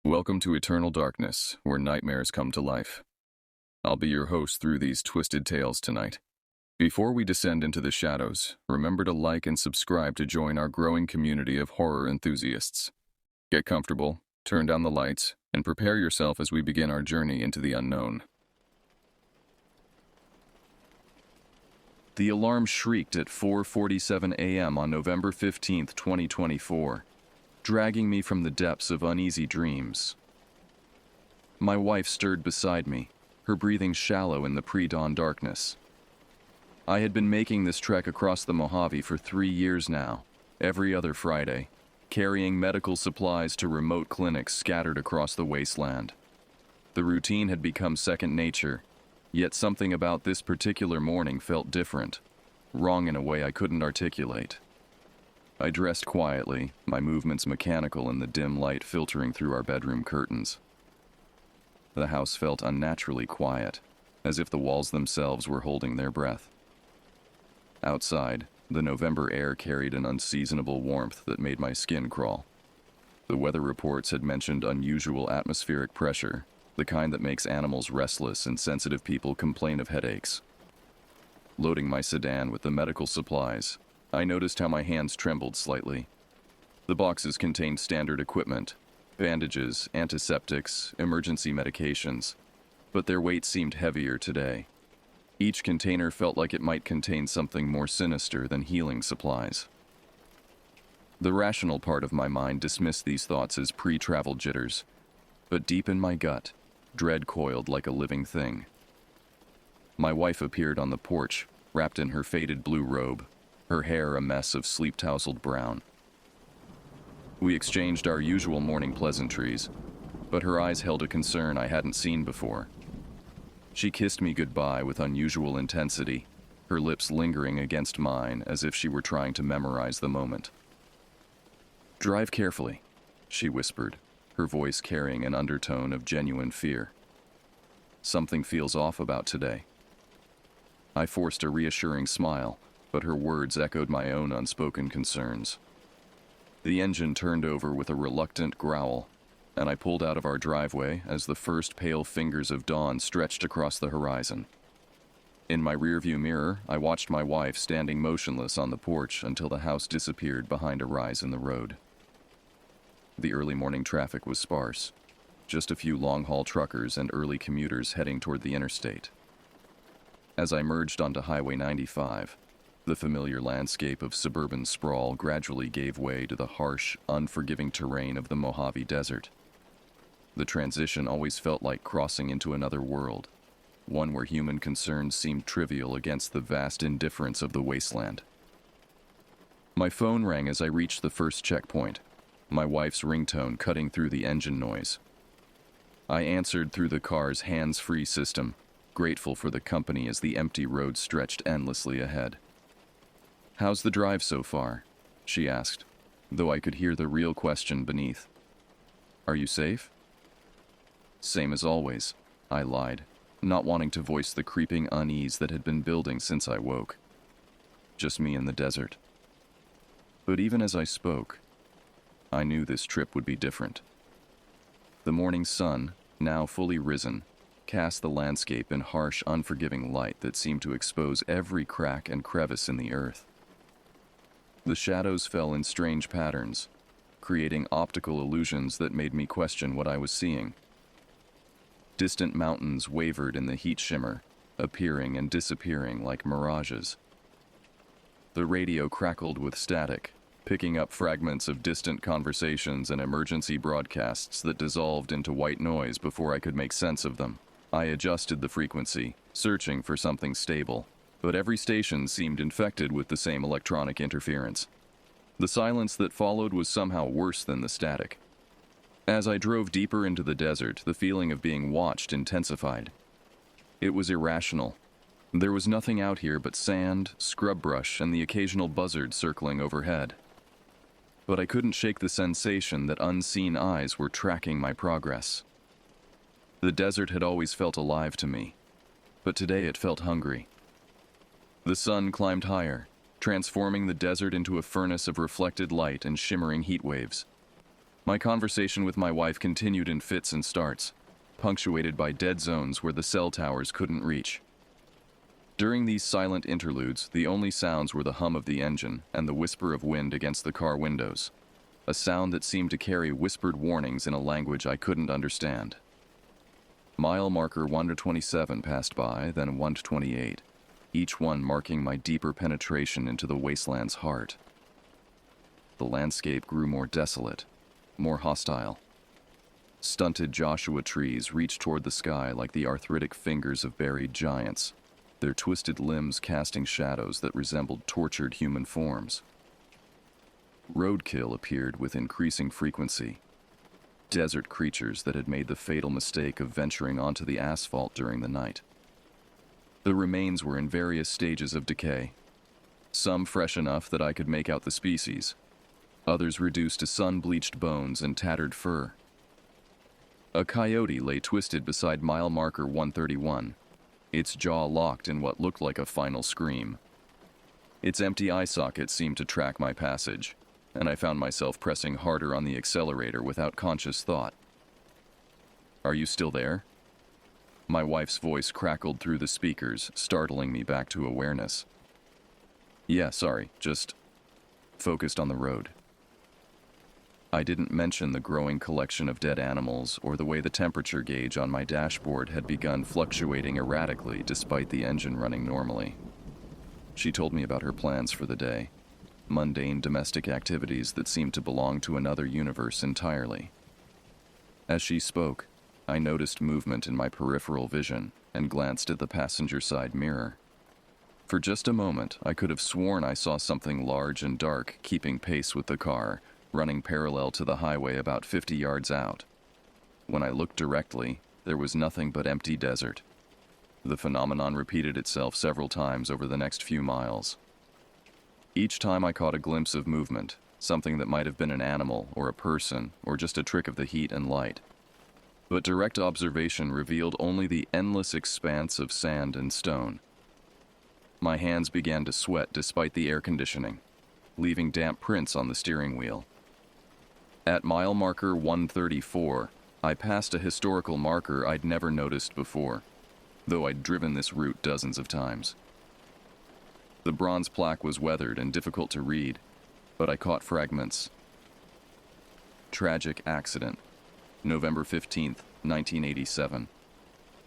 Welcome to Eternal Darkness, where nightmares come to life. I'll be your host through these twisted tales tonight. Before we descend into the shadows, remember to like and subscribe to join our growing community of horror enthusiasts. Get comfortable, turn down the lights, and prepare yourself as we begin our journey into the unknown. The alarm shrieked at 4:47 a.m. on November 15, 2024. Dragging me from the depths of uneasy dreams. My wife stirred beside me, her breathing shallow in the pre-dawn darkness. I had been making this trek across the Mojave for 3 years now, every other Friday, carrying medical supplies to remote clinics scattered across the wasteland. The routine had become second nature, yet something about this particular morning felt different, wrong in a way I couldn't articulate. I dressed quietly, my movements mechanical in the dim light filtering through our bedroom curtains. The house felt unnaturally quiet, as if the walls themselves were holding their breath. Outside, the November air carried an unseasonable warmth that made my skin crawl. The weather reports had mentioned unusual atmospheric pressure, the kind that makes animals restless and sensitive people complain of headaches. Loading my sedan with the medical supplies, I noticed how my hands trembled slightly. The boxes contained standard equipment, bandages, antiseptics, emergency medications, but their weight seemed heavier today. Each container felt like it might contain something more sinister than healing supplies. The rational part of my mind dismissed these thoughts as pre-travel jitters, but deep in my gut, dread coiled like a living thing. My wife appeared on the porch, wrapped in her faded blue robe, her hair a mess of sleep-tousled brown. We exchanged our usual morning pleasantries, but her eyes held a concern I hadn't seen before. She kissed me goodbye with unusual intensity, her lips lingering against mine as if she were trying to memorize the moment. "Drive carefully," she whispered, her voice carrying an undertone of genuine fear. "Something feels off about today." I forced a reassuring smile, but her words echoed my own unspoken concerns. The engine turned over with a reluctant growl, and I pulled out of our driveway as the first pale fingers of dawn stretched across the horizon. In my rearview mirror, I watched my wife standing motionless on the porch until the house disappeared behind a rise in the road. The early morning traffic was sparse, just a few long-haul truckers and early commuters heading toward the interstate. As I merged onto Highway 95, the familiar landscape of suburban sprawl gradually gave way to the harsh, unforgiving terrain of the Mojave Desert. The transition always felt like crossing into another world, one where human concerns seemed trivial against the vast indifference of the wasteland. My phone rang as I reached the first checkpoint, my wife's ringtone cutting through the engine noise. I answered through the car's hands-free system, grateful for the company as the empty road stretched endlessly ahead. "How's the drive so far?" she asked, though I could hear the real question beneath. "Are you safe?" "Same as always," I lied, not wanting to voice the creeping unease that had been building since I woke. "Just me in the desert." But even as I spoke, I knew this trip would be different. The morning sun, now fully risen, cast the landscape in harsh, unforgiving light that seemed to expose every crack and crevice in the earth. The shadows fell in strange patterns, creating optical illusions that made me question what I was seeing. Distant mountains wavered in the heat shimmer, appearing and disappearing like mirages. The radio crackled with static, picking up fragments of distant conversations and emergency broadcasts that dissolved into white noise before I could make sense of them. I adjusted the frequency, searching for something stable, but every station seemed infected with the same electronic interference. The silence that followed was somehow worse than the static. As I drove deeper into the desert, the feeling of being watched intensified. It was irrational. There was nothing out here but sand, scrub brush, and the occasional buzzard circling overhead. But I couldn't shake the sensation that unseen eyes were tracking my progress. The desert had always felt alive to me, but today it felt hungry. The sun climbed higher, transforming the desert into a furnace of reflected light and shimmering heat waves. My conversation with my wife continued in fits and starts, punctuated by dead zones where the cell towers couldn't reach. During these silent interludes, the only sounds were the hum of the engine and the whisper of wind against the car windows, a sound that seemed to carry whispered warnings in a language I couldn't understand. Mile marker 127 passed by, then 128, each one marking my deeper penetration into the wasteland's heart. The landscape grew more desolate, more hostile. Stunted Joshua trees reached toward the sky like the arthritic fingers of buried giants, their twisted limbs casting shadows that resembled tortured human forms. Roadkill appeared with increasing frequency. Desert creatures that had made the fatal mistake of venturing onto the asphalt during the night. The remains were in various stages of decay, some fresh enough that I could make out the species, others reduced to sun-bleached bones and tattered fur. A coyote lay twisted beside mile marker 131, its jaw locked in what looked like a final scream. Its empty eye socket seemed to track my passage, and I found myself pressing harder on the accelerator without conscious thought. "Are you still there?" My wife's voice crackled through the speakers, startling me back to awareness. "Yeah, sorry, just focused on the road." I didn't mention the growing collection of dead animals or the way the temperature gauge on my dashboard had begun fluctuating erratically despite the engine running normally. She told me about her plans for the day, mundane domestic activities that seemed to belong to another universe entirely. As she spoke, I noticed movement in my peripheral vision and glanced at the passenger side mirror. For just a moment, I could have sworn I saw something large and dark keeping pace with the car, running parallel to the highway about 50 yards out. When I looked directly, there was nothing but empty desert. The phenomenon repeated itself several times over the next few miles. Each time I caught a glimpse of movement, something that might have been an animal or a person or just a trick of the heat and light. But direct observation revealed only the endless expanse of sand and stone. My hands began to sweat despite the air conditioning, leaving damp prints on the steering wheel. At mile marker 134, I passed a historical marker I'd never noticed before, though I'd driven this route dozens of times. The bronze plaque was weathered and difficult to read, but I caught fragments. Tragic accident, November 15th, 1987.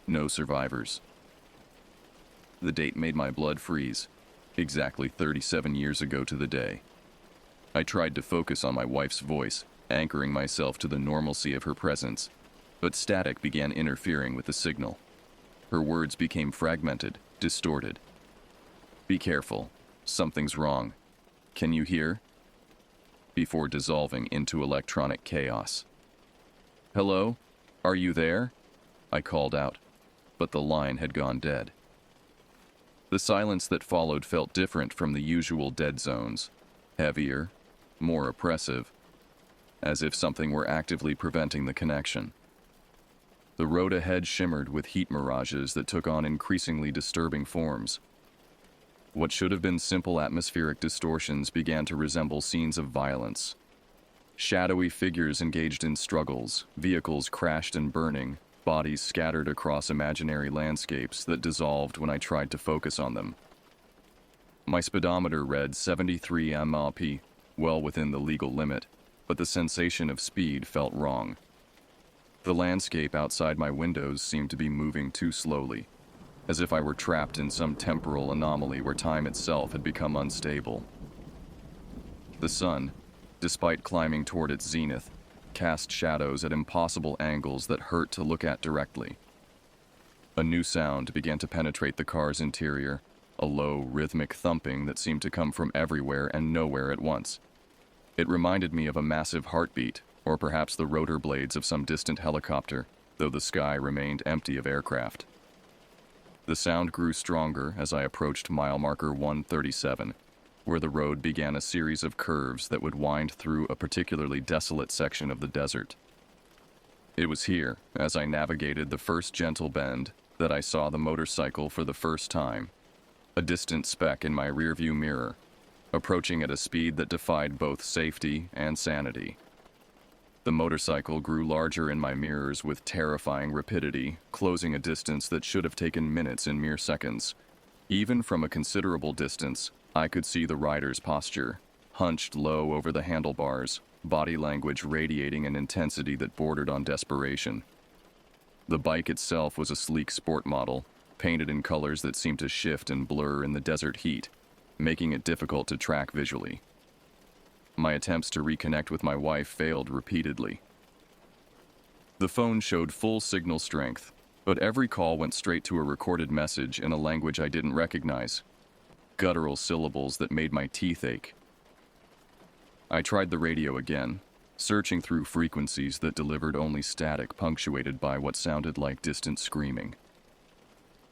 No survivors. The date made my blood freeze, exactly 37 years ago to the day. I tried to focus on my wife's voice, anchoring myself to the normalcy of her presence, but static began interfering with the signal. Her words became fragmented, distorted. "Be careful. Something's wrong. Can you hear?" Before dissolving into electronic chaos. "Hello? Are you there?" I called out, but the line had gone dead. The silence that followed felt different from the usual dead zones, heavier, more oppressive, as if something were actively preventing the connection. The road ahead shimmered with heat mirages that took on increasingly disturbing forms. What should have been simple atmospheric distortions began to resemble scenes of violence. Shadowy figures engaged in struggles, vehicles crashed and burning, bodies scattered across imaginary landscapes that dissolved when I tried to focus on them. My speedometer read 73 mph, well within the legal limit, but the sensation of speed felt wrong. The landscape outside my windows seemed to be moving too slowly, as if I were trapped in some temporal anomaly where time itself had become unstable. The sun, despite climbing toward its zenith, cast shadows at impossible angles that hurt to look at directly. A new sound began to penetrate the car's interior, a low, rhythmic thumping that seemed to come from everywhere and nowhere at once. It reminded me of a massive heartbeat, or perhaps the rotor blades of some distant helicopter, though the sky remained empty of aircraft. The sound grew stronger as I approached mile marker 137, where the road began a series of curves that would wind through a particularly desolate section of the desert. It was here, as I navigated the first gentle bend, that I saw the motorcycle for the first time, a distant speck in my rearview mirror, approaching at a speed that defied both safety and sanity. The motorcycle grew larger in my mirrors with terrifying rapidity, closing a distance that should have taken minutes in mere seconds. Even from a considerable distance, I could see the rider's posture, hunched low over the handlebars, body language radiating an intensity that bordered on desperation. The bike itself was a sleek sport model, painted in colors that seemed to shift and blur in the desert heat, making it difficult to track visually. My attempts to reconnect with my wife failed repeatedly. The phone showed full signal strength, but every call went straight to a recorded message in a language I didn't recognize, guttural syllables that made my teeth ache. I tried the radio again, searching through frequencies that delivered only static punctuated by what sounded like distant screaming.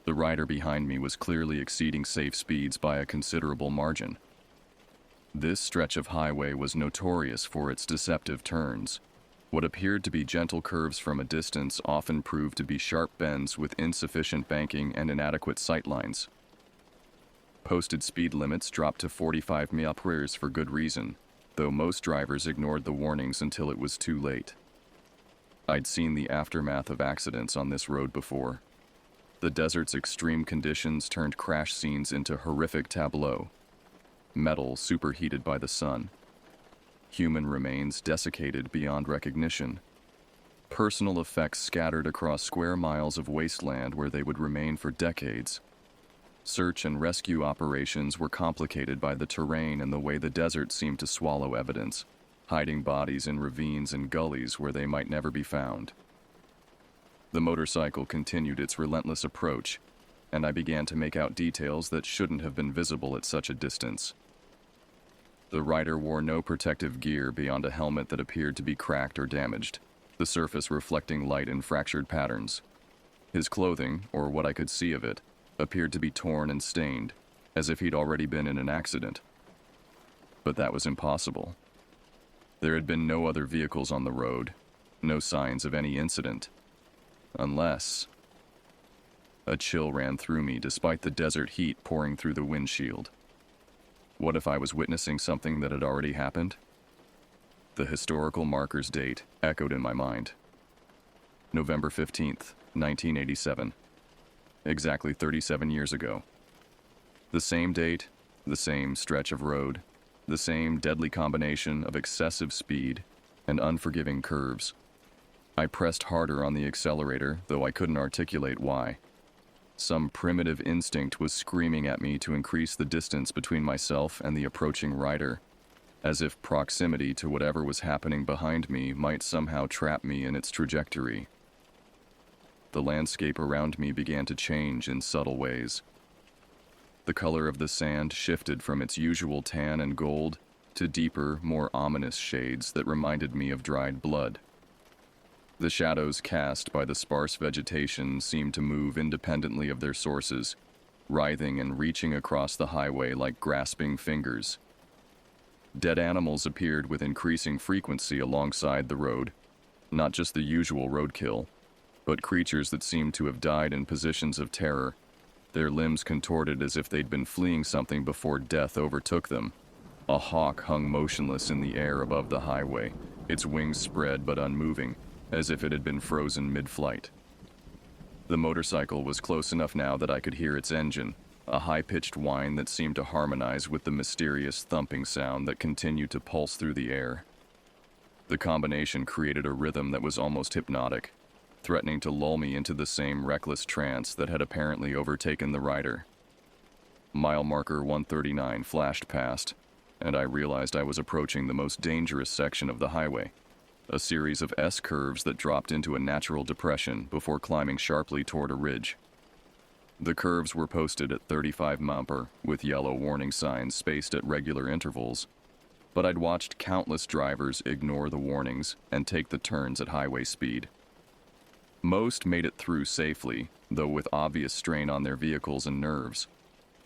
The rider behind me was clearly exceeding safe speeds by a considerable margin. This stretch of highway was notorious for its deceptive turns. What appeared to be gentle curves from a distance often proved to be sharp bends with insufficient banking and inadequate sightlines. Posted speed limits dropped to 45 mph for good reason, though most drivers ignored the warnings until it was too late. I'd seen the aftermath of accidents on this road before. The desert's extreme conditions turned crash scenes into horrific tableaux. Metal superheated by the sun. Human remains desiccated beyond recognition. Personal effects scattered across square miles of wasteland where they would remain for decades. Search and rescue operations were complicated by the terrain and the way the desert seemed to swallow evidence, hiding bodies in ravines and gullies where they might never be found. The motorcycle continued its relentless approach, and I began to make out details that shouldn't have been visible at such a distance. The rider wore no protective gear beyond a helmet that appeared to be cracked or damaged, the surface reflecting light in fractured patterns. His clothing, or what I could see of it, appeared to be torn and stained, as if he'd already been in an accident. But that was impossible. There had been no other vehicles on the road, no signs of any incident. Unless... A chill ran through me despite the desert heat pouring through the windshield. What if I was witnessing something that had already happened? The historical marker's date echoed in my mind. November 15th, 1987. Exactly 37 years ago. The same date, the same stretch of road, the same deadly combination of excessive speed and unforgiving curves. I pressed harder on the accelerator, though I couldn't articulate why. Some primitive instinct was screaming at me to increase the distance between myself and the approaching rider, as if proximity to whatever was happening behind me might somehow trap me in its trajectory. The landscape around me began to change in subtle ways. The color of the sand shifted from its usual tan and gold to deeper, more ominous shades that reminded me of dried blood. The shadows cast by the sparse vegetation seemed to move independently of their sources, writhing and reaching across the highway like grasping fingers. Dead animals appeared with increasing frequency alongside the road, not just the usual roadkill, but creatures that seemed to have died in positions of terror, their limbs contorted as if they'd been fleeing something before death overtook them. A hawk hung motionless in the air above the highway, its wings spread but unmoving, as if it had been frozen mid-flight. The motorcycle was close enough now that I could hear its engine, a high-pitched whine that seemed to harmonize with the mysterious thumping sound that continued to pulse through the air. The combination created a rhythm that was almost hypnotic, threatening to lull me into the same reckless trance that had apparently overtaken the rider. Mile marker 139 flashed past, and I realized I was approaching the most dangerous section of the highway, a series of S-curves that dropped into a natural depression before climbing sharply toward a ridge. The curves were posted at 35 mph with yellow warning signs spaced at regular intervals, but I'd watched countless drivers ignore the warnings and take the turns at highway speed. Most made it through safely, though with obvious strain on their vehicles and nerves.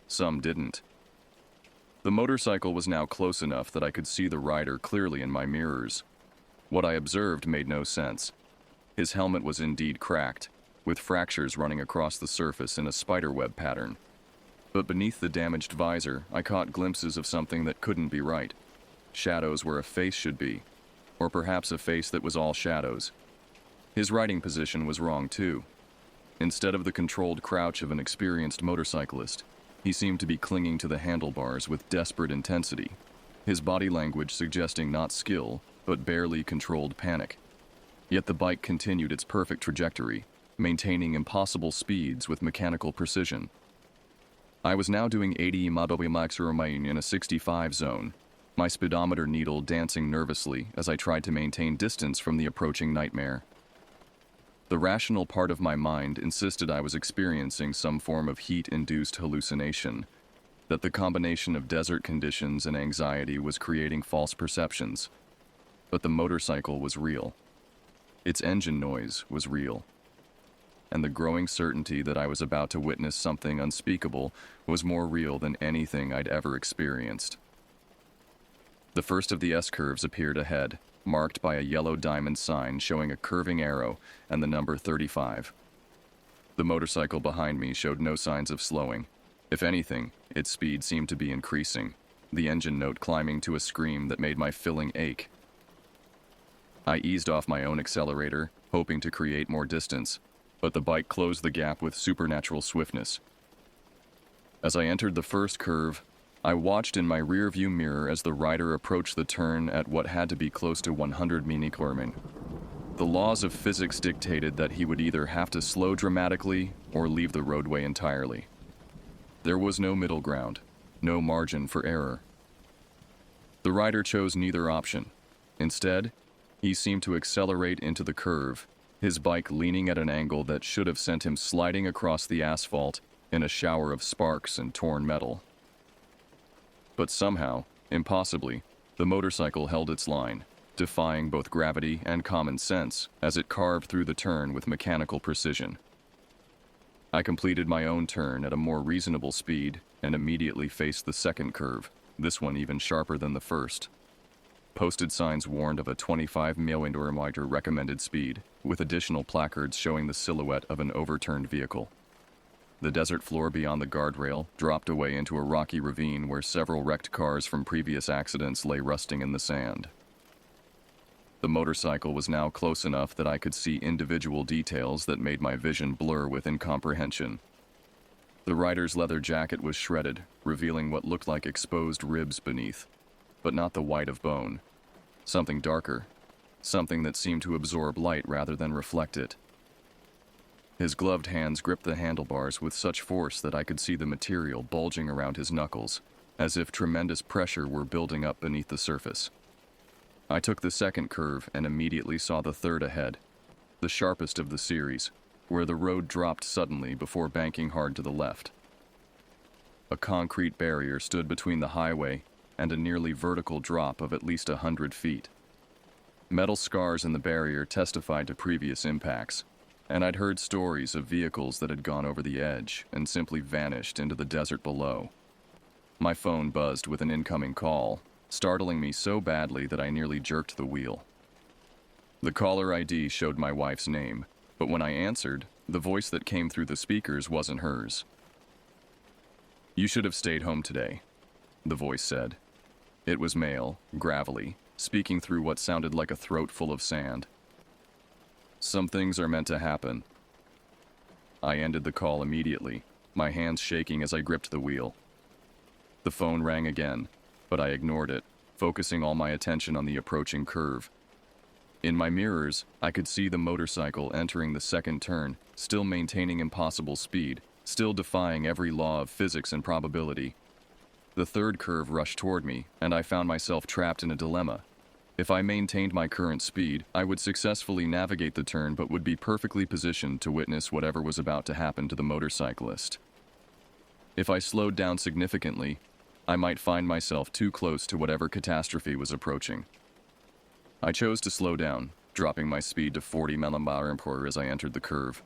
Some didn't. The motorcycle was now close enough that I could see the rider clearly in my mirrors. What I observed made no sense. His helmet was indeed cracked, with fractures running across the surface in a spiderweb pattern. But beneath the damaged visor, I caught glimpses of something that couldn't be right. Shadows where a face should be. or perhaps a face that was all shadows. His riding position was wrong too. Instead of the controlled crouch of an experienced motorcyclist, he seemed to be clinging to the handlebars with desperate intensity, his body language suggesting not skill, but barely controlled panic. Yet the bike continued its perfect trajectory, maintaining impossible speeds with mechanical precision. I was now doing 80 mph in a 65 zone, my speedometer needle dancing nervously as I tried to maintain distance from the approaching nightmare. The rational part of my mind insisted I was experiencing some form of heat-induced hallucination, that the combination of desert conditions and anxiety was creating false perceptions. But the motorcycle was real. Its engine noise was real. And the growing certainty that I was about to witness something unspeakable was more real than anything I'd ever experienced. The first of the S-curves appeared ahead, marked by a yellow diamond sign showing a curving arrow and the number 35. The motorcycle behind me showed no signs of slowing. If anything, its speed seemed to be increasing, the engine note climbing to a scream that made my filling ache. I eased off my own accelerator, hoping to create more distance, but the bike closed the gap with supernatural swiftness. As I entered the first curve, I watched in my rearview mirror as the rider approached the turn at what had to be close to 100 mph. The laws of physics dictated that he would either have to slow dramatically or leave the roadway entirely. There was no middle ground, no margin for error. The rider chose neither option. Instead, he seemed to accelerate into the curve, his bike leaning at an angle that should have sent him sliding across the asphalt in a shower of sparks and torn metal. But somehow, impossibly, the motorcycle held its line, defying both gravity and common sense as it carved through the turn with mechanical precision. I completed my own turn at a more reasonable speed and immediately faced the second curve, this one even sharper than the first. Posted signs warned of a 25 mph recommended speed, with additional placards showing the silhouette of an overturned vehicle. The desert floor beyond the guardrail dropped away into a rocky ravine where several wrecked cars from previous accidents lay rusting in the sand. The motorcycle was now close enough that I could see individual details that made my vision blur with incomprehension. The rider's leather jacket was shredded, revealing what looked like exposed ribs beneath, but not the white of bone. Something darker, something that seemed to absorb light rather than reflect it. His gloved hands gripped the handlebars with such force that I could see the material bulging around his knuckles, as if tremendous pressure were building up beneath the surface. I took the second curve and immediately saw the third ahead, the sharpest of the series, where the road dropped suddenly before banking hard to the left. A concrete barrier stood between the highway and a nearly vertical drop of at least 100 feet. Metal scars in the barrier testified to previous impacts, and I'd heard stories of vehicles that had gone over the edge and simply vanished into the desert below. My phone buzzed with an incoming call, startling me so badly that I nearly jerked the wheel. The caller ID showed my wife's name, but when I answered, the voice that came through the speakers wasn't hers. "You should have stayed home today," the voice said. It was male, gravelly, speaking through what sounded like a throat full of sand. "Some things are meant to happen." I ended the call immediately, my hands shaking as I gripped the wheel. The phone rang again, but I ignored it, focusing all my attention on the approaching curve. In my mirrors, I could see the motorcycle entering the second turn, still maintaining impossible speed, still defying every law of physics and probability. The third curve rushed toward me, and I found myself trapped in a dilemma. If I maintained my current speed, I would successfully navigate the turn but would be perfectly positioned to witness whatever was about to happen to the motorcyclist. If I slowed down significantly, I might find myself too close to whatever catastrophe was approaching. I chose to slow down, dropping my speed to 40 mph as I entered the curve.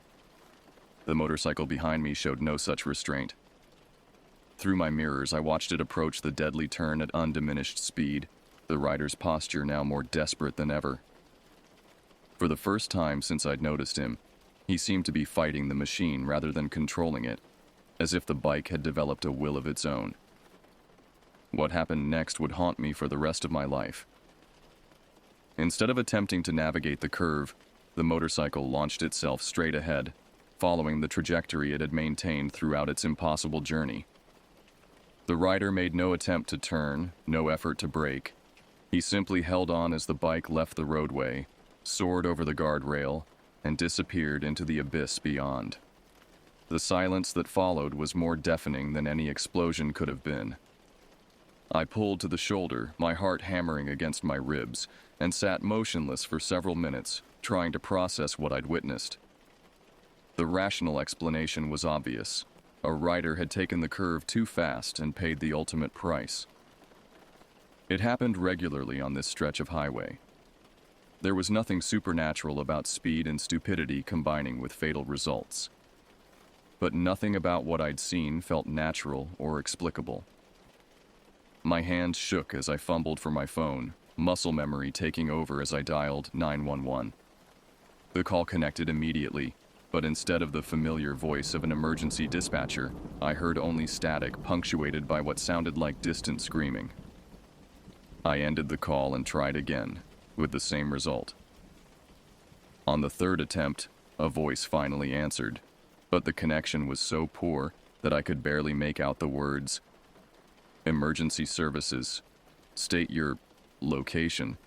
The motorcycle behind me showed no such restraint. Through my mirrors, I watched it approach the deadly turn at undiminished speed, the rider's posture now more desperate than ever. For the first time since I'd noticed him, he seemed to be fighting the machine rather than controlling it, as if the bike had developed a will of its own. What happened next would haunt me for the rest of my life. Instead of attempting to navigate the curve, the motorcycle launched itself straight ahead, following the trajectory it had maintained throughout its impossible journey. The rider made no attempt to turn, no effort to brake. He simply held on as the bike left the roadway, soared over the guardrail, and disappeared into the abyss beyond. The silence that followed was more deafening than any explosion could have been. I pulled to the shoulder, my heart hammering against my ribs, and sat motionless for several minutes, trying to process what I'd witnessed. The rational explanation was obvious. A rider had taken the curve too fast and paid the ultimate price. It happened regularly on this stretch of highway. There was nothing supernatural about speed and stupidity combining with fatal results. But nothing about what I'd seen felt natural or explicable. My hands shook as I fumbled for my phone, muscle memory taking over as I dialed 911. The call connected immediately, but instead of the familiar voice of an emergency dispatcher, I heard only static punctuated by what sounded like distant screaming. I ended the call and tried again, with the same result. On the third attempt, a voice finally answered, but the connection was so poor that I could barely make out the words, "Emergency services. State your location."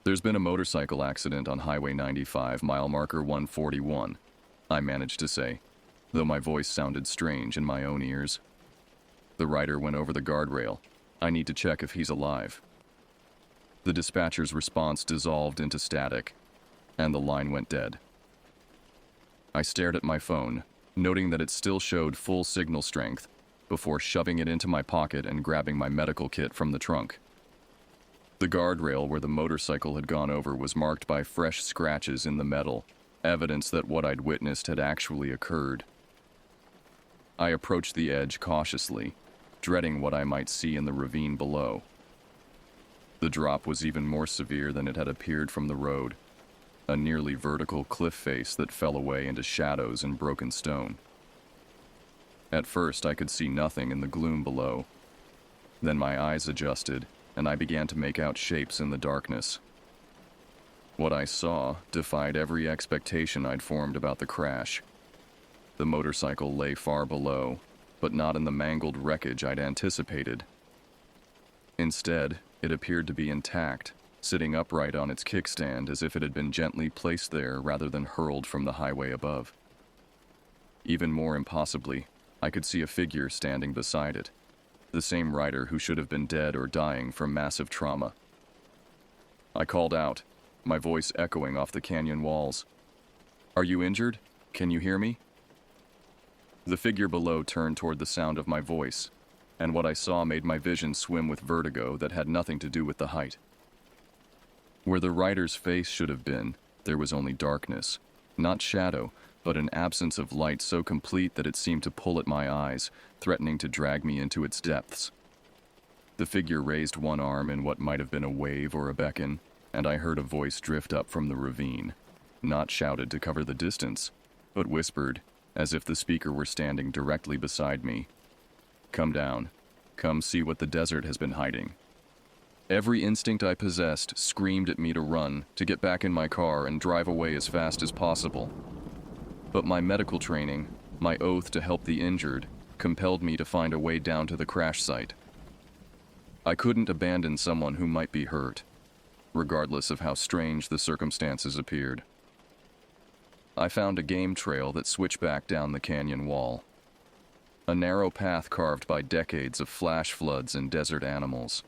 "There's been a motorcycle accident on Highway 95, mile marker 141, I managed to say, though my voice sounded strange in my own ears. "The rider went over the guardrail. I need to check if he's alive." The dispatcher's response dissolved into static, and the line went dead. I stared at my phone, noting that it still showed full signal strength, before shoving it into my pocket and grabbing my medical kit from the trunk. The guardrail where the motorcycle had gone over was marked by fresh scratches in the metal, evidence that what I'd witnessed had actually occurred. I approached the edge cautiously, dreading what I might see in the ravine below. The drop was even more severe than it had appeared from the road, a nearly vertical cliff face that fell away into shadows and broken stone. At first, I could see nothing in the gloom below. Then my eyes adjusted, and I began to make out shapes in the darkness. What I saw defied every expectation I'd formed about the crash. The motorcycle lay far below, but not in the mangled wreckage I'd anticipated. Instead, it appeared to be intact, sitting upright on its kickstand as if it had been gently placed there rather than hurled from the highway above. Even more impossibly, I could see a figure standing beside it, the same rider who should have been dead or dying from massive trauma. I called out, my voice echoing off the canyon walls. "Are you injured? Can you hear me?" The figure below turned toward the sound of my voice, and what I saw made my vision swim with vertigo that had nothing to do with the height. Where the rider's face should have been, there was only darkness, not shadow, but an absence of light so complete that it seemed to pull at my eyes, threatening to drag me into its depths. The figure raised one arm in what might have been a wave or a beckon, and I heard a voice drift up from the ravine, not shouted to cover the distance, but whispered, as if the speaker were standing directly beside me. "Come down. Come see what the desert has been hiding." Every instinct I possessed screamed at me to run, to get back in my car and drive away as fast as possible. But my medical training, my oath to help the injured, compelled me to find a way down to the crash site. I couldn't abandon someone who might be hurt, regardless of how strange the circumstances appeared. I found a game trail that switched back down the canyon wall. A narrow path carved by decades of flash floods and desert animals.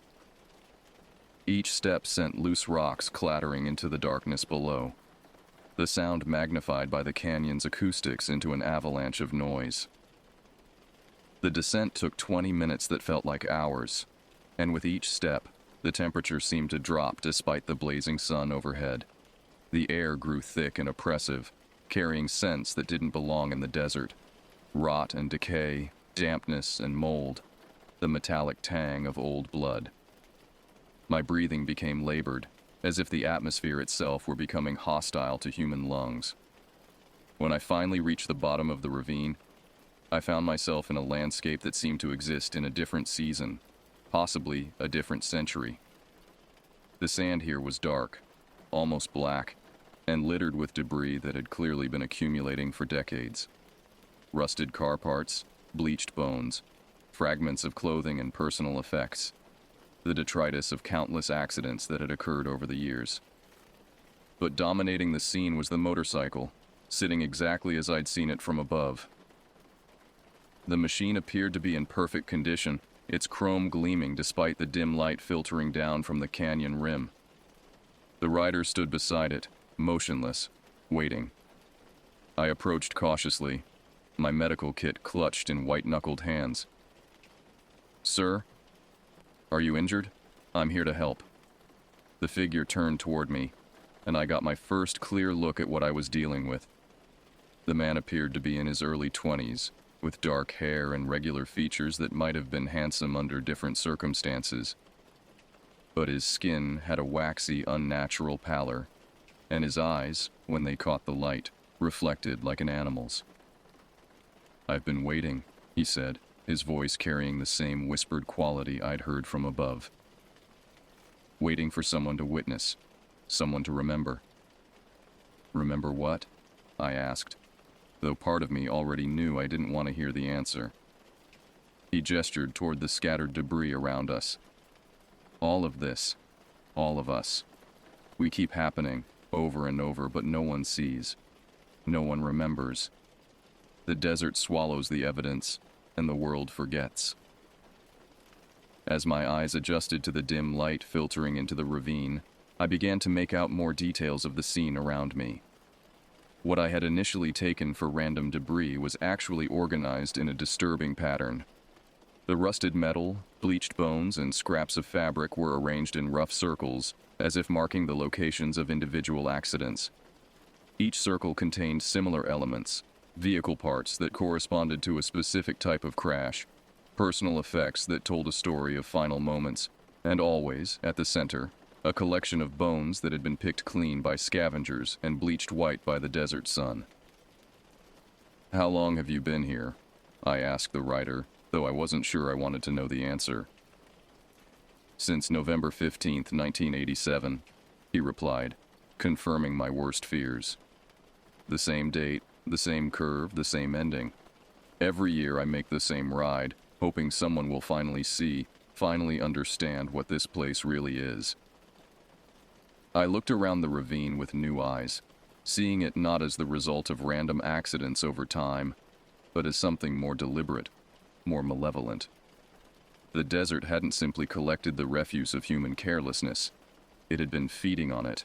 Each step sent loose rocks clattering into the darkness below, the sound magnified by the canyon's acoustics into an avalanche of noise. The descent took 20 minutes that felt like hours, and with each step, the temperature seemed to drop despite the blazing sun overhead. The air grew thick and oppressive, carrying scents that didn't belong in the desert. Rot and decay, dampness and mold, the metallic tang of old blood. My breathing became labored, as if the atmosphere itself were becoming hostile to human lungs. When I finally reached the bottom of the ravine, I found myself in a landscape that seemed to exist in a different season, possibly a different century. The sand here was dark, almost black, and littered with debris that had clearly been accumulating for decades. Rusted car parts, bleached bones, fragments of clothing and personal effects, the detritus of countless accidents that had occurred over the years. But dominating the scene was the motorcycle, sitting exactly as I'd seen it from above. The machine appeared to be in perfect condition, its chrome gleaming despite the dim light filtering down from the canyon rim. The rider stood beside it, motionless, waiting. I approached cautiously, my medical kit clutched in white-knuckled hands. "Sir, are you injured? I'm here to help." The figure turned toward me, and I got my first clear look at what I was dealing with. The man appeared to be in his early 20s, with dark hair and regular features that might have been handsome under different circumstances. But his skin had a waxy, unnatural pallor, and his eyes, when they caught the light, reflected like an animal's. "I've been waiting," he said, his voice carrying the same whispered quality I'd heard from above. "Waiting for someone to witness, someone to remember." "Remember what?" I asked, though part of me already knew I didn't want to hear the answer. He gestured toward the scattered debris around us. "All of this, all of us. We keep happening, over and over, but no one sees. No one remembers. The desert swallows the evidence, and the world forgets." As my eyes adjusted to the dim light filtering into the ravine, I began to make out more details of the scene around me. What I had initially taken for random debris was actually organized in a disturbing pattern. The rusted metal, bleached bones, and scraps of fabric were arranged in rough circles, as if marking the locations of individual accidents. Each circle contained similar elements, vehicle parts that corresponded to a specific type of crash, personal effects that told a story of final moments, and always, at the center, a collection of bones that had been picked clean by scavengers and bleached white by the desert sun. "How long have you been here?" I asked the rider, though I wasn't sure I wanted to know the answer. "Since November 15th, 1987, he replied, confirming my worst fears. "The same date, the same curve, the same ending. Every year I make the same ride, hoping someone will finally see, finally understand what this place really is." I looked around the ravine with new eyes, seeing it not as the result of random accidents over time, but as something more deliberate, more malevolent. The desert hadn't simply collected the refuse of human carelessness, it had been feeding on it.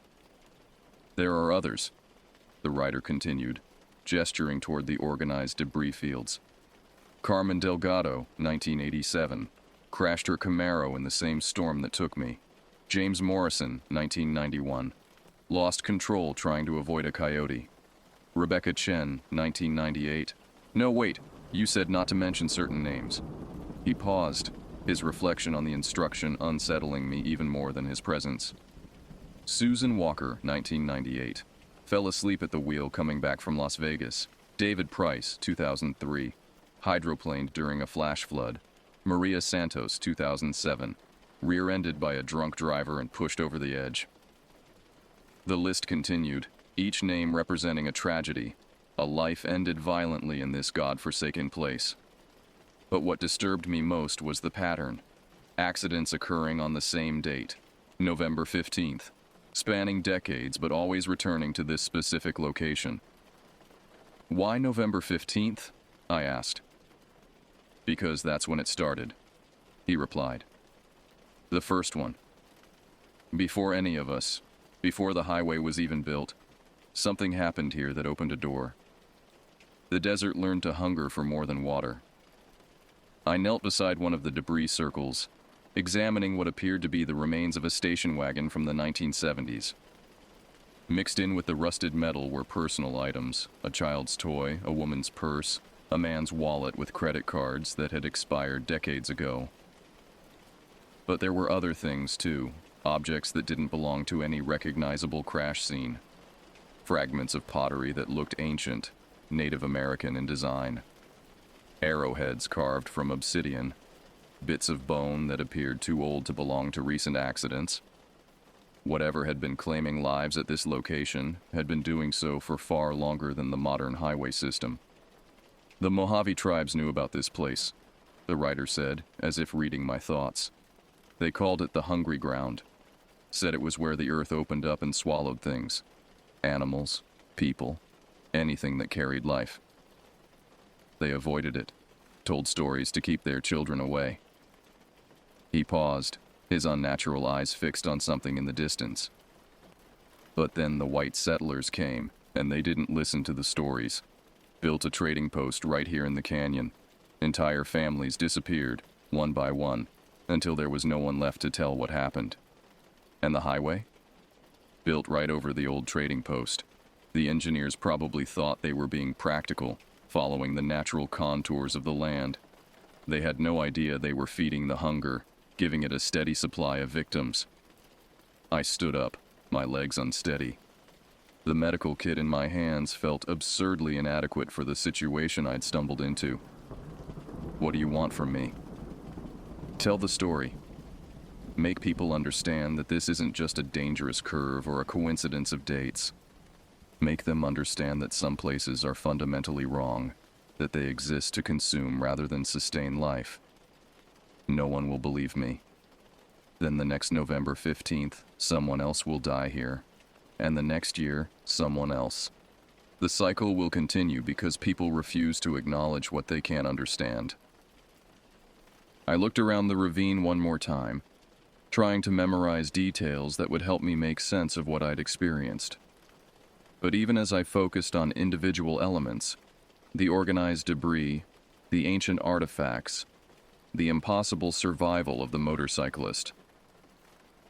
"There are others," the rider continued, gesturing toward the organized debris fields. "Carmen Delgado, 1987, crashed her Camaro in the same storm that took me. James Morrison, 1991, lost control trying to avoid a coyote. Rebecca Chen, 1998. No, wait, you said not to mention certain names." He paused, his reflection on the instruction unsettling me even more than his presence. "Susan Walker, 1998. Fell asleep at the wheel coming back from Las Vegas. David Price, 2003. Hydroplaned during a flash flood. Maria Santos, 2007. Rear-ended by a drunk driver and pushed over the edge." The list continued, each name representing a tragedy, a life ended violently in this god-forsaken place. But what disturbed me most was the pattern. Accidents occurring on the same date, November 15th, spanning decades but always returning to this specific location. "Why November 15th?" I asked. "Because that's when it started," he replied. "The first one. Before any of us, before the highway was even built, something happened here that opened a door. The desert learned to hunger for more than water." I knelt beside one of the debris circles, examining what appeared to be the remains of a station wagon from the 1970s. Mixed in with the rusted metal were personal items, a child's toy, a woman's purse, a man's wallet with credit cards that had expired decades ago. But there were other things too, objects that didn't belong to any recognizable crash scene. Fragments of pottery that looked ancient, Native American in design. Arrowheads carved from obsidian. Bits of bone that appeared too old to belong to recent accidents. Whatever had been claiming lives at this location had been doing so for far longer than the modern highway system. The Mojave tribes knew about this place, the writer said, as if reading my thoughts. They called it the Hungry Ground, said it was where the earth opened up and swallowed things. Animals, people, anything that carried life. They avoided it, told stories to keep their children away. He paused, his unnatural eyes fixed on something in the distance. But then the white settlers came, and they didn't listen to the stories. Built a trading post right here in the canyon. Entire families disappeared, one by one, until there was no one left to tell what happened. And the highway? Built right over the old trading post. The engineers probably thought they were being practical, following the natural contours of the land. They had no idea they were feeding the hunger, giving it a steady supply of victims. I stood up, my legs unsteady. The medical kit in my hands felt absurdly inadequate for the situation I'd stumbled into. What do you want from me? Tell the story. Make people understand that this isn't just a dangerous curve or a coincidence of dates. Make them understand that some places are fundamentally wrong, that they exist to consume rather than sustain life. No one will believe me. Then the next November 15th, someone else will die here. And the next year, someone else. The cycle will continue because people refuse to acknowledge what they can't understand. I looked around the ravine one more time, trying to memorize details that would help me make sense of what I'd experienced. But even as I focused on individual elements, the organized debris, the ancient artifacts, the impossible survival of the motorcyclist,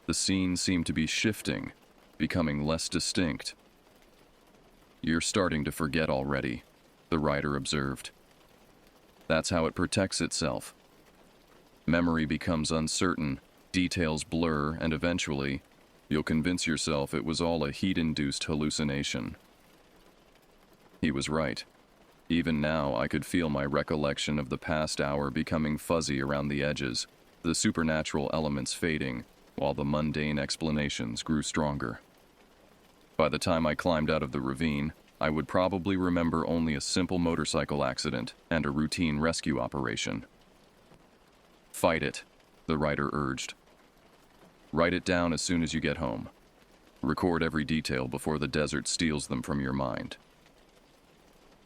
the scene seemed to be shifting, becoming less distinct. You're starting to forget already, the writer observed. That's how it protects itself. Memory becomes uncertain, details blur, and eventually, you'll convince yourself it was all a heat-induced hallucination. He was right. Even now, I could feel my recollection of the past hour becoming fuzzy around the edges, the supernatural elements fading, while the mundane explanations grew stronger. By the time I climbed out of the ravine, I would probably remember only a simple motorcycle accident and a routine rescue operation. Fight it, the writer urged. Write it down as soon as you get home. Record every detail before the desert steals them from your mind.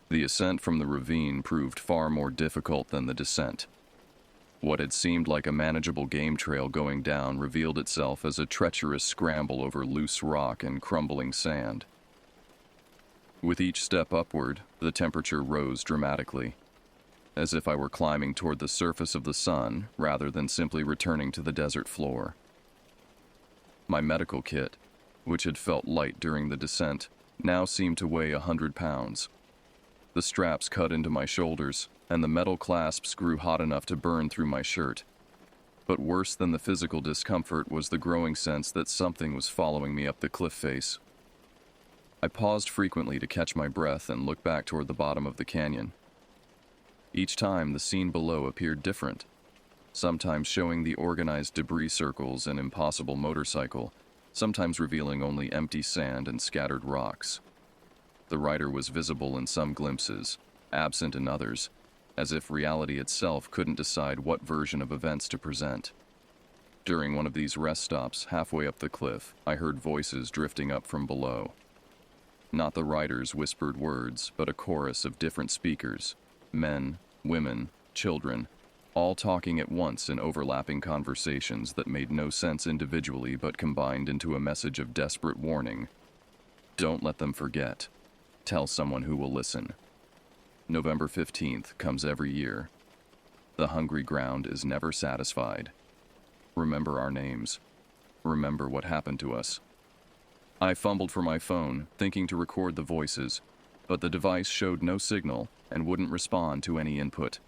The ascent from the ravine proved far more difficult than the descent. What had seemed like a manageable game trail going down revealed itself as a treacherous scramble over loose rock and crumbling sand. With each step upward, the temperature rose dramatically, as if I were climbing toward the surface of the sun rather than simply returning to the desert floor. My medical kit, which had felt light during the descent, now seemed to weigh 100 pounds. The straps cut into my shoulders, and the metal clasps grew hot enough to burn through my shirt. But worse than the physical discomfort was the growing sense that something was following me up the cliff face. I paused frequently to catch my breath and look back toward the bottom of the canyon. Each time, the scene below appeared different, sometimes showing the organized debris circles and impossible motorcycle, sometimes revealing only empty sand and scattered rocks. The writer was visible in some glimpses, absent in others, as if reality itself couldn't decide what version of events to present. During one of these rest stops, halfway up the cliff, I heard voices drifting up from below. Not the writer's whispered words, but a chorus of different speakers, men, women, children, all talking at once in overlapping conversations that made no sense individually but combined into a message of desperate warning. Don't let them forget. Tell someone who will listen. November 15th comes every year. The hungry ground is never satisfied. Remember our names. Remember what happened to us. I fumbled for my phone, thinking to record the voices, but the device showed no signal and wouldn't respond to any input.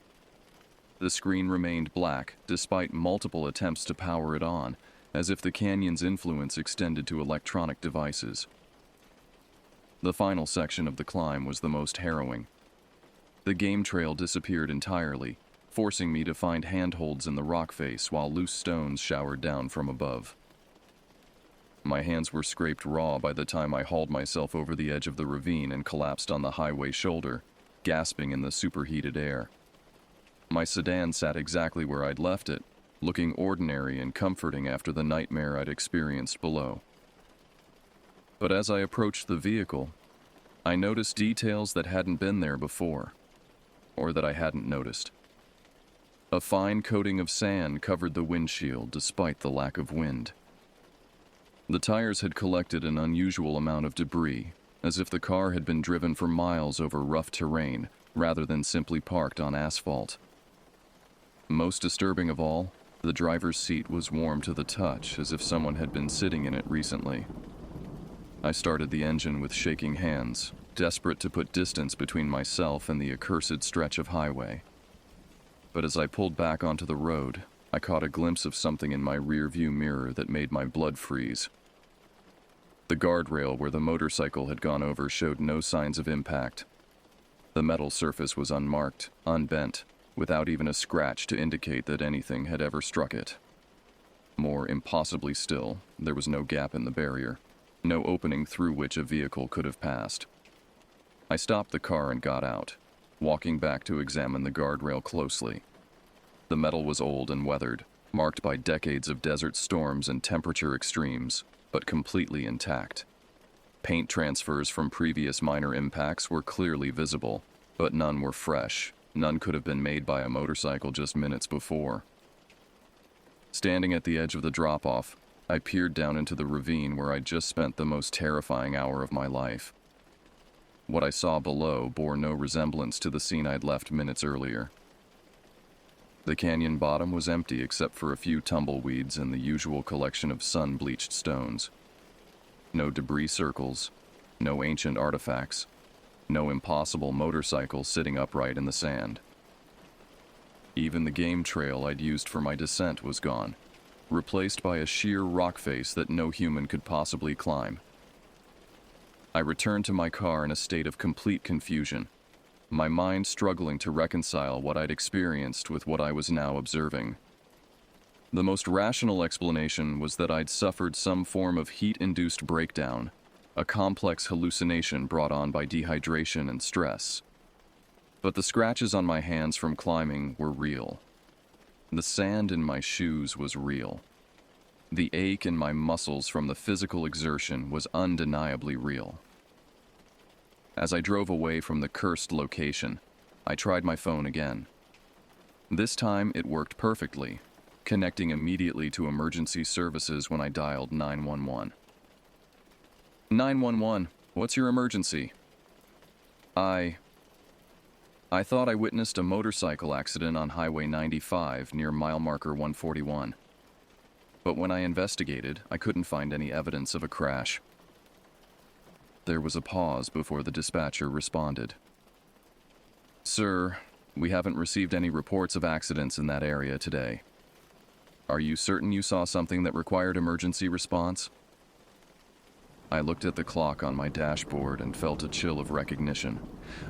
The screen remained black, despite multiple attempts to power it on, as if the canyon's influence extended to electronic devices. The final section of the climb was the most harrowing. The game trail disappeared entirely, forcing me to find handholds in the rock face while loose stones showered down from above. My hands were scraped raw by the time I hauled myself over the edge of the ravine and collapsed on the highway shoulder, gasping in the superheated air. My sedan sat exactly where I'd left it, looking ordinary and comforting after the nightmare I'd experienced below. But as I approached the vehicle, I noticed details that hadn't been there before, or that I hadn't noticed. A fine coating of sand covered the windshield despite the lack of wind. The tires had collected an unusual amount of debris, as if the car had been driven for miles over rough terrain rather than simply parked on asphalt. Most disturbing of all, the driver's seat was warm to the touch, as if someone had been sitting in it recently. I started the engine with shaking hands, desperate to put distance between myself and the accursed stretch of highway. But as I pulled back onto the road, I caught a glimpse of something in my rear-view mirror that made my blood freeze. The guardrail where the motorcycle had gone over showed no signs of impact. The metal surface was unmarked, unbent, without even a scratch to indicate that anything had ever struck it. More impossibly still, there was no gap in the barrier, no opening through which a vehicle could have passed. I stopped the car and got out, walking back to examine the guardrail closely. The metal was old and weathered, marked by decades of desert storms and temperature extremes, but completely intact. Paint transfers from previous minor impacts were clearly visible, but none were fresh. None could have been made by a motorcycle just minutes before. Standing at the edge of the drop-off, I peered down into the ravine where I'd just spent the most terrifying hour of my life. What I saw below bore no resemblance to the scene I'd left minutes earlier. The canyon bottom was empty except for a few tumbleweeds and the usual collection of sun-bleached stones. No debris circles, no ancient artifacts, no impossible motorcycle sitting upright in the sand. Even the game trail I'd used for my descent was gone, replaced by a sheer rock face that no human could possibly climb. I returned to my car in a state of complete confusion, my mind struggling to reconcile what I'd experienced with what I was now observing. The most rational explanation was that I'd suffered some form of heat-induced breakdown, a complex hallucination brought on by dehydration and stress. But the scratches on my hands from climbing were real. The sand in my shoes was real. The ache in my muscles from the physical exertion was undeniably real. As I drove away from the cursed location, I tried my phone again. This time it worked perfectly, connecting immediately to emergency services when I dialed 911. 911, what's your emergency? I thought I witnessed a motorcycle accident on Highway 95 near mile marker 141. But when I investigated, I couldn't find any evidence of a crash. There was a pause before the dispatcher responded. Sir, we haven't received any reports of accidents in that area today. Are you certain you saw something that required emergency response? I looked at the clock on my dashboard and felt a chill of recognition.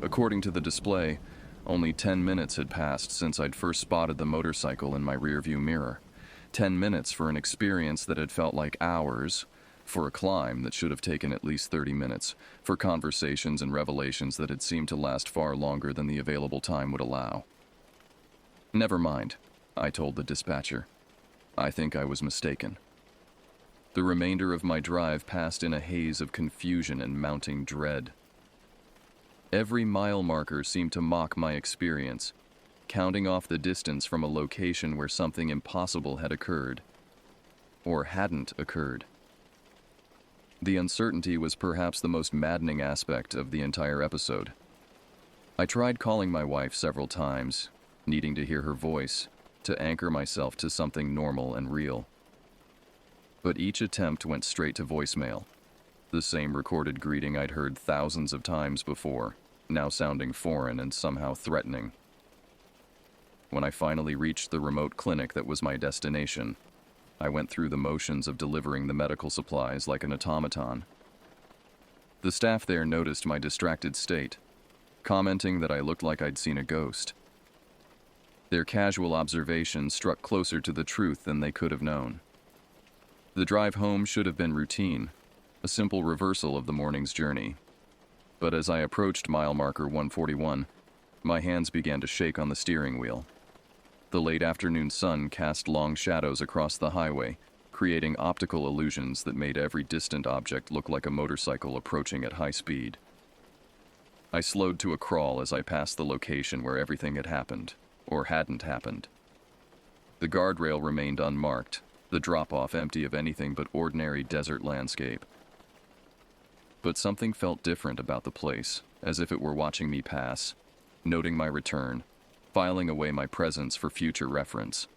According to the display, only 10 minutes had passed since I'd first spotted the motorcycle in my rearview mirror. 10 minutes for an experience that had felt like hours, for a climb that should have taken at least 30 minutes, for conversations and revelations that had seemed to last far longer than the available time would allow. Never mind, I told the dispatcher. I think I was mistaken. The remainder of my drive passed in a haze of confusion and mounting dread. Every mile marker seemed to mock my experience, counting off the distance from a location where something impossible had occurred, or hadn't occurred. The uncertainty was perhaps the most maddening aspect of the entire episode. I tried calling my wife several times, needing to hear her voice, to anchor myself to something normal and real. But each attempt went straight to voicemail, the same recorded greeting I'd heard thousands of times before, now sounding foreign and somehow threatening. When I finally reached the remote clinic that was my destination, I went through the motions of delivering the medical supplies like an automaton. The staff there noticed my distracted state, commenting that I looked like I'd seen a ghost. Their casual observation struck closer to the truth than they could have known. The drive home should have been routine, a simple reversal of the morning's journey. But as I approached mile marker 141, my hands began to shake on the steering wheel. The late afternoon sun cast long shadows across the highway, creating optical illusions that made every distant object look like a motorcycle approaching at high speed. I slowed to a crawl as I passed the location where everything had happened, or hadn't happened. The guardrail remained unmarked, the drop-off empty of anything but ordinary desert landscape. But something felt different about the place, as if it were watching me pass, noting my return, filing away my presence for future reference.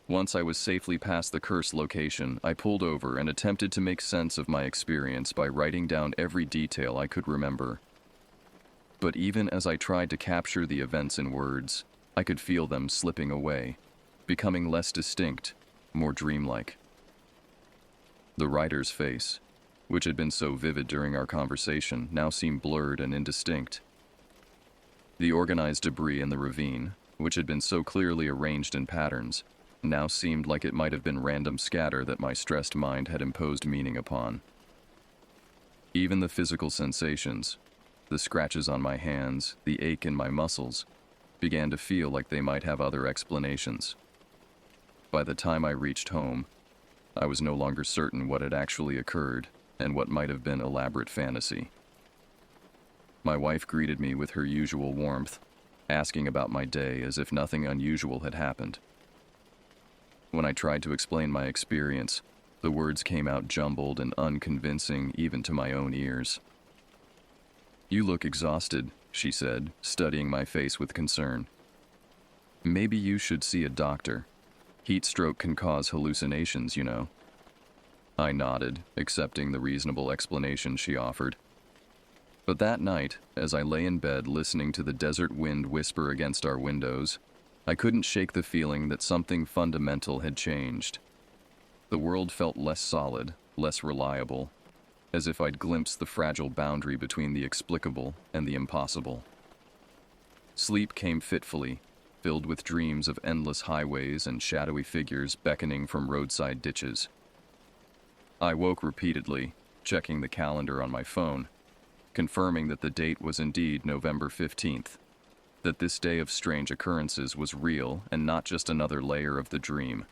Once I was safely past the cursed location, I pulled over and attempted to make sense of my experience by writing down every detail I could remember. But even as I tried to capture the events in words, I could feel them slipping away, becoming less distinct, more dreamlike. The rider's face, which had been so vivid during our conversation, now seemed blurred and indistinct. The organized debris in the ravine, which had been so clearly arranged in patterns, now seemed like it might have been random scatter that my stressed mind had imposed meaning upon. Even the physical sensations, the scratches on my hands, the ache in my muscles, began to feel like they might have other explanations. By the time I reached home, I was no longer certain what had actually occurred and what might have been elaborate fantasy. My wife greeted me with her usual warmth, asking about my day as if nothing unusual had happened. When I tried to explain my experience, the words came out jumbled and unconvincing even to my own ears. "You look exhausted," she said, studying my face with concern. "Maybe you should see a doctor. Heat stroke can cause hallucinations, you know." I nodded, accepting the reasonable explanation she offered. But that night, as I lay in bed listening to the desert wind whisper against our windows, I couldn't shake the feeling that something fundamental had changed. The world felt less solid, less reliable, as if I'd glimpsed the fragile boundary between the explicable and the impossible. Sleep came fitfully, filled with dreams of endless highways and shadowy figures beckoning from roadside ditches. I woke repeatedly, checking the calendar on my phone, confirming that the date was indeed November 15th, that this day of strange occurrences was real and not just another layer of the dream.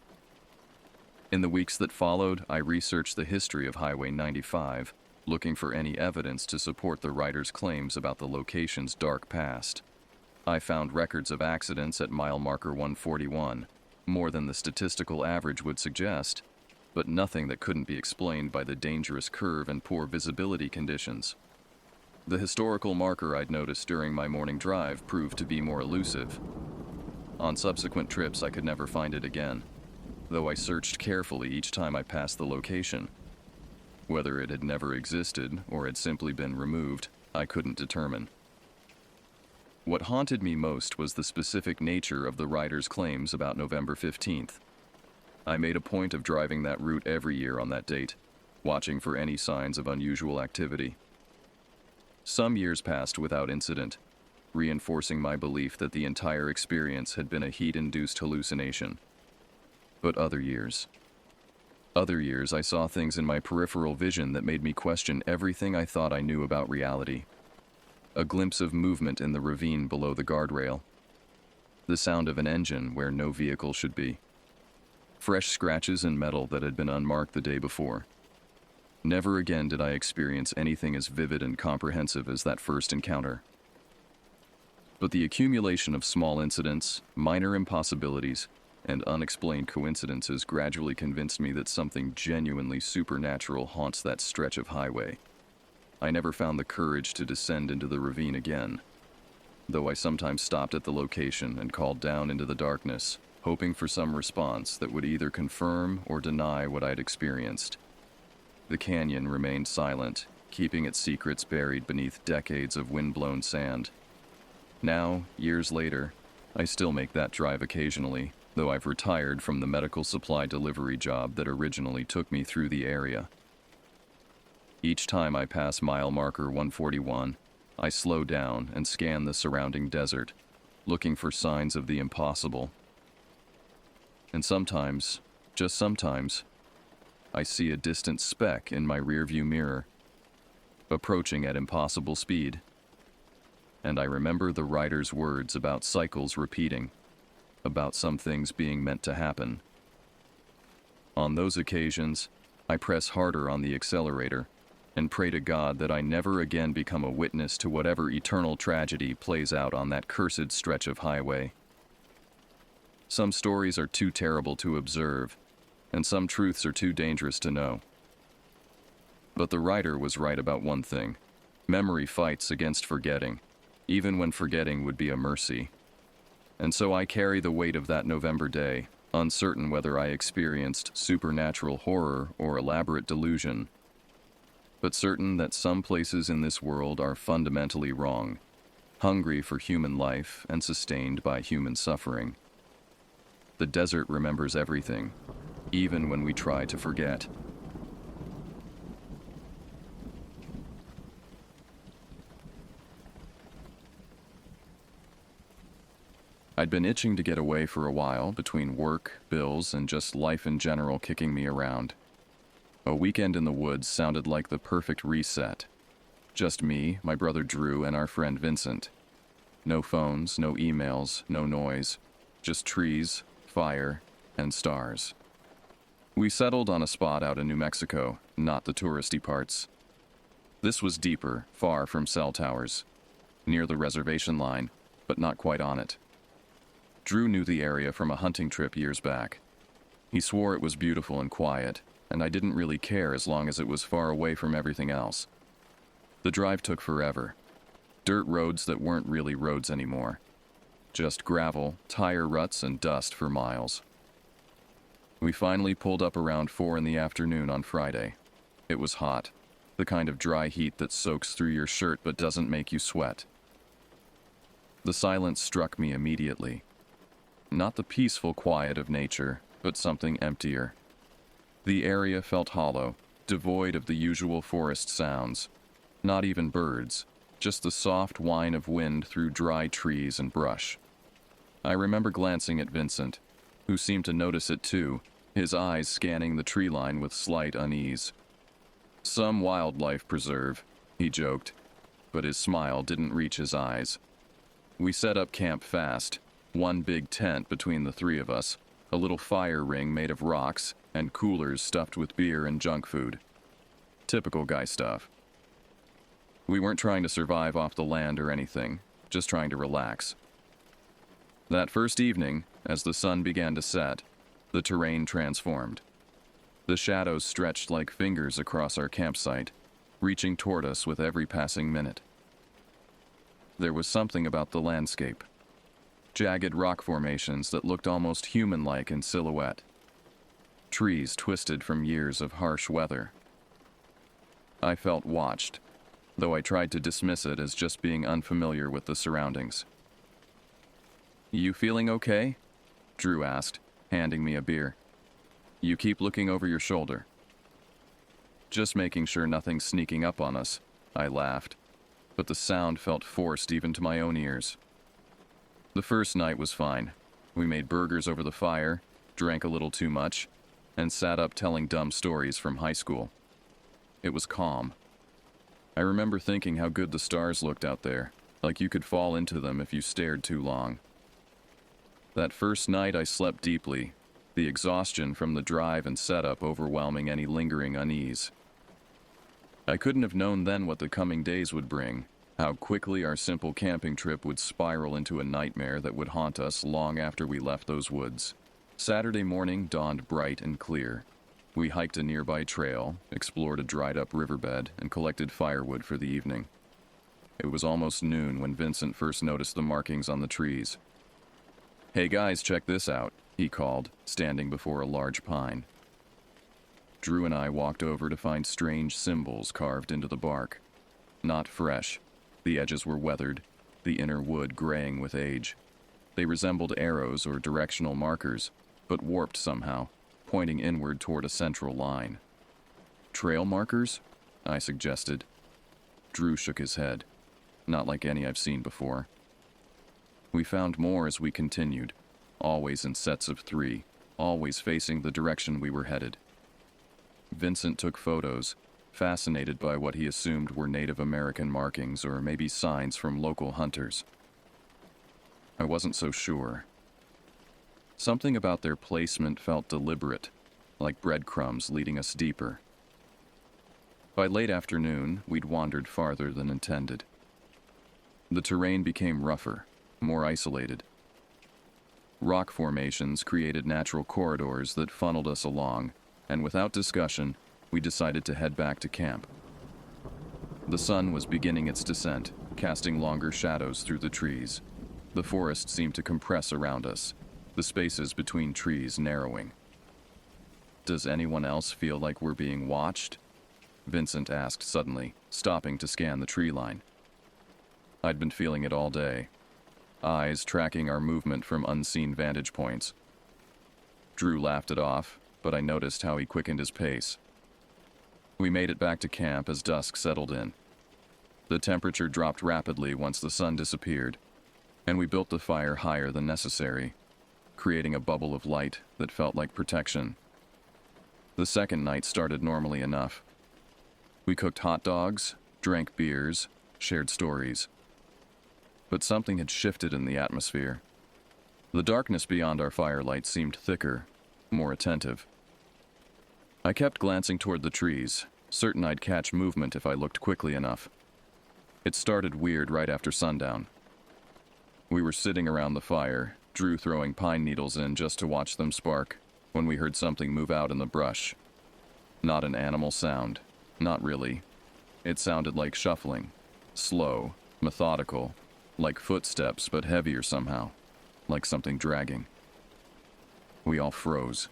In the weeks that followed, I researched the history of Highway 95, looking for any evidence to support the writer's claims about the location's dark past. I found records of accidents at mile marker 141, more than the statistical average would suggest, but nothing that couldn't be explained by the dangerous curve and poor visibility conditions. The historical marker I'd noticed during my morning drive proved to be more elusive. On subsequent trips, I could never find it again, though I searched carefully each time I passed the location. Whether it had never existed or had simply been removed, I couldn't determine. What haunted me most was the specific nature of the writer's claims about November 15th. I made a point of driving that route every year on that date, watching for any signs of unusual activity. Some years passed without incident, reinforcing my belief that the entire experience had been a heat-induced hallucination. But other years I saw things in my peripheral vision that made me question everything I thought I knew about reality. A glimpse of movement in the ravine below the guardrail. The sound of an engine where no vehicle should be. Fresh scratches in metal that had been unmarked the day before. Never again did I experience anything as vivid and comprehensive as that first encounter. But the accumulation of small incidents, minor impossibilities, and unexplained coincidences gradually convinced me that something genuinely supernatural haunts that stretch of highway. I never found the courage to descend into the ravine again, though I sometimes stopped at the location and called down into the darkness, hoping for some response that would either confirm or deny what I'd experienced. The canyon remained silent, keeping its secrets buried beneath decades of wind-blown sand. Now, years later, I still make that drive occasionally, though I've retired from the medical supply delivery job that originally took me through the area. Each time I pass mile marker 141, I slow down and scan the surrounding desert, looking for signs of the impossible. And sometimes, just sometimes, I see a distant speck in my rearview mirror, approaching at impossible speed. And I remember the writer's words about cycles repeating, about some things being meant to happen. On those occasions, I press harder on the accelerator and pray to God that I never again become a witness to whatever eternal tragedy plays out on that cursed stretch of highway. Some stories are too terrible to observe, and some truths are too dangerous to know. But the writer was right about one thing. Memory fights against forgetting, even when forgetting would be a mercy. And so I carry the weight of that November day, uncertain whether I experienced supernatural horror or elaborate delusion, but certain that some places in this world are fundamentally wrong, hungry for human life and sustained by human suffering. The desert remembers everything, even when we try to forget. I'd been itching to get away for a while, between work, bills, and just life in general kicking me around. A weekend in the woods sounded like the perfect reset. Just me, my brother Drew, and our friend Vincent. No phones, no emails, no noise. Just trees, fire, and stars. We settled on a spot out in New Mexico, not the touristy parts. This was deeper, far from cell towers. Near the reservation line, but not quite on it. Drew knew the area from a hunting trip years back. He swore it was beautiful and quiet, and I didn't really care as long as it was far away from everything else. The drive took forever. Dirt roads that weren't really roads anymore. Just gravel, tire ruts, and dust for miles. We finally pulled up around 4 in the afternoon on Friday. It was hot, the kind of dry heat that soaks through your shirt but doesn't make you sweat. The silence struck me immediately. Not the peaceful quiet of nature, but something emptier. The area felt hollow, devoid of the usual forest sounds. Not even birds, just the soft whine of wind through dry trees and brush. I remember glancing at Vincent, who seemed to notice it too, his eyes scanning the tree line with slight unease. Some wildlife preserve, he joked, but his smile didn't reach his eyes. We set up camp fast, one big tent between the three of us, a little fire ring made of rocks, and coolers stuffed with beer and junk food. Typical guy stuff. We weren't trying to survive off the land or anything, just trying to relax. That first evening, as the sun began to set, the terrain transformed. The shadows stretched like fingers across our campsite, reaching toward us with every passing minute. There was something about the landscape. Jagged rock formations that looked almost human-like in silhouette. Trees twisted from years of harsh weather. I felt watched, though I tried to dismiss it as just being unfamiliar with the surroundings. "You feeling okay?" Drew asked, handing me a beer. "You keep looking over your shoulder." "Just making sure nothing's sneaking up on us," I laughed, but the sound felt forced even to my own ears. The first night was fine. We made burgers over the fire, drank a little too much, and sat up telling dumb stories from high school. It was calm. I remember thinking how good the stars looked out there, like you could fall into them if you stared too long. That first night I slept deeply, the exhaustion from the drive and setup overwhelming any lingering unease. I couldn't have known then what the coming days would bring, how quickly our simple camping trip would spiral into a nightmare that would haunt us long after we left those woods. Saturday morning dawned bright and clear. We hiked a nearby trail, explored a dried-up riverbed, and collected firewood for the evening. It was almost noon when Vincent first noticed the markings on the trees. "Hey guys, check this out," he called, standing before a large pine. Drew and I walked over to find strange symbols carved into the bark. Not fresh. The edges were weathered, the inner wood graying with age. They resembled arrows or directional markers, but warped somehow, pointing inward toward a central line. "Trail markers?" I suggested. Drew shook his head. "Not like any I've seen before." We found more as we continued, always in sets of 3, always facing the direction we were headed. Vincent took photos, fascinated by what he assumed were Native American markings or maybe signs from local hunters. I wasn't so sure. Something about their placement felt deliberate, like breadcrumbs leading us deeper. By late afternoon, we'd wandered farther than intended. The terrain became rougher, more isolated. Rock formations created natural corridors that funneled us along, and without discussion, we decided to head back to camp. The sun was beginning its descent, casting longer shadows through the trees. The forest seemed to compress around us, the spaces between trees narrowing. "Does anyone else feel like we're being watched?" Vincent asked suddenly, stopping to scan the tree line. I'd been feeling it all day, eyes tracking our movement from unseen vantage points. Drew laughed it off, but I noticed how he quickened his pace. We made it back to camp as dusk settled in. The temperature dropped rapidly once the sun disappeared, and we built the fire higher than necessary, creating a bubble of light that felt like protection. The second night started normally enough. We cooked hot dogs, drank beers, shared stories. But something had shifted in the atmosphere. The darkness beyond our firelight seemed thicker, more attentive. I kept glancing toward the trees, certain I'd catch movement if I looked quickly enough. It started weird right after sundown. We were sitting around the fire, Drew throwing pine needles in just to watch them spark, when we heard something move out in the brush. Not an animal sound. Not really. It sounded like shuffling. Slow, methodical, like footsteps but heavier somehow, like something dragging. We all froze.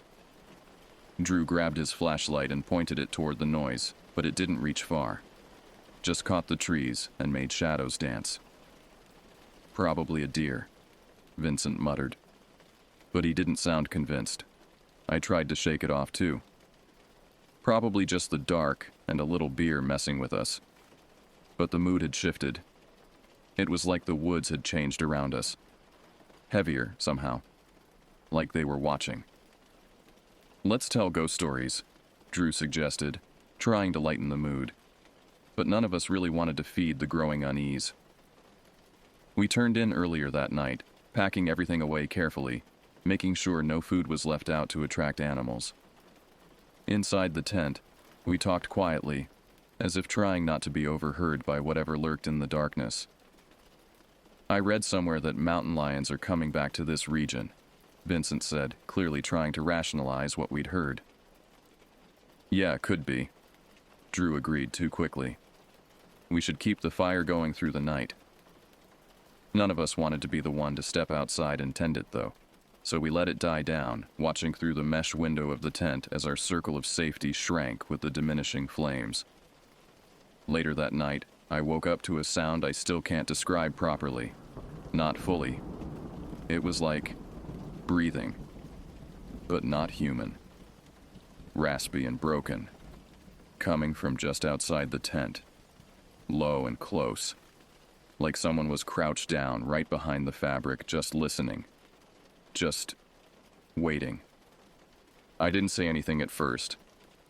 Drew grabbed his flashlight and pointed it toward the noise, but it didn't reach far. Just caught the trees and made shadows dance. "Probably a deer," Vincent muttered. But he didn't sound convinced. I tried to shake it off too. Probably just the dark and a little beer messing with us. But the mood had shifted. It was like the woods had changed around us. Heavier, somehow. Like they were watching. "Let's tell ghost stories," Drew suggested, trying to lighten the mood. But none of us really wanted to feed the growing unease. We turned in earlier that night, packing everything away carefully, making sure no food was left out to attract animals. Inside the tent, we talked quietly, as if trying not to be overheard by whatever lurked in the darkness. "I read somewhere that mountain lions are coming back to this region," Vincent said, clearly trying to rationalize what we'd heard. "Yeah, could be," Drew agreed too quickly. "We should keep the fire going through the night." None of us wanted to be the one to step outside and tend it, though, so we let it die down, watching through the mesh window of the tent as our circle of safety shrank with the diminishing flames. Later that night, I woke up to a sound I still can't describe properly. Not fully. It was like breathing, but not human. Raspy and broken, coming from just outside the tent, low and close, like someone was crouched down right behind the fabric, just listening, just waiting. I didn't say anything at first,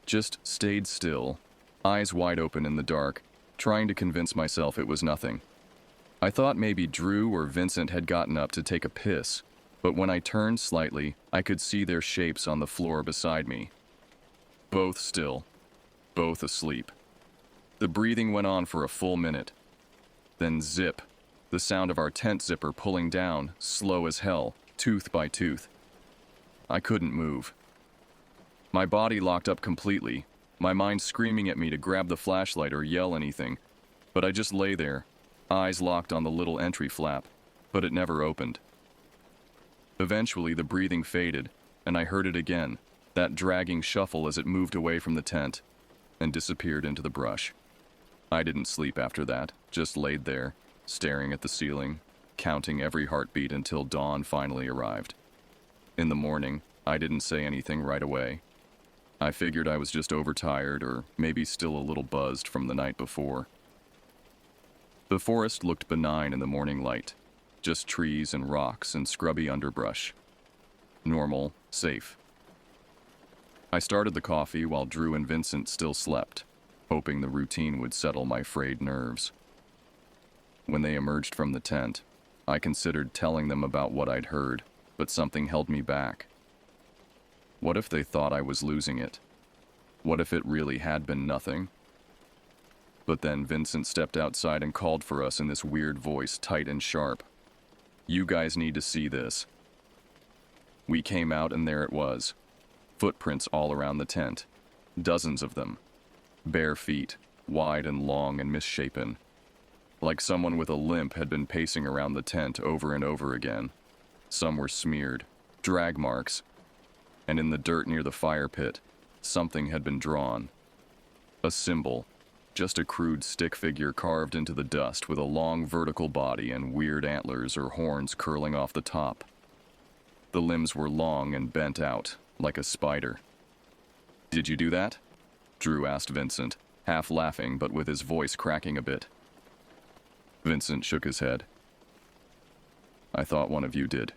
just stayed still, eyes wide open in the dark, trying to convince myself it was nothing. I thought maybe Drew or Vincent had gotten up to take a piss, but when I turned slightly, I could see their shapes on the floor beside me. Both still, both asleep. The breathing went on for a full minute. Then zip, the sound of our tent zipper pulling down, slow as hell, tooth by tooth. I couldn't move. My body locked up completely, my mind screaming at me to grab the flashlight or yell anything, but I just lay there, eyes locked on the little entry flap, but it never opened. Eventually the breathing faded, and I heard it again, that dragging shuffle as it moved away from the tent and disappeared into the brush. I didn't sleep after that, just laid there, staring at the ceiling, counting every heartbeat until dawn finally arrived. In the morning, I didn't say anything right away. I figured I was just overtired or maybe still a little buzzed from the night before. The forest looked benign in the morning light, just trees and rocks and scrubby underbrush. Normal, safe. I started the coffee while Drew and Vincent still slept, hoping the routine would settle my frayed nerves. When they emerged from the tent, I considered telling them about what I'd heard, but something held me back. What if they thought I was losing it? What if it really had been nothing? But then Vincent stepped outside and called for us in this weird voice, tight and sharp. "You guys need to see this." We came out and there it was. Footprints all around the tent. Dozens of them. Bare feet, wide and long and misshapen. Like someone with a limp had been pacing around the tent over and over again. Some were smeared, drag marks. And in the dirt near the fire pit, something had been drawn. A symbol. Just a crude stick figure carved into the dust with a long vertical body and weird antlers or horns curling off the top. The limbs were long and bent out, like a spider. "Did you do that?" Drew asked Vincent, half laughing but with his voice cracking a bit. Vincent shook his head. "I thought one of you did."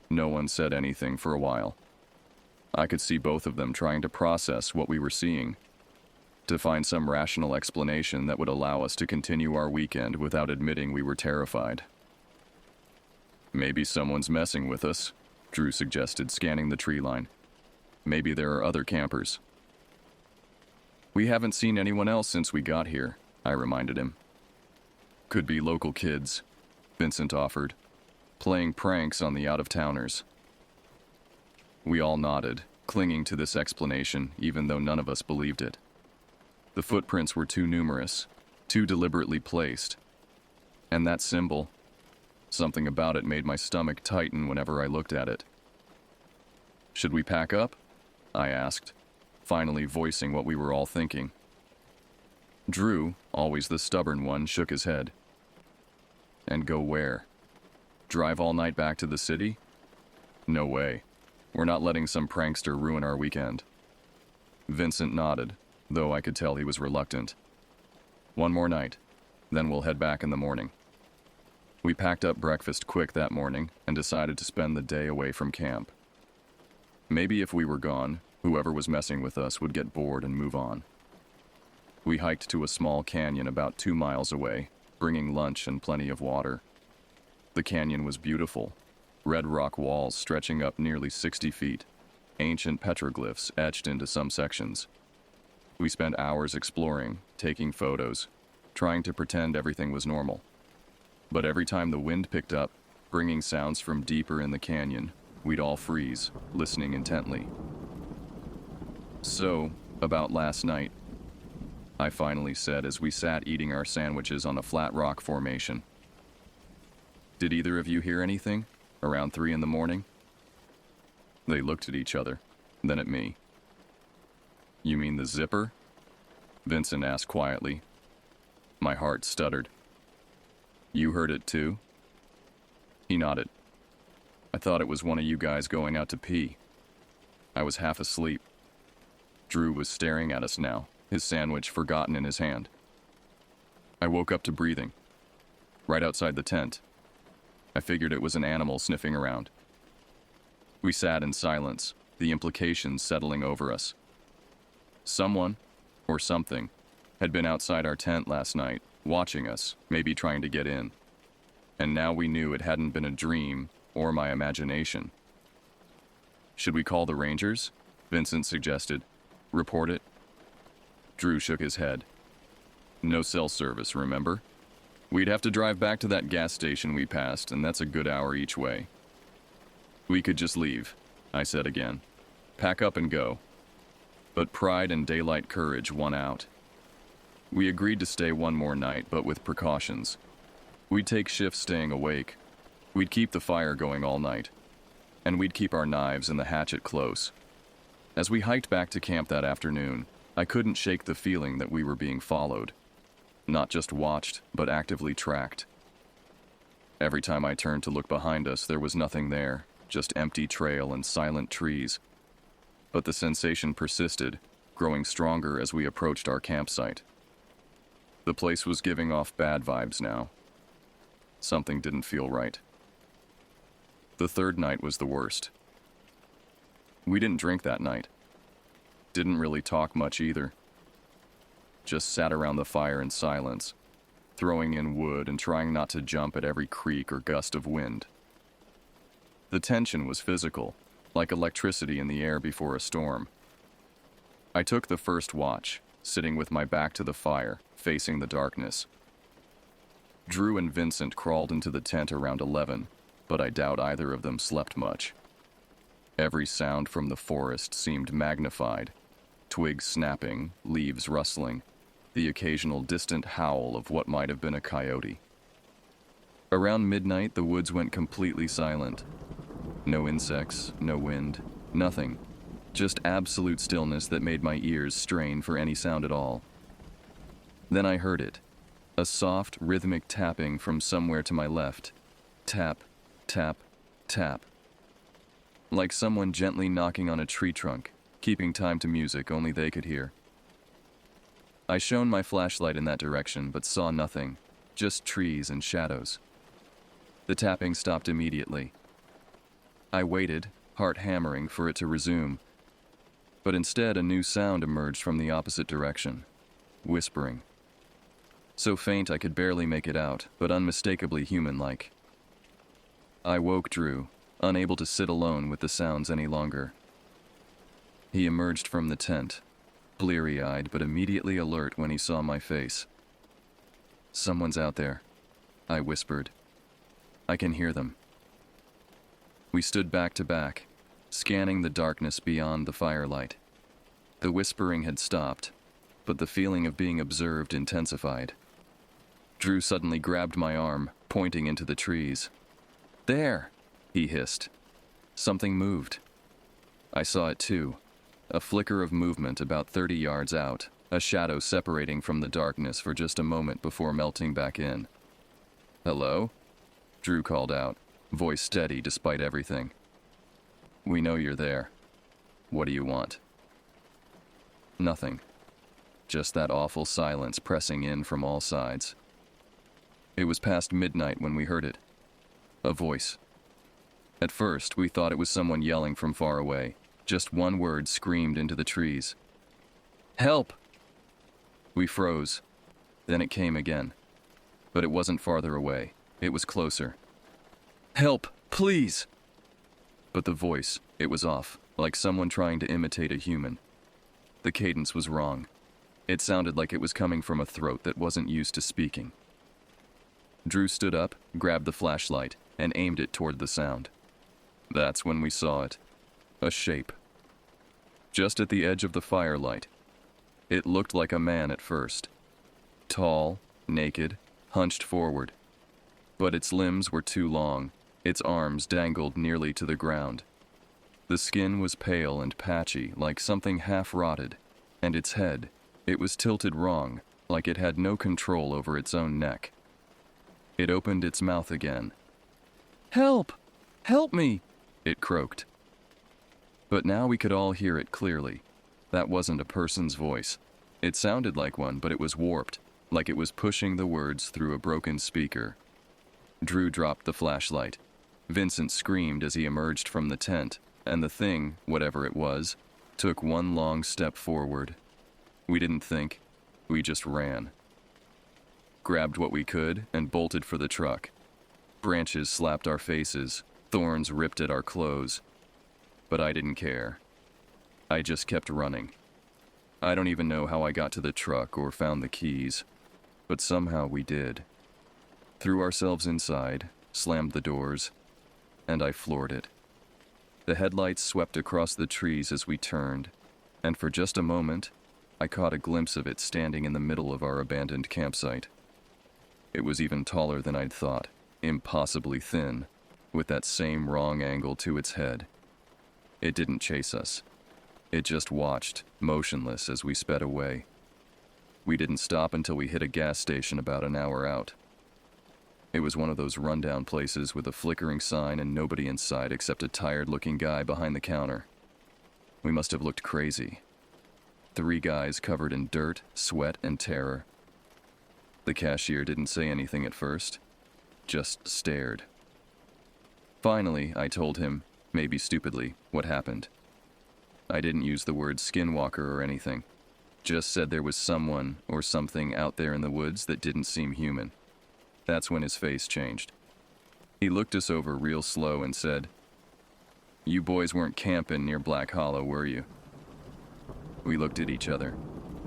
No one said anything for a while. I could see both of them trying to process what we were seeing, to find some rational explanation that would allow us to continue our weekend without admitting we were terrified. "Maybe someone's messing with us," Drew suggested, scanning the tree line. "Maybe there are other campers." "We haven't seen anyone else since we got here," I reminded him. "Could be local kids," Vincent offered, "playing pranks on the out-of-towners." We all nodded, clinging to this explanation even though none of us believed it. The footprints were too numerous, too deliberately placed. And that symbol, something about it made my stomach tighten whenever I looked at it. "Should we pack up?" I asked, finally voicing what we were all thinking. Drew, always the stubborn one, shook his head. "And go where? Drive all night back to the city? No way. We're not letting some prankster ruin our weekend." Vincent nodded, though I could tell he was reluctant. "One more night, then we'll head back in the morning." We packed up breakfast quick that morning and decided to spend the day away from camp. Maybe if we were gone, whoever was messing with us would get bored and move on. We hiked to a small canyon about 2 miles away, bringing lunch and plenty of water. The canyon was beautiful, red rock walls stretching up nearly 60 feet, ancient petroglyphs etched into some sections. We spent hours exploring, taking photos, trying to pretend everything was normal. But every time the wind picked up, bringing sounds from deeper in the canyon, we'd all freeze, listening intently. "So, about last night," I finally said as we sat eating our sandwiches on a flat rock formation. "Did either of you hear anything? Around 3 in the morning?" They looked at each other, then at me. "You mean the zipper?" Vincent asked quietly. My heart stuttered. "You heard it too?" He nodded. "I thought it was one of you guys going out to pee." I was half asleep. Drew was staring at us now, his sandwich forgotten in his hand. I woke up to breathing. Right outside the tent. I figured it was an animal sniffing around. We sat in silence, the implications settling over us. Someone, or something, had been outside our tent last night, watching us, maybe trying to get in. And now we knew it hadn't been a dream or my imagination. "Should we call the rangers?" Vincent suggested. "Report it?" Drew shook his head. "No cell service, remember? We'd have to drive back to that gas station we passed, and that's a good hour each way." "We could just leave," I said again. "Pack up and go." But pride and daylight courage won out. We agreed to stay one more night, but with precautions. We'd take shifts staying awake. We'd keep the fire going all night. And we'd keep our knives and the hatchet close. As we hiked back to camp that afternoon, I couldn't shake the feeling that we were being followed. Not just watched, but actively tracked. Every time I turned to look behind us, there was nothing there, just empty trail and silent trees. But the sensation persisted, growing stronger as we approached our campsite. The place was giving off bad vibes now. Something didn't feel right. The third night was the worst. We didn't drink that night. Didn't really talk much either. Just sat around the fire in silence, throwing in wood and trying not to jump at every creak or gust of wind. The tension was physical, like electricity in the air before a storm. I took the first watch, sitting with my back to the fire, facing the darkness. Drew and Vincent crawled into the tent around 11, but I doubt either of them slept much. Every sound from the forest seemed magnified. Twigs snapping, leaves rustling, the occasional distant howl of what might have been a coyote. Around midnight, the woods went completely silent. No insects, no wind, nothing. Just absolute stillness that made my ears strain for any sound at all. Then I heard it. A soft, rhythmic tapping from somewhere to my left. Tap, tap, tap. Like someone gently knocking on a tree trunk, keeping time to music only they could hear. I shone my flashlight in that direction, but saw nothing, just trees and shadows. The tapping stopped immediately. I waited, heart hammering, for it to resume, but instead a new sound emerged from the opposite direction, whispering. So faint I could barely make it out, but unmistakably human-like. I woke Drew, unable to sit alone with the sounds any longer. He emerged from the tent, bleary-eyed but immediately alert when he saw my face. "Someone's out there," I whispered. "I can hear them." We stood back to back, scanning the darkness beyond the firelight. The whispering had stopped, but the feeling of being observed intensified. Drew suddenly grabbed my arm, pointing into the trees. "There!" he hissed. Something moved. I saw it too. A flicker of movement about 30 yards out, a shadow separating from the darkness for just a moment before melting back in. "Hello?" Drew called out, voice steady despite everything. "We know you're there. What do you want?" Nothing. Just that awful silence pressing in from all sides. It was past midnight when we heard it. A voice. At first, we thought it was someone yelling from far away. Just one word screamed into the trees. "Help!" We froze. Then it came again. But it wasn't farther away. It was closer. "Help! Please!" But the voice, it was off, like someone trying to imitate a human. The cadence was wrong. It sounded like it was coming from a throat that wasn't used to speaking. Drew stood up, grabbed the flashlight, and aimed it toward the sound. That's when we saw it. A shape. Just at the edge of the firelight. It looked like a man at first. Tall, naked, hunched forward. But its limbs were too long. Its arms dangled nearly to the ground. The skin was pale and patchy, like something half-rotted, and its head, it was tilted wrong, like it had no control over its own neck. It opened its mouth again. "Help! Help me!" it croaked. But now we could all hear it clearly. That wasn't a person's voice. It sounded like one, but it was warped, like it was pushing the words through a broken speaker. Drew dropped the flashlight. Vincent screamed as he emerged from the tent, and the thing, whatever it was, took one long step forward. We didn't think. We just ran. Grabbed what we could and bolted for the truck. Branches slapped our faces. Thorns ripped at our clothes. But I didn't care. I just kept running. I don't even know how I got to the truck or found the keys, but somehow we did. Threw ourselves inside, slammed the doors, and I floored it. The headlights swept across the trees as we turned, and for just a moment, I caught a glimpse of it standing in the middle of our abandoned campsite. It was even taller than I'd thought, impossibly thin, with that same wrong angle to its head. It didn't chase us. It just watched, motionless as we sped away. We didn't stop until we hit a gas station about an hour out. It was one of those rundown places with a flickering sign and nobody inside except a tired-looking guy behind the counter. We must have looked crazy. 3 guys covered in dirt, sweat, and terror. The cashier didn't say anything at first, just stared. Finally, I told him, maybe stupidly, what happened. I didn't use the word skinwalker or anything. Just said there was someone or something out there in the woods that didn't seem human. That's when his face changed. He looked us over real slow and said, "You boys weren't camping near Black Hollow, were you?" We looked at each other.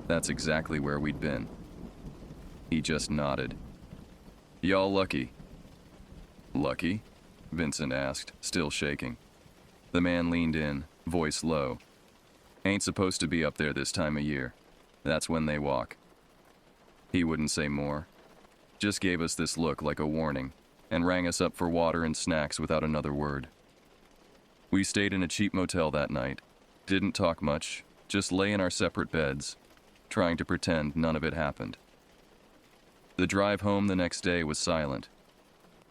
That's exactly where we'd been. He just nodded. "Y'all lucky." "Lucky?" Vincent asked, still shaking. The man leaned in, voice low. "Ain't supposed to be up there this time of year. That's when they walk." He wouldn't say more. Just gave us this look like a warning, and rang us up for water and snacks without another word. We stayed in a cheap motel that night. Didn't talk much, just lay in our separate beds, trying to pretend none of it happened. The drive home the next day was silent.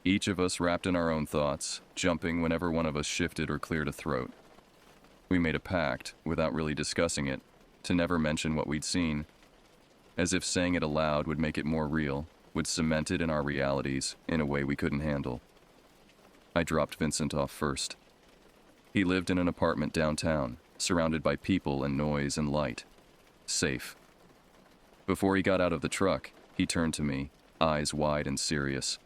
Each of us wrapped in our own thoughts, jumping whenever one of us shifted or cleared a throat. We made a pact, without really discussing it, to never mention what we'd seen, as if saying it aloud would make it more real, would cement it in our realities in a way we couldn't handle. I dropped Vincent off first. He lived in an apartment downtown, surrounded by people and noise and light. Safe. Before he got out of the truck, he turned to me, eyes wide and serious.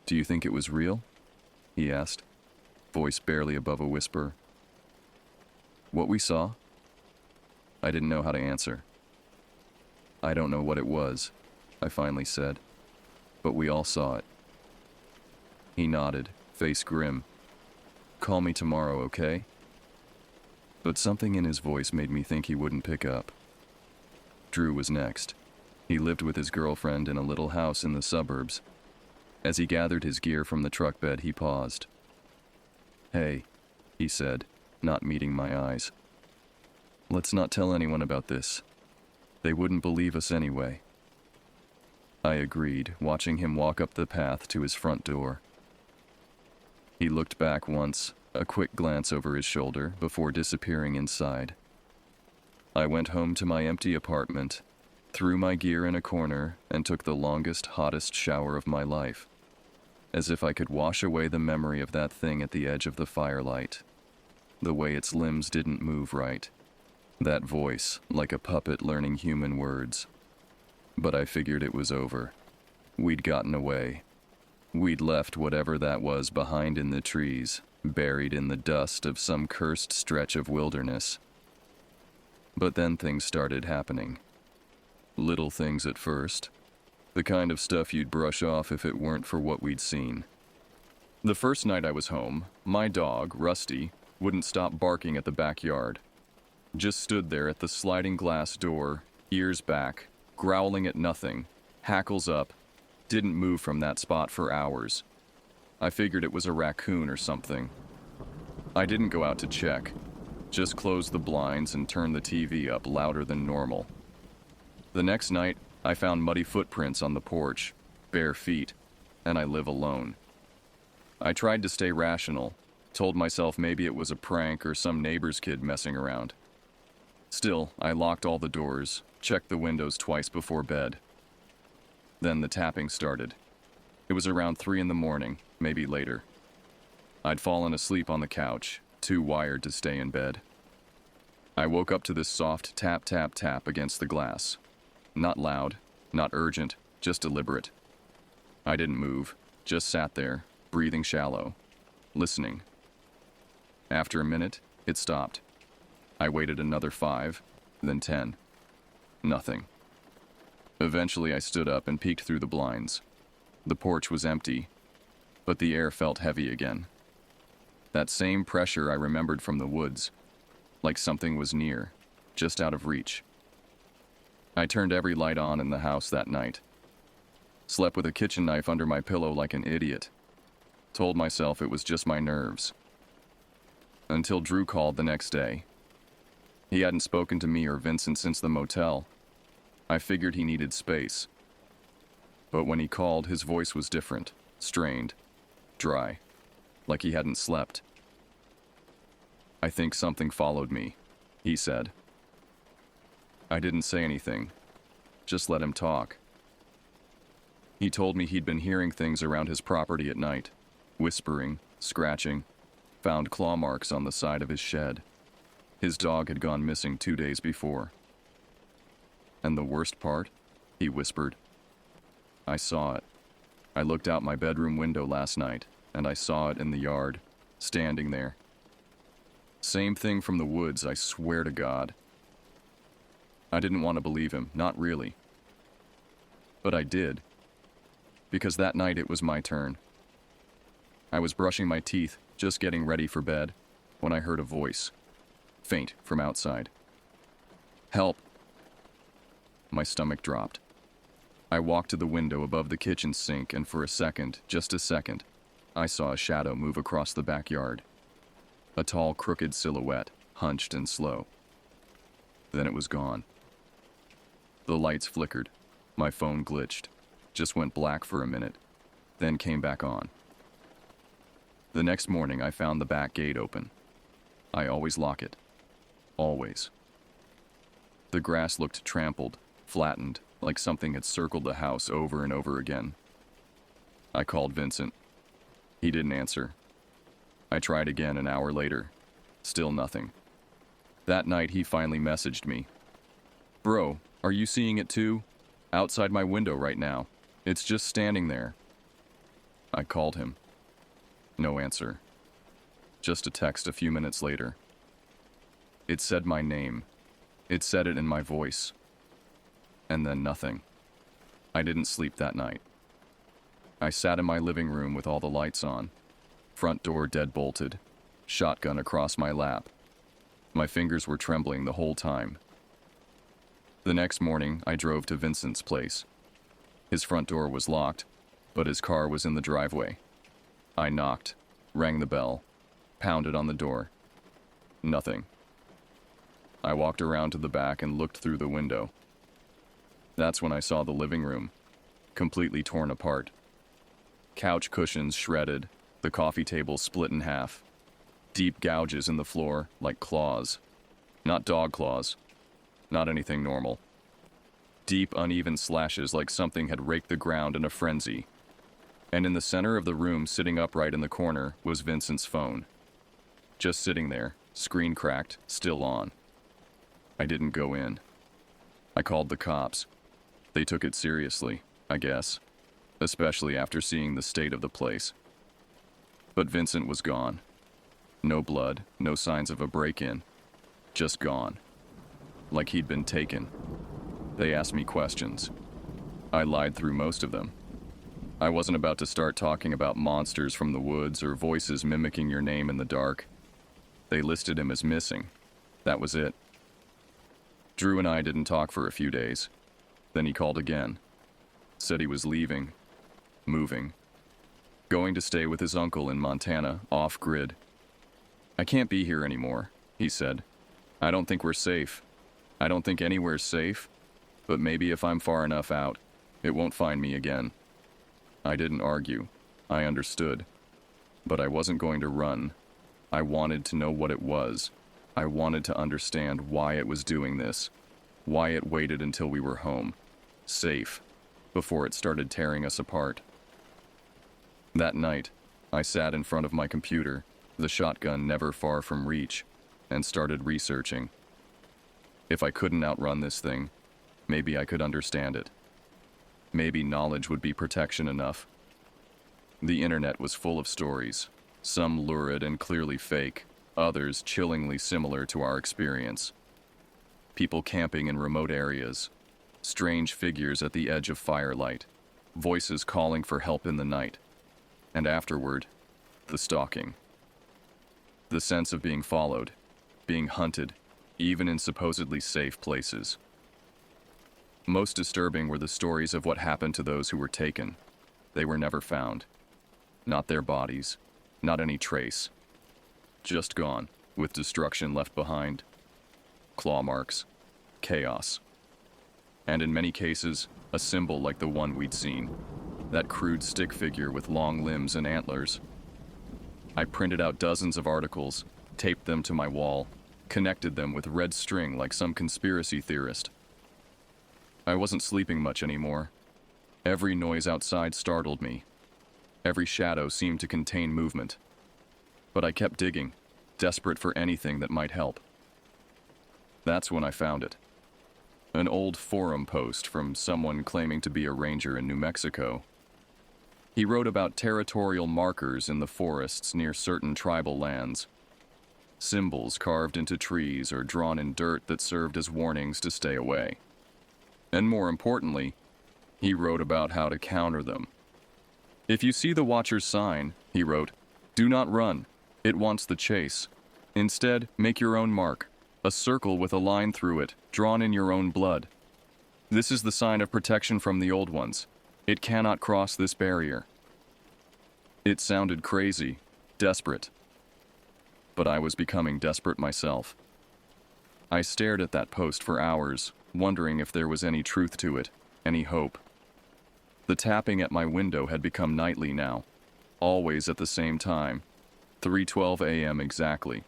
"Do you think it was real?" he asked, voice barely above a whisper. "What we saw?" I didn't know how to answer. "I don't know what it was," I finally said, "but we all saw it." He nodded, face grim. "Call me tomorrow, okay?" But something in his voice made me think he wouldn't pick up. Drew was next. He lived with his girlfriend in a little house in the suburbs. As he gathered his gear from the truck bed, he paused. "Hey," he said, not meeting my eyes. "Let's not tell anyone about this. They wouldn't believe us anyway." I agreed, watching him walk up the path to his front door. He looked back once, a quick glance over his shoulder, before disappearing inside. I went home to my empty apartment, threw my gear in a corner, and took the longest, hottest shower of my life, as if I could wash away the memory of that thing at the edge of the firelight, the way its limbs didn't move right, that voice, like a puppet learning human words. But I figured it was over. We'd gotten away. We'd left whatever that was behind in the trees, buried in the dust of some cursed stretch of wilderness. But then things started happening. Little things at first. The kind of stuff you'd brush off if it weren't for what we'd seen. The first night I was home, my dog, Rusty, wouldn't stop barking at the backyard. Just stood there at the sliding glass door, ears back, growling at nothing, hackles up, didn't move from that spot for hours. I figured it was a raccoon or something. I didn't go out to check, just closed the blinds and turned the TV up louder than normal. The next night, I found muddy footprints on the porch, bare feet, and I live alone. I tried to stay rational, told myself maybe it was a prank or some neighbor's kid messing around. Still, I locked all the doors, checked the windows twice before bed. Then the tapping started. It was around 3 a.m, maybe later. I'd fallen asleep on the couch, too wired to stay in bed. I woke up to this soft tap, tap, tap against the glass. Not loud, not urgent, just deliberate. I didn't move, just sat there, breathing shallow, listening. After a minute, it stopped. I waited another 5, then 10. Nothing. Eventually I stood up and peeked through the blinds. The porch was empty, but the air felt heavy again. That same pressure I remembered from the woods, like something was near, just out of reach. I turned every light on in the house that night. Slept with a kitchen knife under my pillow like an idiot. Told myself it was just my nerves. Until Drew called the next day. He hadn't spoken to me or Vincent since the motel. I figured he needed space. But when he called, his voice was different, strained, dry, like he hadn't slept. "I think something followed me," he said. I didn't say anything, just let him talk. He told me he'd been hearing things around his property at night, whispering, scratching, found claw marks on the side of his shed. His dog had gone missing 2 days before. And the worst part? He whispered. I saw it. I looked out my bedroom window last night, and I saw it in the yard, standing there. Same thing from the woods, I swear to God. I didn't want to believe him, not really. But I did. Because that night it was my turn. I was brushing my teeth, just getting ready for bed, when I heard a voice. Faint from outside. Help! My stomach dropped. I walked to the window above the kitchen sink, and for a second, just a second, I saw a shadow move across the backyard. A tall, crooked silhouette, hunched and slow. Then it was gone. The lights flickered. My phone glitched. Just went black for a minute, then came back on. The next morning, I found the back gate open. I always lock it. Always. The grass looked trampled, flattened, like something had circled the house over and over again. I called Vincent. He didn't answer. I tried again an hour later. Still nothing. That night, he finally messaged me. Bro, are you seeing it too? Outside my window right now. It's just standing there. I called him. No answer. Just a text a few minutes later. It said my name. It said it in my voice. And then nothing. I didn't sleep that night. I sat in my living room with all the lights on. Front door dead-bolted. Shotgun across my lap. My fingers were trembling the whole time. The next morning, I drove to Vincent's place. His front door was locked, but his car was in the driveway. I knocked, rang the bell, pounded on the door. Nothing. I walked around to the back and looked through the window. That's when I saw the living room, completely torn apart. Couch cushions shredded, the coffee table split in half. Deep gouges in the floor, like claws. Not dog claws. Not anything normal. Deep, uneven slashes like something had raked the ground in a frenzy. And in the center of the room, sitting upright in the corner, was Vincent's phone. Just sitting there, screen cracked, still on. I didn't go in. I called the cops. They took it seriously, I guess, especially after seeing the state of the place. But Vincent was gone. No blood, no signs of a break-in. Just gone. Like he'd been taken. They asked me questions. I lied through most of them. I wasn't about to start talking about monsters from the woods or voices mimicking your name in the dark. They listed him as missing. That was it. Drew and I didn't talk for a few days. Then he called again. Said he was leaving. Moving. Going to stay with his uncle in Montana, off-grid. I can't be here anymore, he said. I don't think we're safe. I don't think anywhere's safe, but maybe if I'm far enough out, it won't find me again. I didn't argue. I understood. But I wasn't going to run. I wanted to know what it was. I wanted to understand why it was doing this, why it waited until we were home, safe, before it started tearing us apart. That night, I sat in front of my computer, the shotgun never far from reach, and started researching. If I couldn't outrun this thing, maybe I could understand it. Maybe knowledge would be protection enough. The internet was full of stories, some lurid and clearly fake, others chillingly similar to our experience. People camping in remote areas, strange figures at the edge of firelight, voices calling for help in the night, and afterward, the stalking. The sense of being followed, being hunted, even in supposedly safe places. Most disturbing were the stories of what happened to those who were taken. They were never found. Not their bodies, not any trace. Just gone, with destruction left behind. Claw marks, chaos. And in many cases, a symbol like the one we'd seen. That crude stick figure with long limbs and antlers. I printed out dozens of articles, taped them to my wall, connected them with red string like some conspiracy theorist. I wasn't sleeping much anymore. Every noise outside startled me. Every shadow seemed to contain movement. But I kept digging, desperate for anything that might help. That's when I found it. An old forum post from someone claiming to be a ranger in New Mexico. He wrote about territorial markers in the forests near certain tribal lands. Symbols carved into trees or drawn in dirt that served as warnings to stay away. And more importantly, he wrote about how to counter them. If you see the Watcher's sign, he wrote, do not run. It wants the chase. Instead, make your own mark, a circle with a line through it, drawn in your own blood. This is the sign of protection from the old ones. It cannot cross this barrier. It sounded crazy, desperate. But I was becoming desperate myself. I stared at that post for hours, wondering if there was any truth to it, any hope. The tapping at my window had become nightly now, always at the same time, 3:12 a.m. exactly,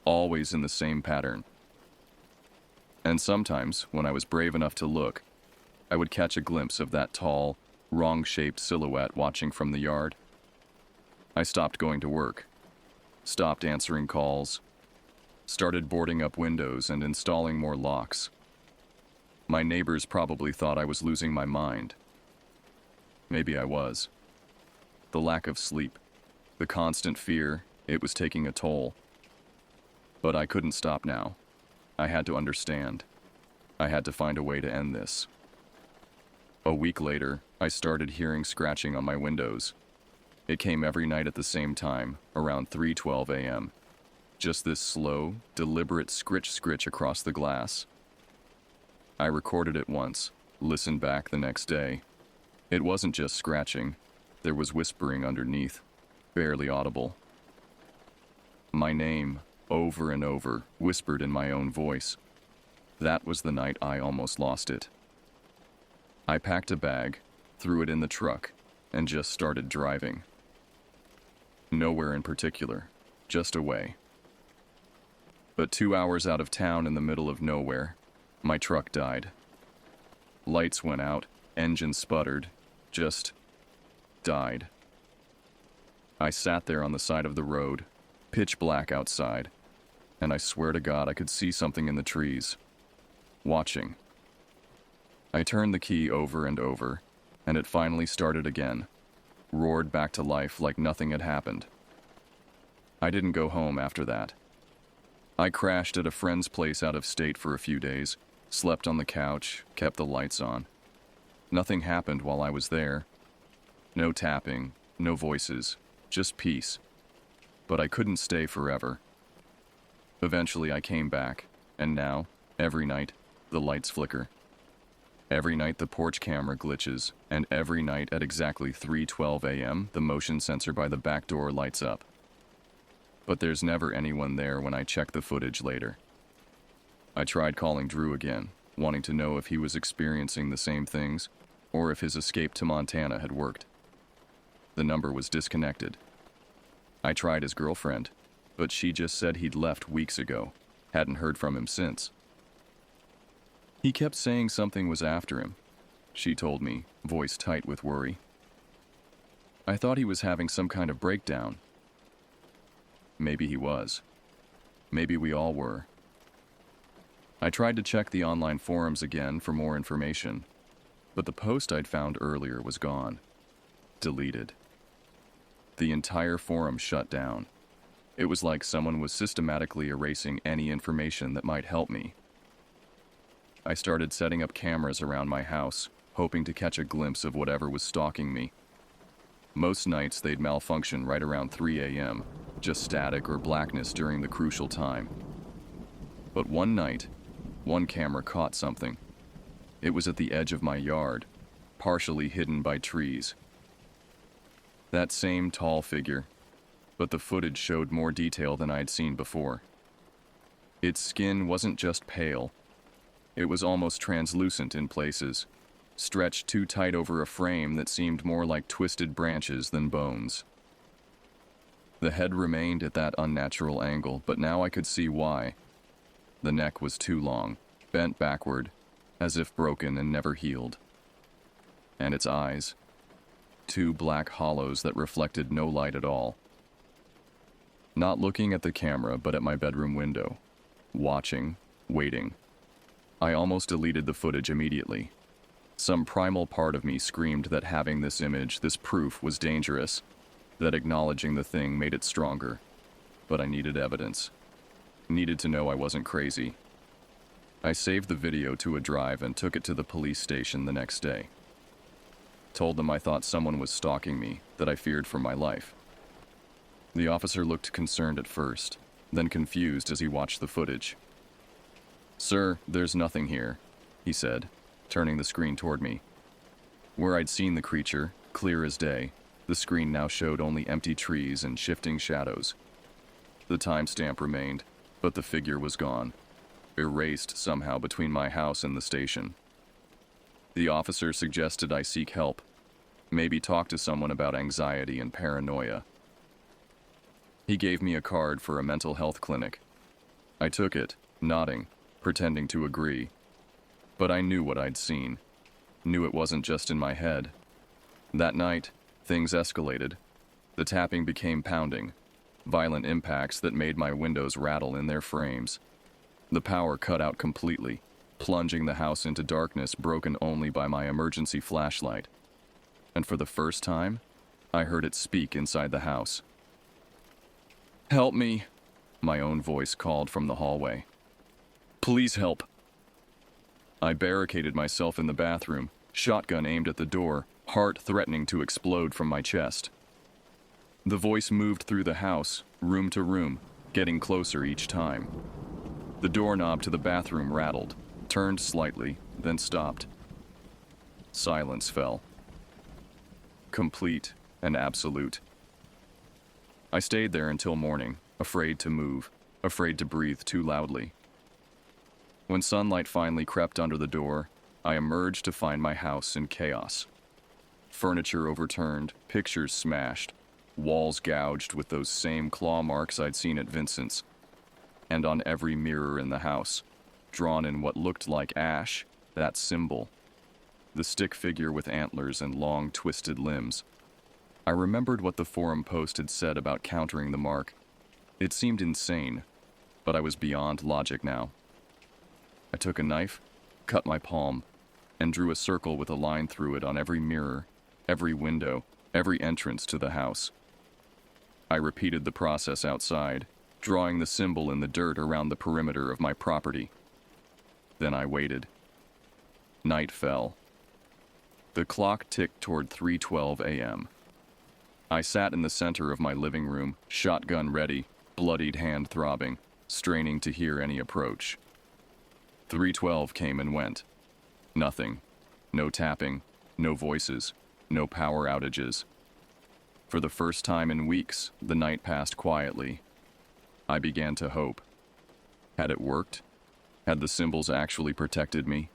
always in the same pattern. And sometimes, when I was brave enough to look, I would catch a glimpse of that tall, wrong-shaped silhouette watching from the yard. I stopped going to work, stopped answering calls, started boarding up windows and installing more locks. My neighbors probably thought I was losing my mind. Maybe I was. The lack of sleep, the constant fear, it was taking a toll. But I couldn't stop now. I had to understand. I had to find a way to end this. A week later, I started hearing scratching on my windows. It came every night at the same time, around 3:12 a.m. Just this slow, deliberate scritch across the glass. I recorded it once, listened back the next day. It wasn't just scratching. There was whispering underneath, barely audible. My name, over and over, whispered in my own voice. That was the night I almost lost it. I packed a bag, threw it in the truck, and just started driving. Nowhere in particular, just away. But 2 hours out of town in the middle of nowhere, my truck died. Lights went out, engine sputtered, just died. I sat there on the side of the road, pitch black outside, and I swear to God I could see something in the trees, watching. I turned the key over and over, and it finally started again, roared back to life like nothing had happened. I didn't go home after that. I crashed at a friend's place out of state for a few days, slept on the couch, kept the lights on. Nothing happened while I was there. No tapping, no voices, just peace. But I couldn't stay forever. Eventually I came back, and now, every night, the lights flicker. Every night the porch camera glitches, and every night at exactly 3:12 a.m. the motion sensor by the back door lights up. But there's never anyone there when I check the footage later. I tried calling Drew again, wanting to know if he was experiencing the same things, or if his escape to Montana had worked. The number was disconnected. I tried his girlfriend, but she just said he'd left weeks ago, hadn't heard from him since. He kept saying something was after him, she told me, voice tight with worry. I thought he was having some kind of breakdown. Maybe he was. Maybe we all were. I tried to check the online forums again for more information, but the post I'd found earlier was gone. Deleted. The entire forum shut down. It was like someone was systematically erasing any information that might help me. I started setting up cameras around my house, hoping to catch a glimpse of whatever was stalking me. Most nights they'd malfunction right around 3 a.m., just static or blackness during the crucial time. But one night, one camera caught something. It was at the edge of my yard, partially hidden by trees. That same tall figure, but the footage showed more detail than I'd seen before. Its skin wasn't just pale. It was almost translucent in places, stretched too tight over a frame that seemed more like twisted branches than bones. The head remained at that unnatural angle, but now I could see why. The neck was too long, bent backward, as if broken and never healed. And its eyes, two black hollows that reflected no light at all. Not looking at the camera, but at my bedroom window, watching, waiting. I almost deleted the footage immediately. Some primal part of me screamed that having this image, this proof, was dangerous, that acknowledging the thing made it stronger. But I needed evidence. Needed to know I wasn't crazy. I saved the video to a drive and took it to the police station the next day. Told them I thought someone was stalking me, that I feared for my life. The officer looked concerned at first, then confused as he watched the footage. "Sir, there's nothing here," he said, turning the screen toward me. Where I'd seen the creature, clear as day, the screen now showed only empty trees and shifting shadows. The timestamp remained, but the figure was gone, erased somehow between my house and the station. The officer suggested I seek help, maybe talk to someone about anxiety and paranoia. He gave me a card for a mental health clinic. I took it, nodding, pretending to agree. But I knew what I'd seen. Knew it wasn't just in my head. That night, things escalated. The tapping became pounding, violent impacts that made my windows rattle in their frames. The power cut out completely, plunging the house into darkness broken only by my emergency flashlight. And for the first time, I heard it speak inside the house. "Help me," my own voice called from the hallway. "Please help." I barricaded myself in the bathroom, shotgun aimed at the door, heart threatening to explode from my chest. The voice moved through the house, room to room, getting closer each time. The doorknob to the bathroom rattled, turned slightly, then stopped. Silence fell. Complete and absolute. I stayed there until morning, afraid to move, afraid to breathe too loudly. When sunlight finally crept under the door, I emerged to find my house in chaos. Furniture overturned, pictures smashed, walls gouged with those same claw marks I'd seen at Vincent's. And on every mirror in the house, drawn in what looked like ash, that symbol. The stick figure with antlers and long, twisted limbs. I remembered what the forum post had said about countering the mark. It seemed insane, but I was beyond logic now. I took a knife, cut my palm, and drew a circle with a line through it on every mirror, every window, every entrance to the house. I repeated the process outside, drawing the symbol in the dirt around the perimeter of my property. Then I waited. Night fell. The clock ticked toward 3:12 a.m. I sat in the center of my living room, shotgun ready, bloodied hand throbbing, straining to hear any approach. 3:12 came and went. Nothing. No tapping, no voices, no power outages. For the first time in weeks, the night passed quietly. I began to hope. Had it worked? Had the symbols actually protected me?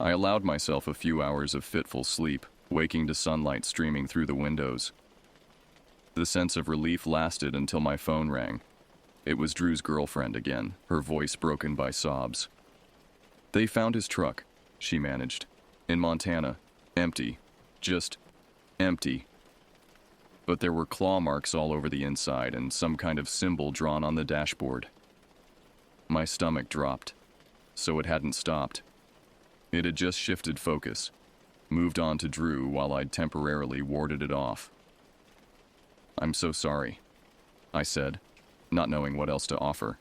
I allowed myself a few hours of fitful sleep, waking to sunlight streaming through the windows. The sense of relief lasted until my phone rang. It was Drew's girlfriend again, her voice broken by sobs. "They found his truck," she managed. "In Montana. Empty. Just empty. But there were claw marks all over the inside and some kind of symbol drawn on the dashboard." My stomach dropped. So it hadn't stopped. It had just shifted focus, moved on to Drew while I'd temporarily warded it off. "I'm so sorry," I said, not knowing what else to offer.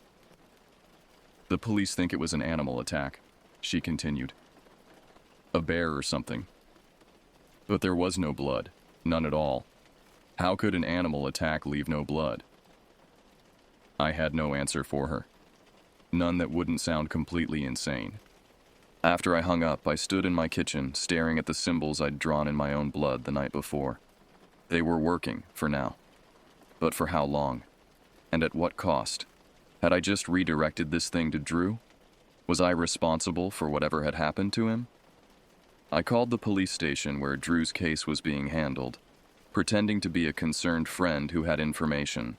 "The police think it was an animal attack," she continued. "A bear or something. But there was no blood, none at all. How could an animal attack leave no blood?" I had no answer for her. None that wouldn't sound completely insane. After I hung up, I stood in my kitchen, staring at the symbols I'd drawn in my own blood the night before. They were working, for now. But for how long? And at what cost? Had I just redirected this thing to Drew? Was I responsible for whatever had happened to him? I called the police station where Drew's case was being handled, pretending to be a concerned friend who had information.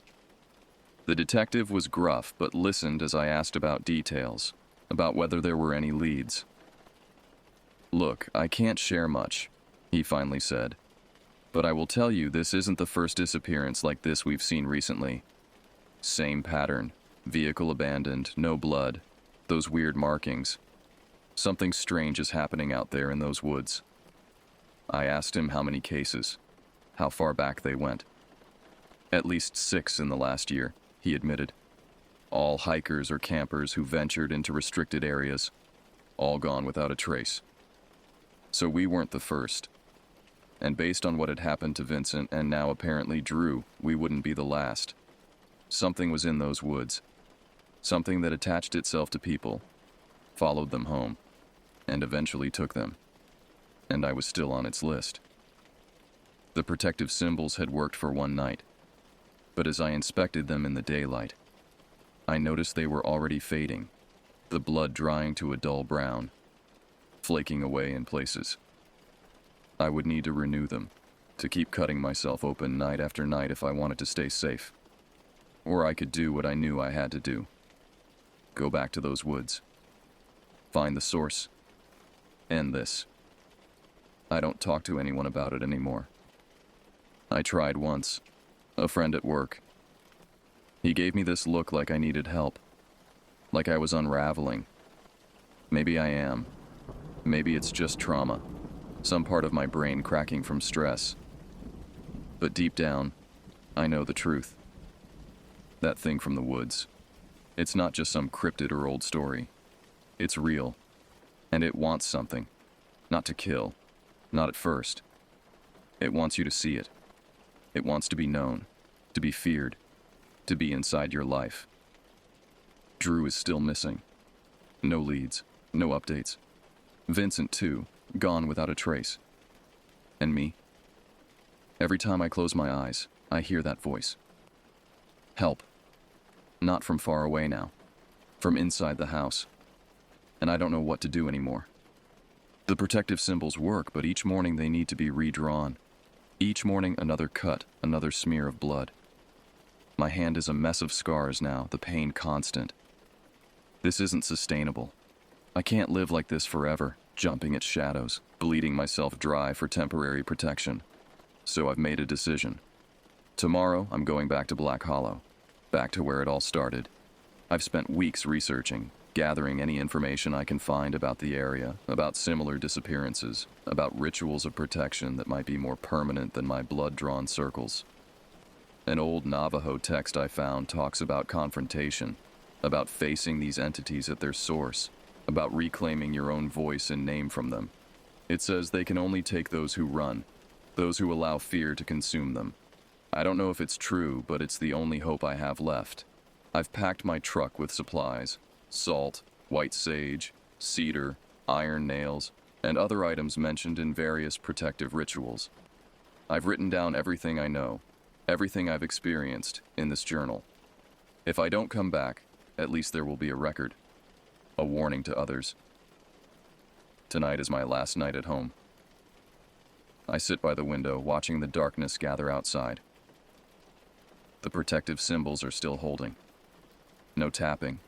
The detective was gruff but listened as I asked about details, about whether there were any leads. "Look, I can't share much," he finally said. "But I will tell you this isn't the first disappearance like this we've seen recently. Same pattern. Vehicle abandoned, no blood. those weird markings. Something strange is happening out there in those woods. I asked him how many cases, how far back they went. At least 6 in the last year, he admitted. All hikers or campers who ventured into restricted areas, all gone without a trace. So we weren't the first. And based on what had happened to Vincent and now apparently Drew, we wouldn't be the last. Something was in those woods. Something that attached itself to people, followed them home, and eventually took them. And I was still on its list. The protective symbols had worked for one night, but as I inspected them in the daylight, I noticed they were already fading, the blood drying to a dull brown, flaking away in places. I would need to renew them, to keep cutting myself open night after night if I wanted to stay safe. Or I could do what I knew I had to do. Go back to those woods. Find the source. End this. I don't talk to anyone about it anymore. I tried once. A friend at work. He gave me this look like I needed help. Like I was unraveling. Maybe I am. Maybe it's just trauma. Some part of my brain cracking from stress. But deep down, I know the truth. That thing from the woods. It's not just some cryptid or old story. It's real. And it wants something. Not to kill. Not at first. It wants you to see it. It wants to be known. To be feared. To be inside your life. Drew is still missing. No leads. No updates. Vincent, too. Gone without a trace. And me? Every time I close my eyes, I hear that voice. Help. Not from far away now. From inside the house. And I don't know what to do anymore. The protective symbols work, but each morning they need to be redrawn. Each morning another cut, another smear of blood. My hand is a mess of scars now, the pain constant. This isn't sustainable. I can't live like this forever, jumping at shadows, bleeding myself dry for temporary protection. So I've made a decision. Tomorrow, I'm going back to Black Hollow, back to where it all started. I've spent weeks researching, gathering any information I can find about the area, about similar disappearances, about rituals of protection that might be more permanent than my blood-drawn circles. An old Navajo text I found talks about confrontation, about facing these entities at their source, about reclaiming your own voice and name from them. It says they can only take those who run, those who allow fear to consume them. I don't know if it's true, but it's the only hope I have left. I've packed my truck with supplies, salt, white sage, cedar, iron nails, and other items mentioned in various protective rituals. I've written down everything I know, everything I've experienced in this journal. If I don't come back, at least there will be a record. A warning to others. Tonight is my last night at home. I sit by the window, watching the darkness gather outside. The protective symbols are still holding. No tapping.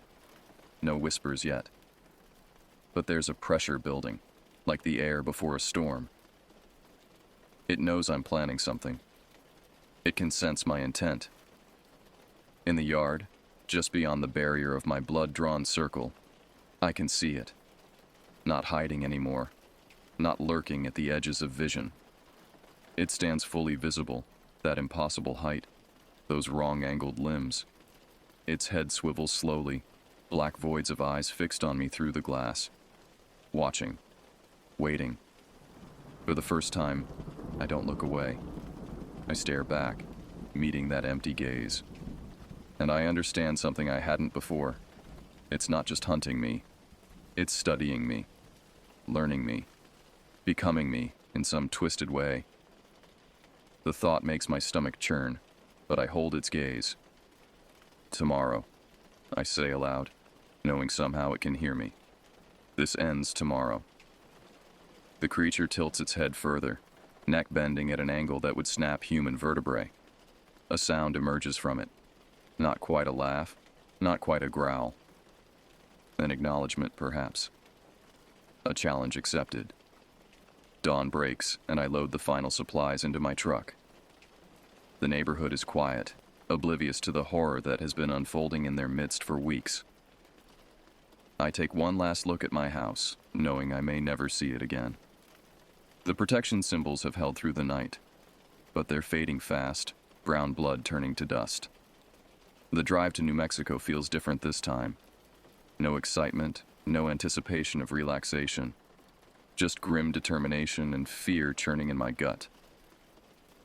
No whispers yet. But there's a pressure building, like the air before a storm. It knows I'm planning something. It can sense my intent. In the yard, just beyond the barrier of my blood-drawn circle, I can see it. Not hiding anymore. Not lurking at the edges of vision. It stands fully visible, that impossible height, those wrong-angled limbs. Its head swivels slowly, black voids of eyes fixed on me through the glass. Watching. Waiting. For the first time, I don't look away. I stare back, meeting that empty gaze. And I understand something I hadn't before. It's not just hunting me. It's studying me, learning me, becoming me in some twisted way. The thought makes my stomach churn, but I hold its gaze. Tomorrow, I say aloud, knowing somehow it can hear me. This ends tomorrow. The creature tilts its head further, neck bending at an angle that would snap human vertebrae. A sound emerges from it. Not quite a laugh, not quite a growl. An acknowledgement, perhaps. A challenge accepted. Dawn breaks, and I load the final supplies into my truck. The neighborhood is quiet, oblivious to the horror that has been unfolding in their midst for weeks. I take one last look at my house, knowing I may never see it again. The protection symbols have held through the night, but they're fading fast, brown blood turning to dust. The drive to New Mexico feels different this time. No excitement, no anticipation of relaxation. Just grim determination and fear churning in my gut.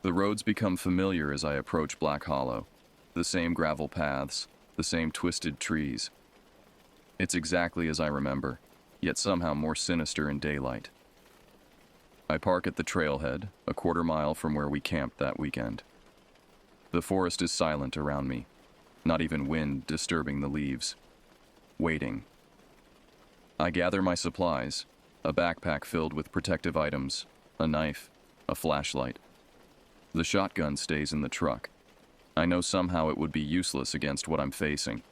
The roads become familiar as I approach Black Hollow. The same gravel paths, the same twisted trees. It's exactly as I remember, yet somehow more sinister in daylight. I park at the trailhead, a quarter-mile from where we camped that weekend. The forest is silent around me, not even wind disturbing the leaves. Waiting. I gather my supplies, a backpack filled with protective items, a knife, a flashlight. The shotgun stays in the truck. I know somehow it would be useless against what I'm facing.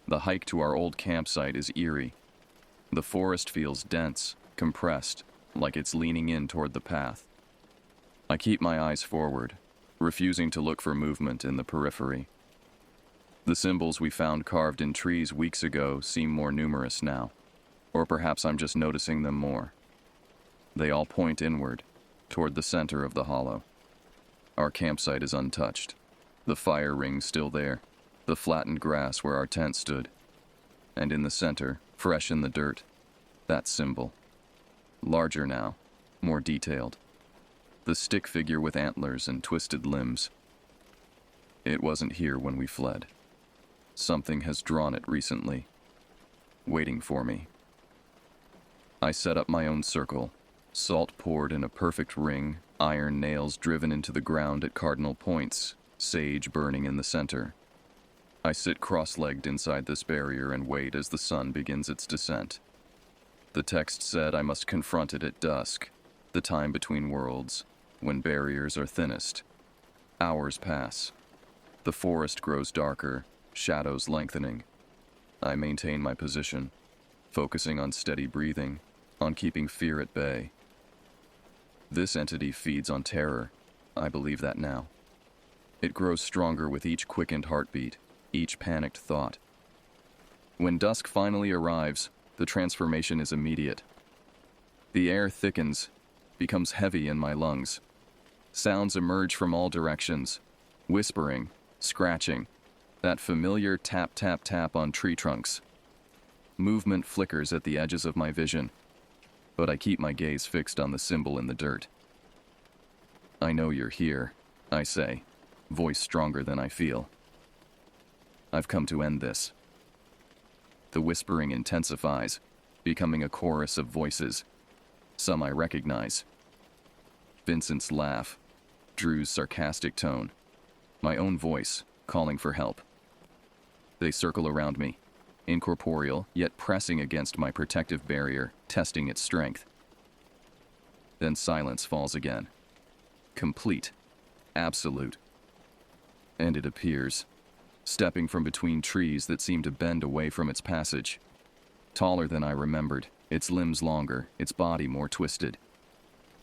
The hike to our old campsite is eerie. The forest feels dense, compressed, like it's leaning in toward the path. I keep my eyes forward, refusing to look for movement in the periphery. The symbols we found carved in trees weeks ago seem more numerous now, or perhaps I'm just noticing them more. They all point inward, toward the center of the hollow. Our campsite is untouched. The fire ring's still there, the flattened grass where our tent stood. And in the center, fresh in the dirt, that symbol. Larger now, more detailed. The stick figure with antlers and twisted limbs. It wasn't here when we fled. Something has drawn it recently, waiting for me. I set up my own circle, salt poured in a perfect ring, iron nails driven into the ground at cardinal points, sage burning in the center. I sit cross-legged inside this barrier and wait as the sun begins its descent. The text said I must confront it at dusk, the time between worlds, when barriers are thinnest. Hours pass. The forest grows darker, shadows lengthening. I maintain my position, focusing on steady breathing, on keeping fear at bay. This entity feeds on terror. I believe that now. It grows stronger with each quickened heartbeat, each panicked thought. When dusk finally arrives, the transformation is immediate. The air thickens, becomes heavy in my lungs. Sounds emerge from all directions, whispering, scratching, that familiar tap tap tap on tree trunks. Movement flickers at the edges of my vision, but I keep my gaze fixed on the symbol in the dirt. I know you're here, I say, voice stronger than I feel. I've come to end this. The whispering intensifies, becoming a chorus of voices. Some I recognize. Vincent's laugh, Drew's sarcastic tone, my own voice calling for help. They circle around me, incorporeal yet pressing against my protective barrier, testing its strength. Then silence falls again. Complete. Absolute. And it appears, stepping from between trees that seem to bend away from its passage. Taller than I remembered, its limbs longer, its body more twisted.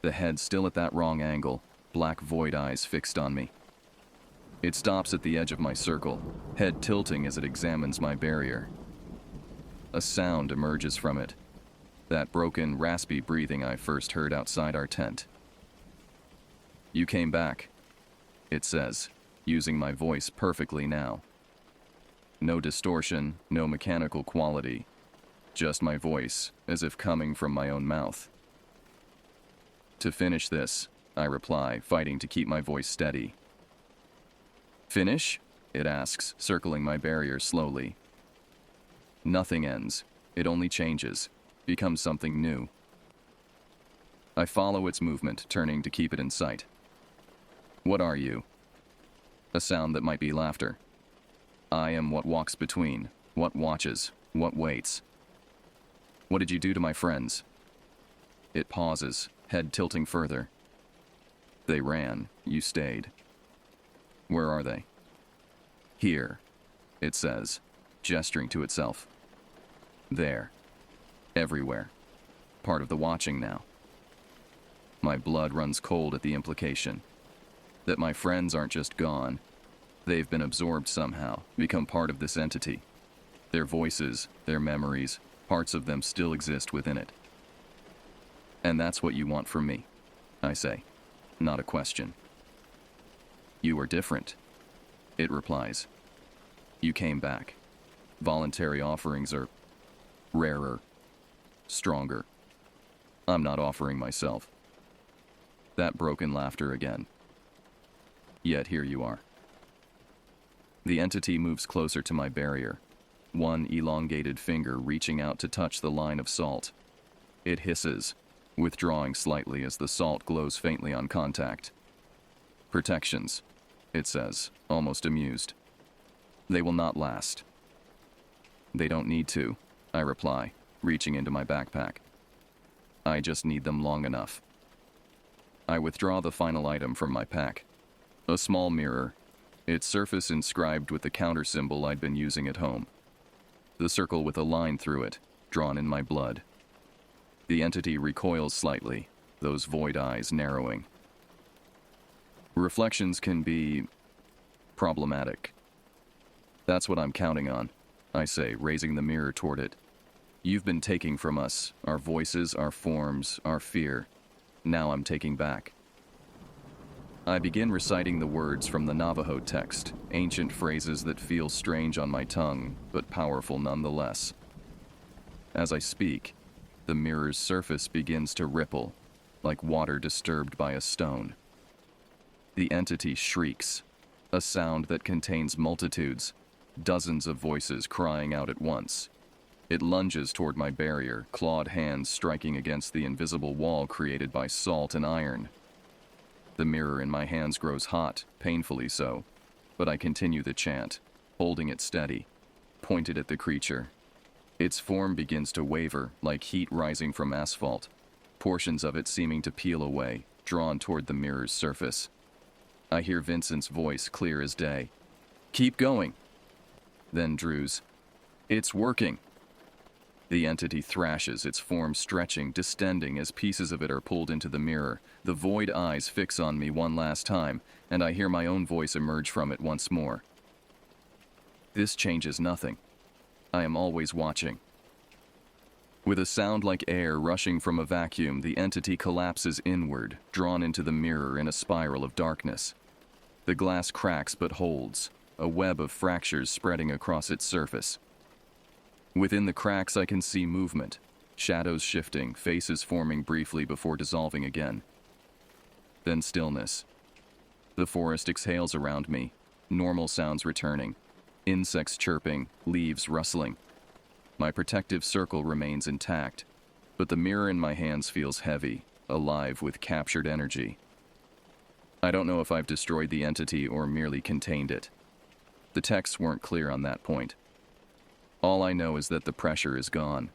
The head still at that wrong angle, black void eyes fixed on me. It stops at the edge of my circle, head tilting as it examines my barrier. A sound emerges from it, that broken, raspy breathing I first heard outside our tent. You came back, it says, using my voice perfectly now. No distortion, no mechanical quality, just my voice, as if coming from my own mouth. To finish this, I reply, fighting to keep my voice steady. Finish? It asks, circling my barrier slowly. Nothing ends, it only changes, becomes something new. I follow its movement, turning to keep it in sight. What are you? A sound that might be laughter. I am what walks between, what watches, what waits. What did you do to my friends? It pauses, head tilting further. They ran, you stayed. Where are they? Here, it says, gesturing to itself. There. Everywhere. Part of the watching now. My blood runs cold at the implication. That my friends aren't just gone. They've been absorbed somehow, become part of this entity. Their voices, their memories, parts of them still exist within it. And that's what you want from me, I say, not a question. You are different, it replies. You came back. Voluntary offerings are rarer, stronger. I'm not offering myself. That broken laughter again. Yet here you are. The entity moves closer to my barrier, one elongated finger reaching out to touch the line of salt. It hisses, withdrawing slightly as the salt glows faintly on contact. Protections, it says, almost amused. They will not last. They don't need to, I reply, reaching into my backpack. I just need them long enough. I withdraw the final item from my pack. A small mirror, its surface inscribed with the counter symbol I'd been using at home. The circle with a line through it, drawn in my blood. The entity recoils slightly, those void eyes narrowing. Reflections can be problematic. That's what I'm counting on, I say, raising the mirror toward it. You've been taking from us, our voices, our forms, our fear. Now I'm taking back. I begin reciting the words from the Navajo text, ancient phrases that feel strange on my tongue, but powerful nonetheless. As I speak, the mirror's surface begins to ripple, like water disturbed by a stone. The entity shrieks, a sound that contains multitudes, dozens of voices crying out at once. It lunges toward my barrier, clawed hands striking against the invisible wall created by salt and iron. The mirror in my hands grows hot, painfully so, but I continue the chant, holding it steady, pointed at the creature. Its form begins to waver, like heat rising from asphalt, portions of it seeming to peel away, drawn toward the mirror's surface. I hear Vincent's voice clear as day. Keep going. Then Drew's. It's working. The entity thrashes, its form stretching, distending as pieces of it are pulled into the mirror. The void eyes fix on me one last time, and I hear my own voice emerge from it once more. This changes nothing. I am always watching. With a sound like air rushing from a vacuum, the entity collapses inward, drawn into the mirror in a spiral of darkness. The glass cracks but holds, a web of fractures spreading across its surface. Within the cracks I can see movement, shadows shifting, faces forming briefly before dissolving again. Then stillness. The forest exhales around me, normal sounds returning, insects chirping, leaves rustling. My protective circle remains intact, but the mirror in my hands feels heavy, alive with captured energy. I don't know if I've destroyed the entity or merely contained it. The texts weren't clear on that point. All I know is that the pressure is gone.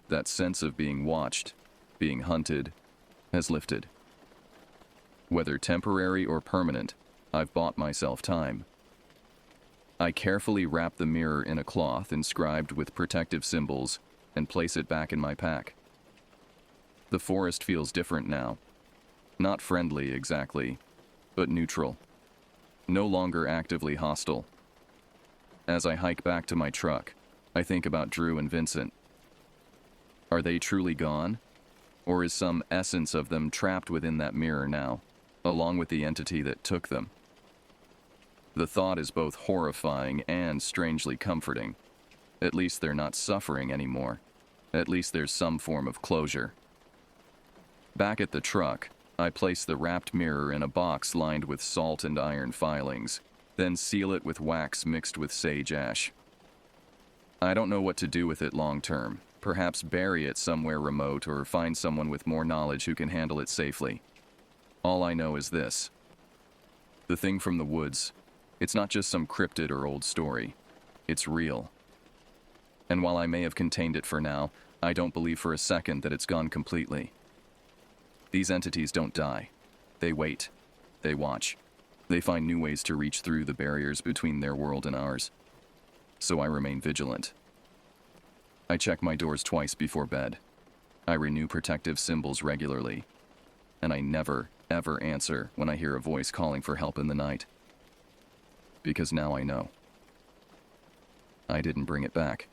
That sense of being watched, being hunted, has lifted. Whether temporary or permanent, I've bought myself time. I carefully wrap the mirror in a cloth inscribed with protective symbols and place it back in my pack. The forest feels different now. Not friendly exactly, but neutral. No longer actively hostile. As I hike back to my truck, I think about Drew and Vincent. Are they truly gone? Or is some essence of them trapped within that mirror now, along with the entity that took them? The thought is both horrifying and strangely comforting. At least they're not suffering anymore. At least there's some form of closure. Back at the truck, I place the wrapped mirror in a box lined with salt and iron filings, then seal it with wax mixed with sage ash. I don't know what to do with it long term. Perhaps bury it somewhere remote or find someone with more knowledge who can handle it safely. All I know is this. The thing from the woods, it's not just some cryptid or old story. It's real. And while I may have contained it for now, I don't believe for a second that it's gone completely. These entities don't die. They wait. They watch. They find new ways to reach through the barriers between their world and ours. So I remain vigilant. I check my doors twice before bed. I renew protective symbols regularly. And I never, ever answer when I hear a voice calling for help in the night. Because now I know. I didn't bring it back.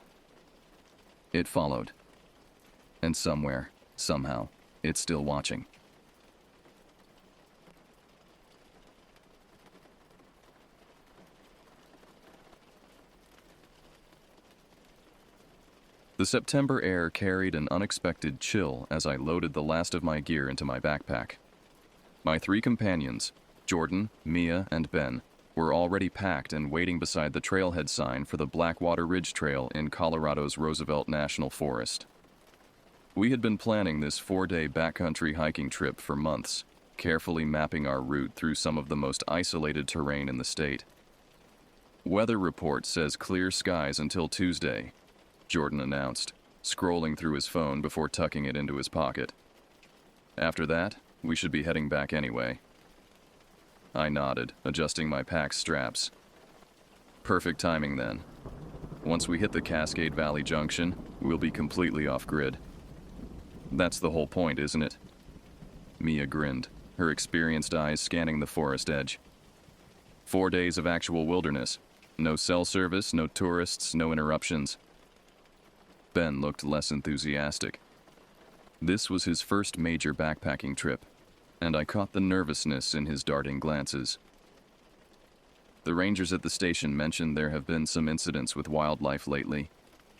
It followed. And somewhere, somehow, it's still watching. The September air carried an unexpected chill as I loaded the last of my gear into my backpack. My 3 companions, Jordan, Mia, and Ben, were already packed and waiting beside the trailhead sign for the Blackwater Ridge Trail in Colorado's Roosevelt National Forest. We had been planning this 4-day backcountry hiking trip for months, carefully mapping our route through some of the most isolated terrain in the state. Weather report says clear skies until Tuesday, Jordan announced, scrolling through his phone before tucking it into his pocket. After that, we should be heading back anyway. I nodded, adjusting my pack straps. Perfect timing then. Once we hit the Cascade Valley Junction, we'll be completely off-grid. That's the whole point, isn't it? Mia grinned, her experienced eyes scanning the forest edge. 4 days of actual wilderness. No cell service, no tourists, no interruptions. Ben looked less enthusiastic. This was his first major backpacking trip, and I caught the nervousness in his darting glances. The rangers at the station mentioned there have been some incidents with wildlife lately,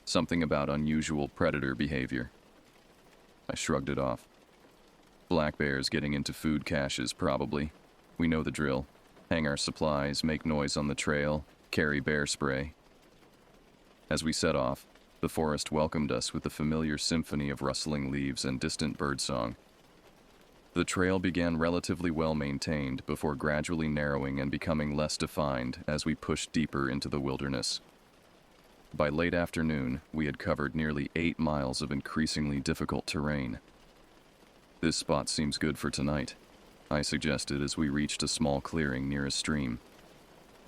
something about unusual predator behavior. I shrugged it off. Black bears getting into food caches, probably. We know the drill. Hang our supplies, make noise on the trail, carry bear spray. As we set off, the forest welcomed us with the familiar symphony of rustling leaves and distant birdsong. The trail began relatively well maintained before gradually narrowing and becoming less defined as we pushed deeper into the wilderness. By late afternoon, we had covered nearly 8 miles of increasingly difficult terrain. This spot seems good for tonight, I suggested as we reached a small clearing near a stream.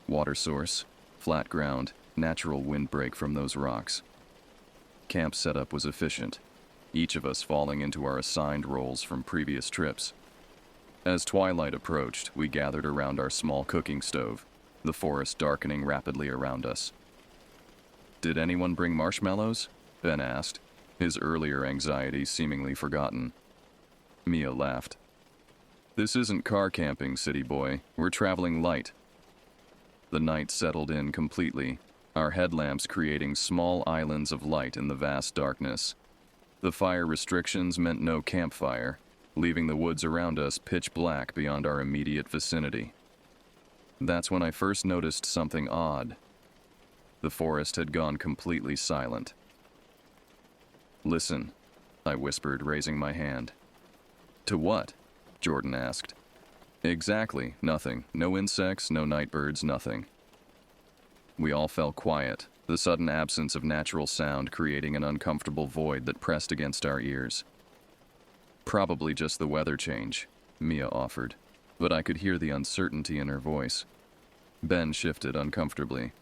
Water source, flat ground, natural windbreak from those rocks. Camp setup was efficient, each of us falling into our assigned roles from previous trips. As twilight approached, we gathered around our small cooking stove, the forest darkening rapidly around us. "Did anyone bring marshmallows?" Ben asked, his earlier anxiety seemingly forgotten. Mia laughed. "This isn't car camping, city boy. We're traveling light." The night settled in completely, our headlamps creating small islands of light in the vast darkness. The fire restrictions meant no campfire, leaving the woods around us pitch black beyond our immediate vicinity. That's when I first noticed something odd. The forest had gone completely silent. "Listen," I whispered, raising my hand. "To what?" Jordan asked. "Exactly, nothing. No insects, no night birds, nothing." We all fell quiet, the sudden absence of natural sound creating an uncomfortable void that pressed against our ears. "Probably just the weather change," Mia offered, but I could hear the uncertainty in her voice. Ben shifted uncomfortably.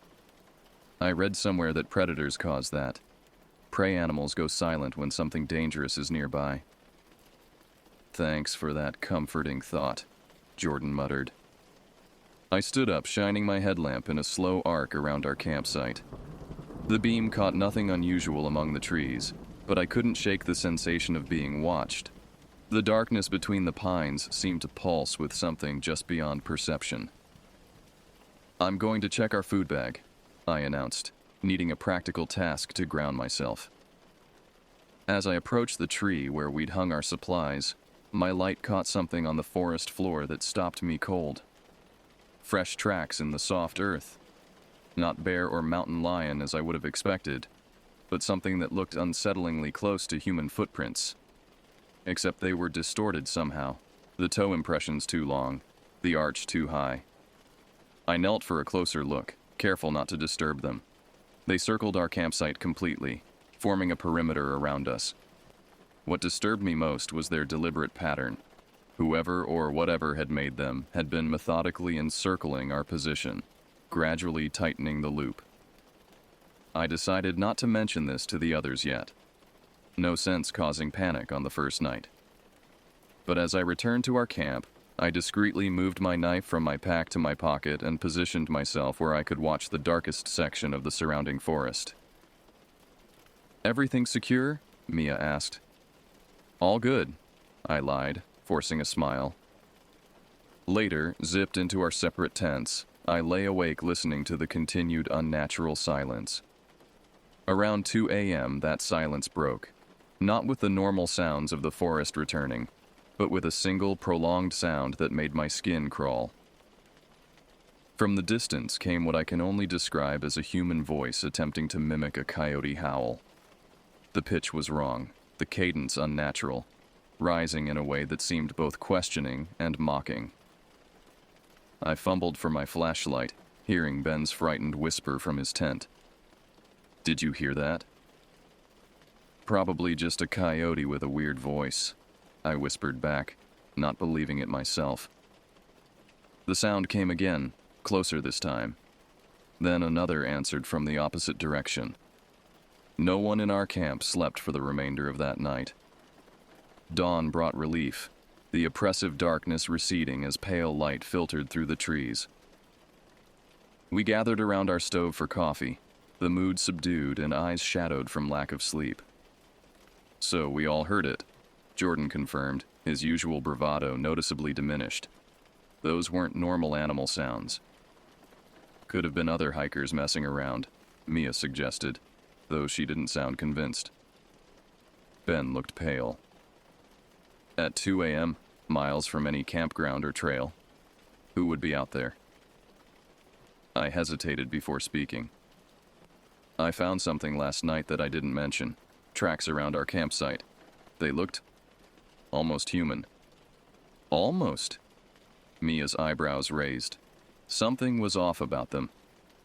"I read somewhere that predators cause that. Prey animals go silent when something dangerous is nearby." "Thanks for that comforting thought," Jordan muttered. I stood up, shining my headlamp in a slow arc around our campsite. The beam caught nothing unusual among the trees, but I couldn't shake the sensation of being watched. The darkness between the pines seemed to pulse with something just beyond perception. "I'm going to check our food bag," I announced, needing a practical task to ground myself. As I approached the tree where we'd hung our supplies, my light caught something on the forest floor that stopped me cold. Fresh tracks in the soft earth. Not bear or mountain lion as I would have expected, but something that looked unsettlingly close to human footprints. Except they were distorted somehow, the toe impressions too long, the arch too high. I knelt for a closer look, careful not to disturb them. They circled our campsite completely, forming a perimeter around us. What disturbed me most was their deliberate pattern. Whoever or whatever had made them had been methodically encircling our position, gradually tightening the loop. I decided not to mention this to the others yet. No sense causing panic on the first night. But as I returned to our camp, I discreetly moved my knife from my pack to my pocket and positioned myself where I could watch the darkest section of the surrounding forest. "Everything secure?" Mia asked. "All good," I lied, forcing a smile. Later, zipped into our separate tents, I lay awake listening to the continued unnatural silence. Around 2 a.m., that silence broke, not with the normal sounds of the forest returning, but with a single prolonged sound that made my skin crawl. From the distance came what I can only describe as a human voice attempting to mimic a coyote howl. The pitch was wrong, the cadence unnatural, rising in a way that seemed both questioning and mocking. I fumbled for my flashlight, hearing Ben's frightened whisper from his tent. "Did you hear that?" "Probably just a coyote with a weird voice," I whispered back, not believing it myself. The sound came again, closer this time. Then another answered from the opposite direction. No one in our camp slept for the remainder of that night. Dawn brought relief, the oppressive darkness receding as pale light filtered through the trees. We gathered around our stove for coffee, the mood subdued and eyes shadowed from lack of sleep. "So we all heard it," Jordan confirmed, his usual bravado noticeably diminished. "Those weren't normal animal sounds." "Could have been other hikers messing around," Mia suggested, though she didn't sound convinced. Ben looked pale. "At 2 a.m., miles from any campground or trail. Who would be out there?" I hesitated before speaking. "I found something last night that I didn't mention. Tracks around our campsite. They looked almost human." "Almost?" Mia's eyebrows raised. Something was off about them,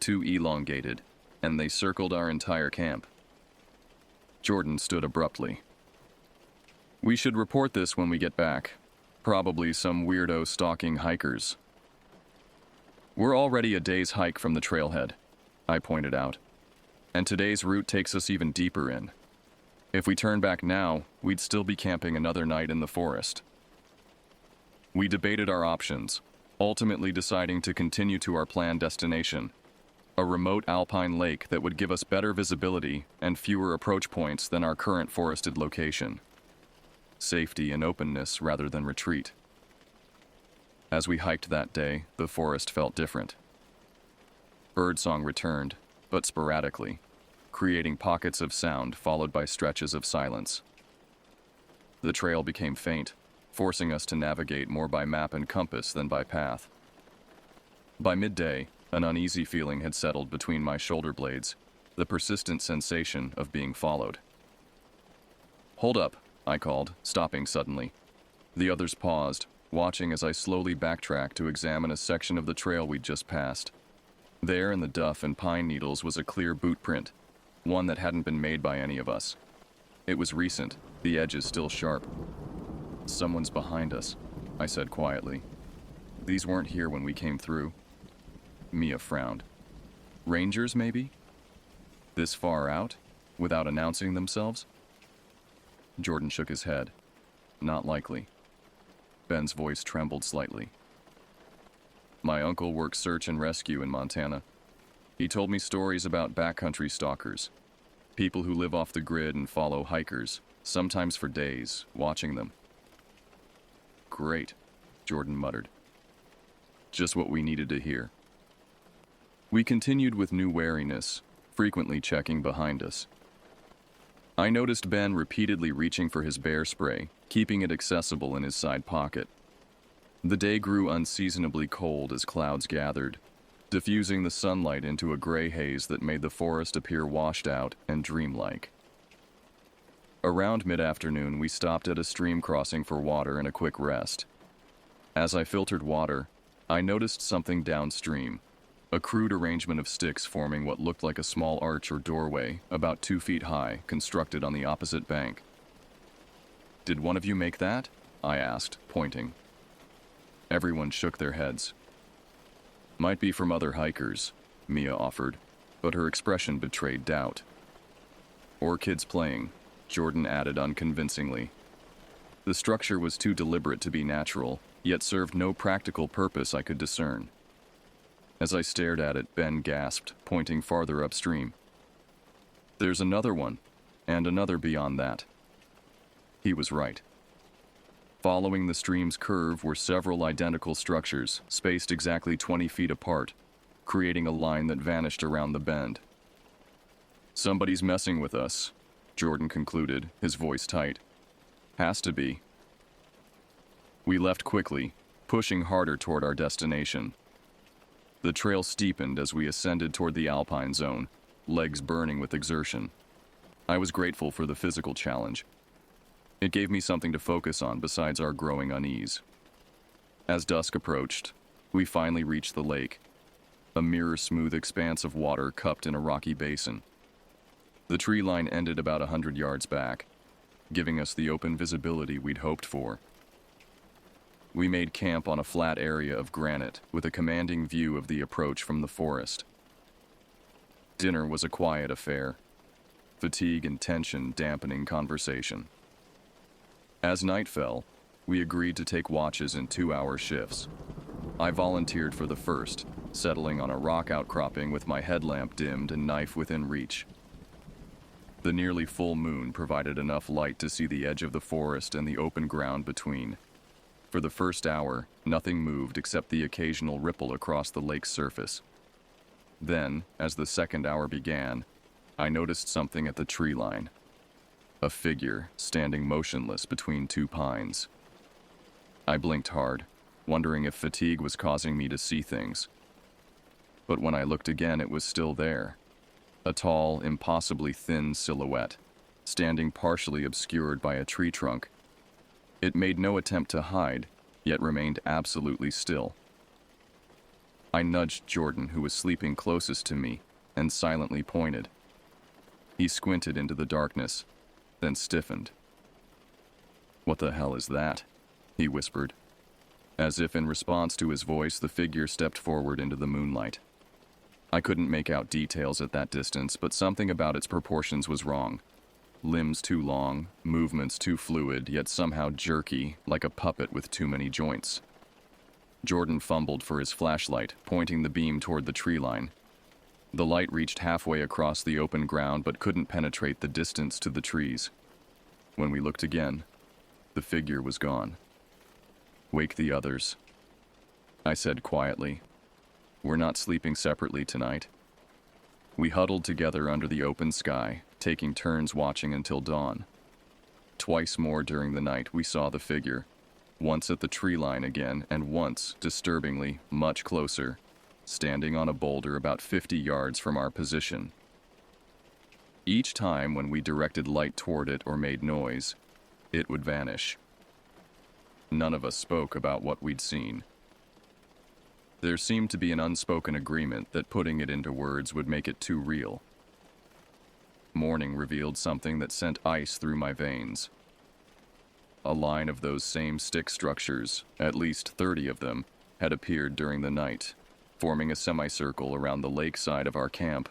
too elongated, and they circled our entire camp. Jordan stood abruptly. "We should report this when we get back. Probably some weirdo stalking hikers." "We're already a day's hike from the trailhead," I pointed out, "and today's route takes us even deeper in. If we turn back now, we'd still be camping another night in the forest." We debated our options, ultimately deciding to continue to our planned destination, a remote alpine lake that would give us better visibility and fewer approach points than our current forested location. Safety and openness rather than retreat. As we hiked that day, the forest felt different. Birdsong returned, but sporadically, creating pockets of sound followed by stretches of silence. The trail became faint, forcing us to navigate more by map and compass than by path. By midday, an uneasy feeling had settled between my shoulder blades, the persistent sensation of being followed. "Hold up," I called, stopping suddenly. The others paused, watching as I slowly backtracked to examine a section of the trail we'd just passed. There in the duff and pine needles was a clear boot print, one that hadn't been made by any of us. It was recent, the edges still sharp. "Someone's behind us," I said quietly. "These weren't here when we came through." Mia frowned. "Rangers, maybe? This far out, without announcing themselves?" Jordan shook his head. "Not likely." Ben's voice trembled slightly. "My uncle works search and rescue in Montana. He told me stories about backcountry stalkers, people who live off the grid and follow hikers, sometimes for days, watching them." "Great," Jordan muttered. "Just what we needed to hear." We continued with new wariness, frequently checking behind us. I noticed Ben repeatedly reaching for his bear spray, keeping it accessible in his side pocket. The day grew unseasonably cold as clouds gathered, diffusing the sunlight into a gray haze that made the forest appear washed out and dreamlike. Around mid-afternoon, we stopped at a stream crossing for water and a quick rest. As I filtered water, I noticed something downstream, a crude arrangement of sticks forming what looked like a small arch or doorway, about 2 feet high, constructed on the opposite bank. "Did one of you make that?" I asked, pointing. Everyone shook their heads. "Might be from other hikers," Mia offered, but her expression betrayed doubt. "Or kids playing," Jordan added unconvincingly. The structure was too deliberate to be natural, yet served no practical purpose I could discern. As I stared at it, Ben gasped, pointing farther upstream. "There's another one, and another beyond that." He was right. Following the stream's curve were several identical structures, spaced exactly 20 feet apart, creating a line that vanished around the bend. "Somebody's messing with us," Jordan concluded, his voice tight. "Has to be." We left quickly, pushing harder toward our destination. The trail steepened as we ascended toward the alpine zone, legs burning with exertion. I was grateful for the physical challenge. It gave me something to focus on besides our growing unease. As dusk approached, we finally reached the lake, a mirror-smooth expanse of water cupped in a rocky basin. The tree line ended about 100 yards back, giving us the open visibility we'd hoped for. We made camp on a flat area of granite with a commanding view of the approach from the forest. Dinner was a quiet affair, fatigue and tension dampening conversation. As night fell, we agreed to take watches in 2-hour shifts. I volunteered for the first, settling on a rock outcropping with my headlamp dimmed and knife within reach. The nearly full moon provided enough light to see the edge of the forest and the open ground between. For the first hour, nothing moved except the occasional ripple across the lake's surface. Then, as the second hour began, I noticed something at the tree line. A figure standing motionless between two pines. I blinked hard, wondering if fatigue was causing me to see things. But when I looked again, it was still there. A tall, impossibly thin silhouette, standing partially obscured by a tree trunk. It made no attempt to hide, yet remained absolutely still. I nudged Jordan, who was sleeping closest to me, and silently pointed. He squinted into the darkness, then stiffened. "What the hell is that?" he whispered. As if in response to his voice, the figure stepped forward into the moonlight. I couldn't make out details at that distance, but something about its proportions was wrong. Limbs too long, movements too fluid, yet somehow jerky, like a puppet with too many joints. Jordan fumbled for his flashlight, pointing the beam toward the tree line. The light reached halfway across the open ground but couldn't penetrate the distance to the trees. When we looked again, the figure was gone. "Wake the others," I said quietly. "We're not sleeping separately tonight." We huddled together under the open sky, taking turns watching until dawn. Twice more during the night we saw the figure, once at the tree line again, and once, disturbingly, much closer, standing on a boulder about 50 yards from our position. Each time when we directed light toward it or made noise, it would vanish. None of us spoke about what we'd seen. There seemed to be an unspoken agreement that putting it into words would make it too real. Morning revealed something that sent ice through my veins. A line of those same stick structures, at least 30 of them, had appeared during the night, forming a semicircle around the lakeside of our camp.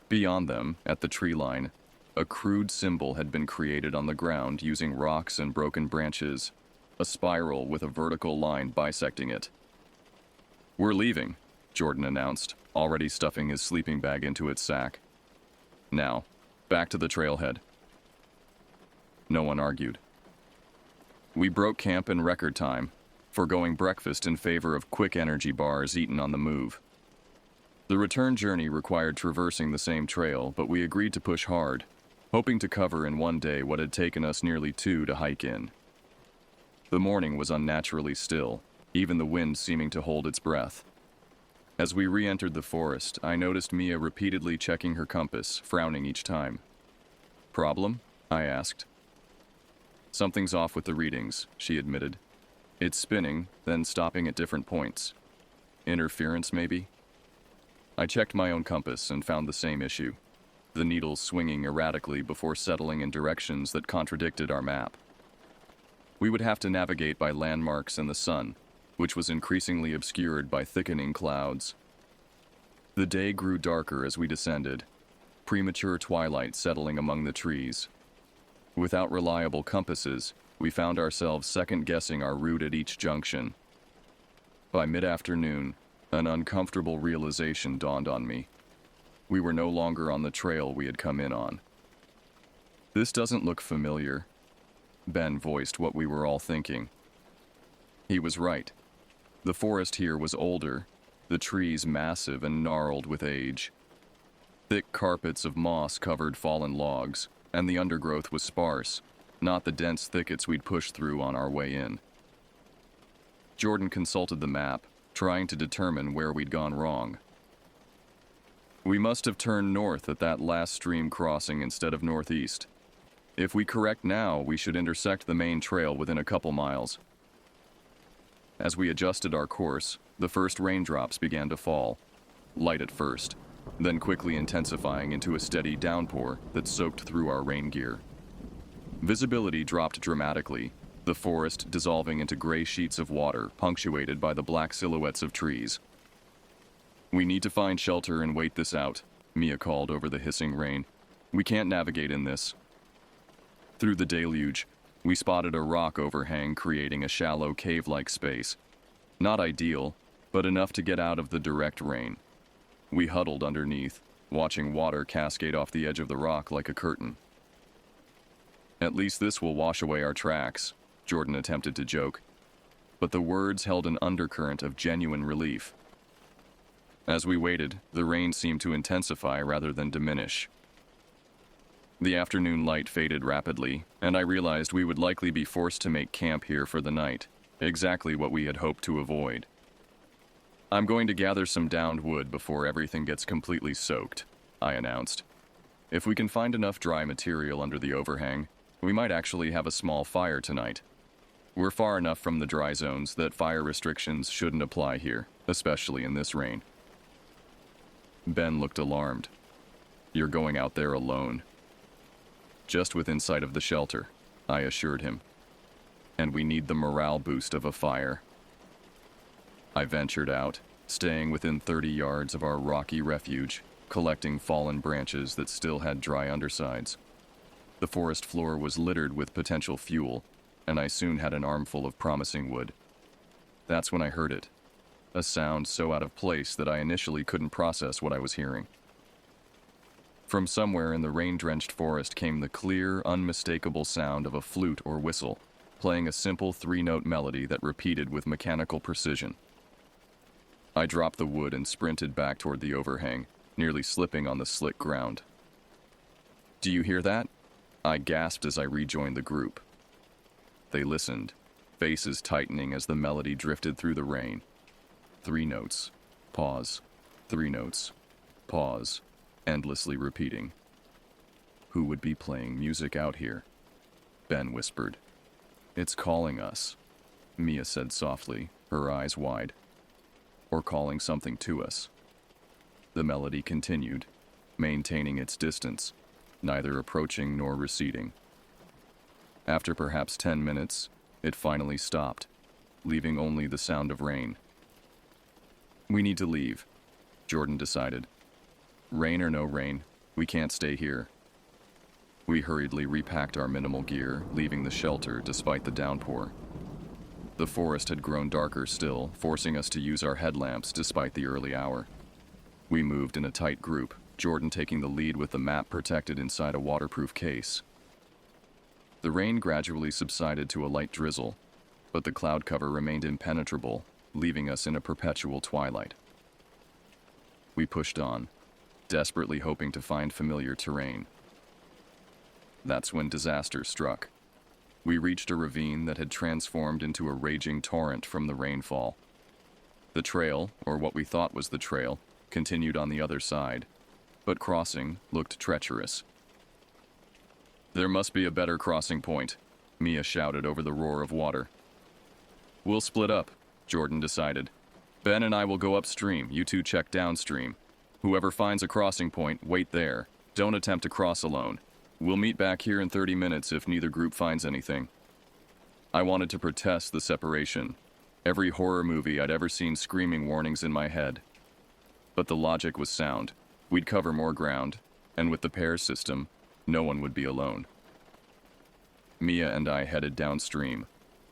Beyond them, at the tree line, a crude symbol had been created on the ground using rocks and broken branches, a spiral with a vertical line bisecting it. "We're leaving," Jordan announced, already stuffing his sleeping bag into its sack. "Now, back to the trailhead." No one argued. We broke camp in record time, foregoing breakfast in favor of quick energy bars eaten on the move. The return journey required traversing the same trail, but we agreed to push hard, hoping to cover in one day what had taken us nearly 2 to hike in. The morning was unnaturally still, even the wind seeming to hold its breath. As we re-entered the forest, I noticed Mia repeatedly checking her compass, frowning each time. "Problem?" I asked. "Something's off with the readings," she admitted. "It's spinning, then stopping at different points. Interference, maybe?" I checked my own compass and found the same issue, the needle swinging erratically before settling in directions that contradicted our map. We would have to navigate by landmarks and the sun, which was increasingly obscured by thickening clouds. The day grew darker as we descended, premature twilight settling among the trees. Without reliable compasses, We found ourselves second-guessing our route at each junction. By mid-afternoon, an uncomfortable realization dawned on me. We were no longer on the trail we had come in on. "This doesn't look familiar," Ben voiced what we were all thinking. He was right. The forest here was older, the trees massive and gnarled with age. Thick carpets of moss covered fallen logs, and the undergrowth was sparse, not the dense thickets we'd pushed through on our way in. Jordan consulted the map, trying to determine where we'd gone wrong. "We must have turned north at that last stream crossing instead of northeast. If we correct now, we should intersect the main trail within a couple miles." As we adjusted our course, the first raindrops began to fall, light at first, then quickly intensifying into a steady downpour that soaked through our rain gear. Visibility dropped dramatically, the forest dissolving into gray sheets of water punctuated by the black silhouettes of trees. "We need to find shelter and wait this out," Mia called over the hissing rain. "We can't navigate in this." Through the deluge, we spotted a rock overhang creating a shallow cave-like space. Not ideal, but enough to get out of the direct rain. We huddled underneath, watching water cascade off the edge of the rock like a curtain. "At least this will wash away our tracks," Jordan attempted to joke, but the words held an undercurrent of genuine relief. As we waited, the rain seemed to intensify rather than diminish. The afternoon light faded rapidly, and I realized we would likely be forced to make camp here for the night, exactly what we had hoped to avoid. "I'm going to gather some downed wood before everything gets completely soaked," I announced. "If we can find enough dry material under the overhang, we might actually have a small fire tonight. We're far enough from the dry zones that fire restrictions shouldn't apply here, especially in this rain." Ben looked alarmed. "You're going out there alone." "Just within sight of the shelter," I assured him. "And we need the morale boost of a fire." I ventured out, staying within 30 yards of our rocky refuge, collecting fallen branches that still had dry undersides. The forest floor was littered with potential fuel, and I soon had an armful of promising wood. That's when I heard it, a sound so out of place that I initially couldn't process what I was hearing. From somewhere in the rain-drenched forest came the clear, unmistakable sound of a flute or whistle, playing a simple 3-note melody that repeated with mechanical precision. I dropped the wood and sprinted back toward the overhang, nearly slipping on the slick ground. "Do you hear that?" I gasped as I rejoined the group. They listened, faces tightening as the melody drifted through the rain. 3 notes, pause, 3 notes, pause, endlessly repeating. "Who would be playing music out here?" Ben whispered. "It's calling us," Mia said softly, her eyes wide. "Or calling something to us." The melody continued, maintaining its distance, neither approaching nor receding. After perhaps 10 minutes, it finally stopped, leaving only the sound of rain. "We need to leave," Jordan decided. "Rain or no rain, we can't stay here." We hurriedly repacked our minimal gear, leaving the shelter despite the downpour. The forest had grown darker still, forcing us to use our headlamps despite the early hour. We moved in a tight group, Jordan taking the lead with the map protected inside a waterproof case. The rain gradually subsided to a light drizzle, but the cloud cover remained impenetrable, leaving us in a perpetual twilight. We pushed on, desperately hoping to find familiar terrain. That's when disaster struck. We reached a ravine that had transformed into a raging torrent from the rainfall. The trail, or what we thought was the trail, continued on the other side, but crossing looked treacherous. "There must be a better crossing point," Mia shouted over the roar of water. "We'll split up," Jordan decided. "Ben and I will go upstream, you two check downstream. Whoever finds a crossing point, wait there. Don't attempt to cross alone. We'll meet back here in 30 minutes if neither group finds anything." I wanted to protest the separation. Every horror movie I'd ever seen screaming warnings in my head. But the logic was sound. We'd cover more ground, and with the pair system, no one would be alone. Mia and I headed downstream,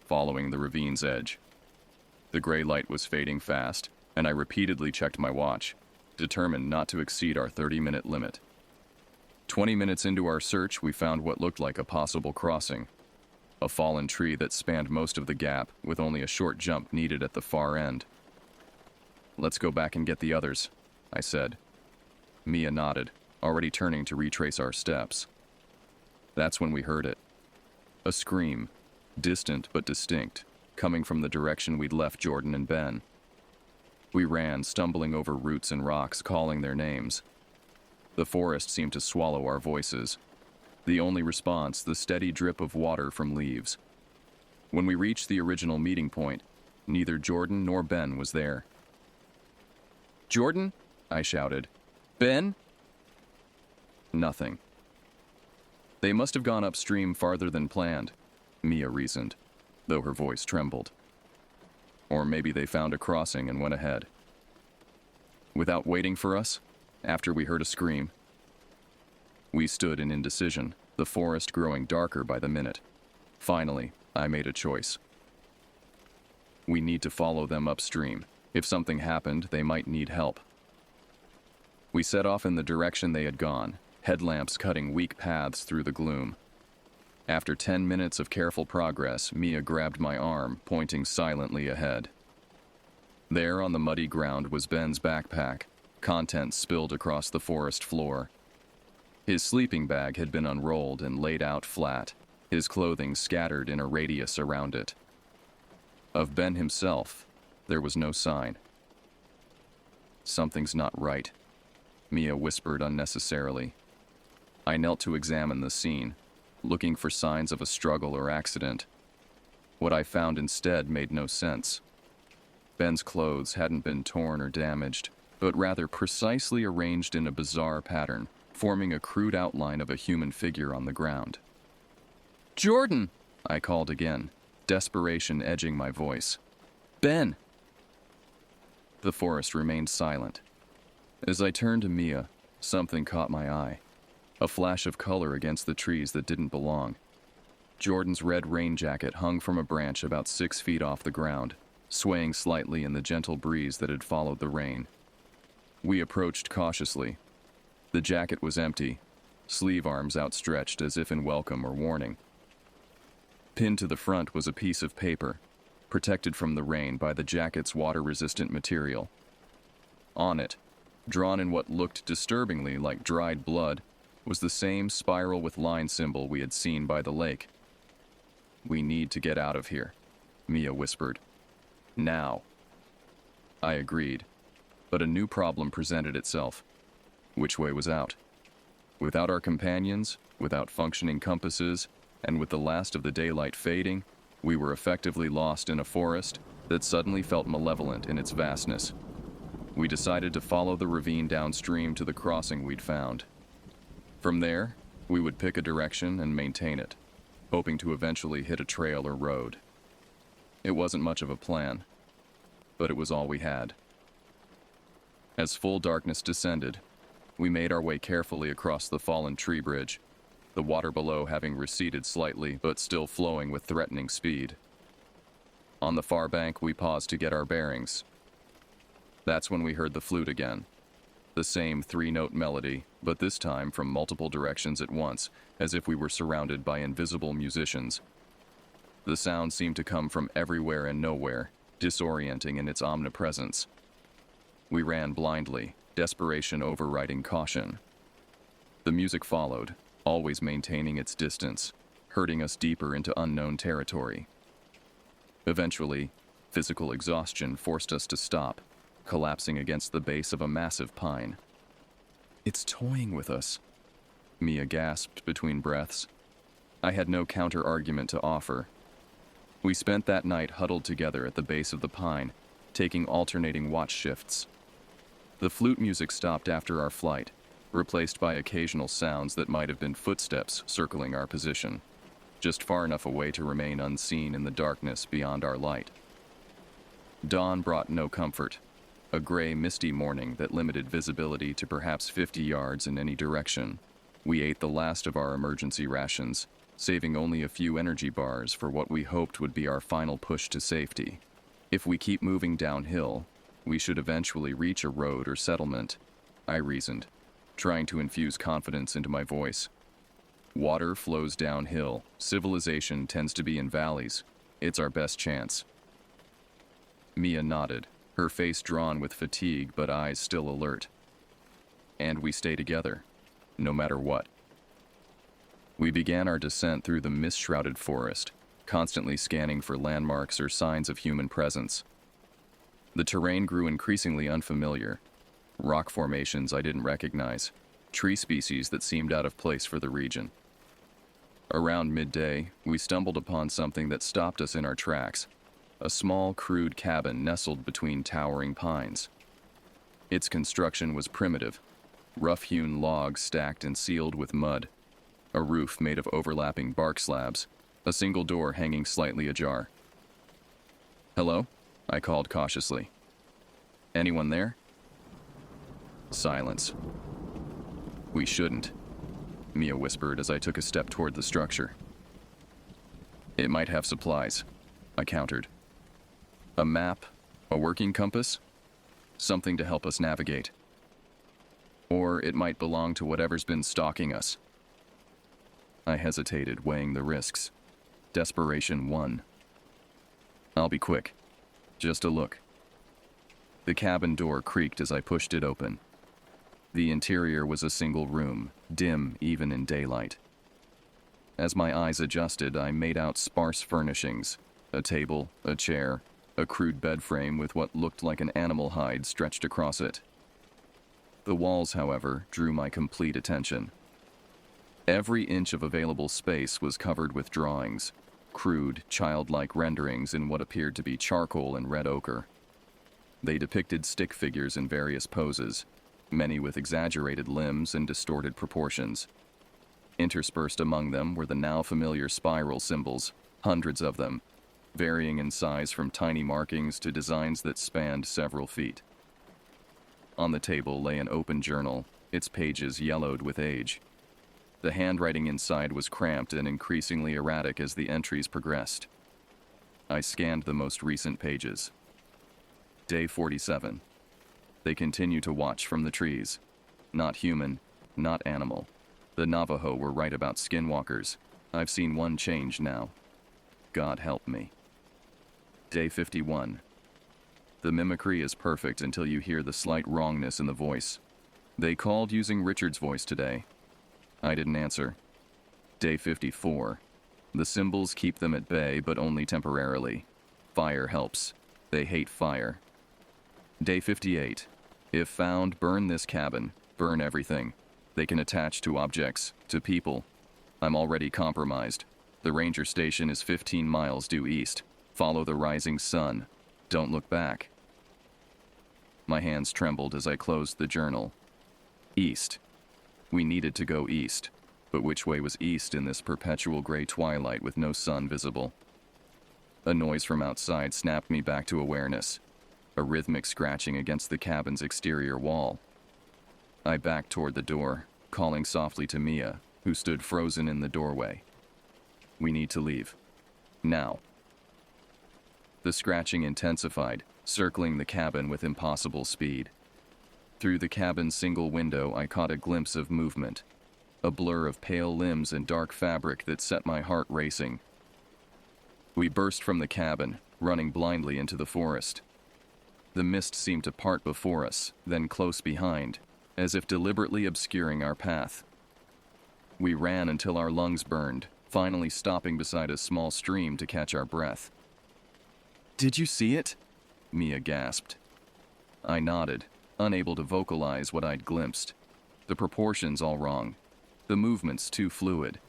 following the ravine's edge. The gray light was fading fast, and I repeatedly checked my watch, determined not to exceed our 30-minute limit. 20 minutes into our search, we found what looked like a possible crossing. A fallen tree that spanned most of the gap, with only a short jump needed at the far end. "Let's go back and get the others," I said. Mia nodded, already turning to retrace our steps. That's when we heard it. A scream, distant but distinct, coming from the direction we'd left Jordan and Ben. We ran, stumbling over roots and rocks, calling their names. The forest seemed to swallow our voices. The only response, the steady drip of water from leaves. When we reached the original meeting point, neither Jordan nor Ben was there. "Jordan?" I shouted. "Ben?" Nothing. "They must have gone upstream farther than planned," Mia reasoned, though her voice trembled. "Or maybe they found a crossing and went ahead." Without waiting for us, after we heard a scream, we stood in indecision, the forest growing darker by the minute. Finally, I made a choice. We need to follow them upstream. If something happened, they might need help. We set off in the direction they had gone, headlamps cutting weak paths through the gloom. After 10 minutes of careful progress, Mia grabbed my arm, pointing silently ahead. There on the muddy ground was Ben's backpack, contents spilled across the forest floor. His sleeping bag had been unrolled and laid out flat, his clothing scattered in a radius around it. Of Ben himself, there was no sign. "Something's not right," Mia whispered unnecessarily. I knelt to examine the scene, looking for signs of a struggle or accident. What I found instead made no sense. Ben's clothes hadn't been torn or damaged, but rather precisely arranged in a bizarre pattern, forming a crude outline of a human figure on the ground. "Jordan!" I called again, desperation edging my voice. "Ben!" The forest remained silent. As I turned to Mia, something caught my eye. A flash of color against the trees that didn't belong. Jordan's red rain jacket hung from a branch about 6 feet off the ground, swaying slightly in the gentle breeze that had followed the rain. We approached cautiously. The jacket was empty, sleeve arms outstretched as if in welcome or warning. Pinned to the front was a piece of paper, protected from the rain by the jacket's water-resistant material. On it, drawn in what looked disturbingly like dried blood, was the same spiral with line symbol we had seen by the lake. "We need to get out of here," Mia whispered. "Now." I agreed, but a new problem presented itself. Which way was out? Without our companions, without functioning compasses, and with the last of the daylight fading, we were effectively lost in a forest that suddenly felt malevolent in its vastness. We decided to follow the ravine downstream to the crossing we'd found. From there, we would pick a direction and maintain it, hoping to eventually hit a trail or road. It wasn't much of a plan, but it was all we had. As full darkness descended, we made our way carefully across the fallen tree bridge, the water below having receded slightly but still flowing with threatening speed. On the far bank, we paused to get our bearings. That's when we heard the flute again. The same 3-note melody, but this time from multiple directions at once, as if we were surrounded by invisible musicians. The sound seemed to come from everywhere and nowhere, disorienting in its omnipresence. We ran blindly, desperation overriding caution. The music followed, always maintaining its distance, herding us deeper into unknown territory. Eventually, physical exhaustion forced us to stop, collapsing against the base of a massive pine. "It's toying with us," Mia gasped between breaths. I had no counter-argument to offer. We spent that night huddled together at the base of the pine, taking alternating watch shifts. The flute music stopped after our flight, replaced by occasional sounds that might have been footsteps circling our position, just far enough away to remain unseen in the darkness beyond our light. Dawn brought no comfort, a gray, misty morning that limited visibility to perhaps 50 yards in any direction. We ate the last of our emergency rations, saving only a few energy bars for what we hoped would be our final push to safety. If we keep moving downhill, we should eventually reach a road or settlement, I reasoned, trying to infuse confidence into my voice. Water flows downhill. Civilization tends to be in valleys. It's our best chance. Mia nodded, her face drawn with fatigue but eyes still alert. And we stay together, no matter what. We began our descent through the mist-shrouded forest, constantly scanning for landmarks or signs of human presence. The terrain grew increasingly unfamiliar. Rock formations I didn't recognize, tree species that seemed out of place for the region. Around midday, we stumbled upon something that stopped us in our tracks, a small, crude cabin nestled between towering pines. Its construction was primitive, rough-hewn logs stacked and sealed with mud, a roof made of overlapping bark slabs, a single door hanging slightly ajar. "Hello?" I called cautiously. "Anyone there?" Silence. "We shouldn't," Mia whispered as I took a step toward the structure. "It might have supplies," I countered. "A map, a working compass, something to help us navigate. Or it might belong to whatever's been stalking us." I hesitated, weighing the risks. Desperation won. "I'll be quick. Just a look." The cabin door creaked as I pushed it open. The interior was a single room, dim even in daylight. As my eyes adjusted, I made out sparse furnishings, a table, a chair, a crude bed frame with what looked like an animal hide stretched across it. The walls, however, drew my complete attention. Every inch of available space was covered with drawings, crude, childlike renderings in what appeared to be charcoal and red ochre. They depicted stick figures in various poses, many with exaggerated limbs and distorted proportions. Interspersed among them were the now familiar spiral symbols, hundreds of them, varying in size from tiny markings to designs that spanned several feet. On the table lay an open journal, its pages yellowed with age. The handwriting inside was cramped and increasingly erratic as the entries progressed. I scanned the most recent pages. Day 47. They continue to watch from the trees. Not human, not animal. The Navajo were right about skinwalkers. I've seen one change now. God help me. Day 51. The mimicry is perfect until you hear the slight wrongness in the voice. They called using Richard's voice today. I didn't answer. Day 54. The symbols keep them at bay, but only temporarily. Fire helps. They hate fire. Day 58. If found, burn this cabin. Burn everything. They can attach to objects, to people. I'm already compromised. The ranger station is 15 miles due east. Follow the rising sun. Don't look back. My hands trembled as I closed the journal. East. We needed to go east, but which way was east in this perpetual gray twilight with no sun visible? A noise from outside snapped me back to awareness, a rhythmic scratching against the cabin's exterior wall. I backed toward the door, calling softly to Mia, who stood frozen in the doorway. We need to leave. Now. The scratching intensified, circling the cabin with impossible speed. Through the cabin's single window, I caught a glimpse of movement, a blur of pale limbs and dark fabric that set my heart racing. We burst from the cabin, running blindly into the forest. The mist seemed to part before us, then close behind, as if deliberately obscuring our path. We ran until our lungs burned, finally stopping beside a small stream to catch our breath. "Did you see it?" Mia gasped. I nodded, unable to vocalize what I'd glimpsed. The proportions all wrong. The movements too fluid.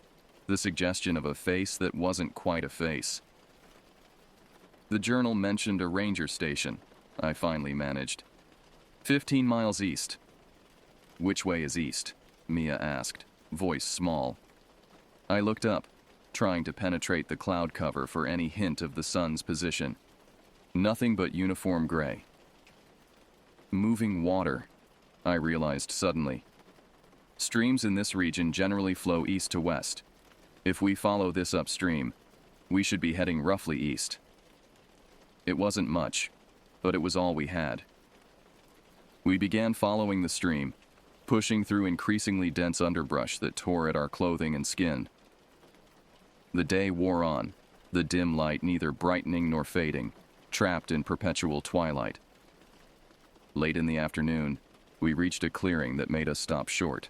The suggestion of a face that wasn't quite a face. The journal mentioned a ranger station, I finally managed. 15 miles east. Which way is east? Mia asked, voice small. I looked up, trying to penetrate the cloud cover for any hint of the sun's position. Nothing but uniform gray. Moving water, I realized suddenly. Streams in this region generally flow east to west. If we follow this upstream, we should be heading roughly east. It wasn't much, but it was all we had. We began following the stream, pushing through increasingly dense underbrush that tore at our clothing and skin. The day wore on, the dim light neither brightening nor fading, trapped in perpetual twilight. Late in the afternoon, we reached a clearing that made us stop short.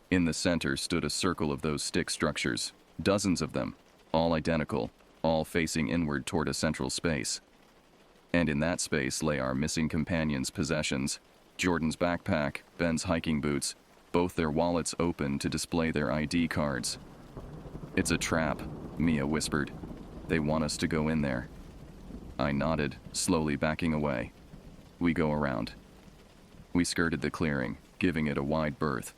In the center stood a circle of those stick structures, dozens of them, all identical, all facing inward toward a central space. And in that space lay our missing companion's possessions, Jordan's backpack, Ben's hiking boots, both their wallets open to display their ID cards. "It's a trap," Mia whispered. "They want us to go in there." I nodded, slowly backing away. We go around. We skirted the clearing, giving it a wide berth.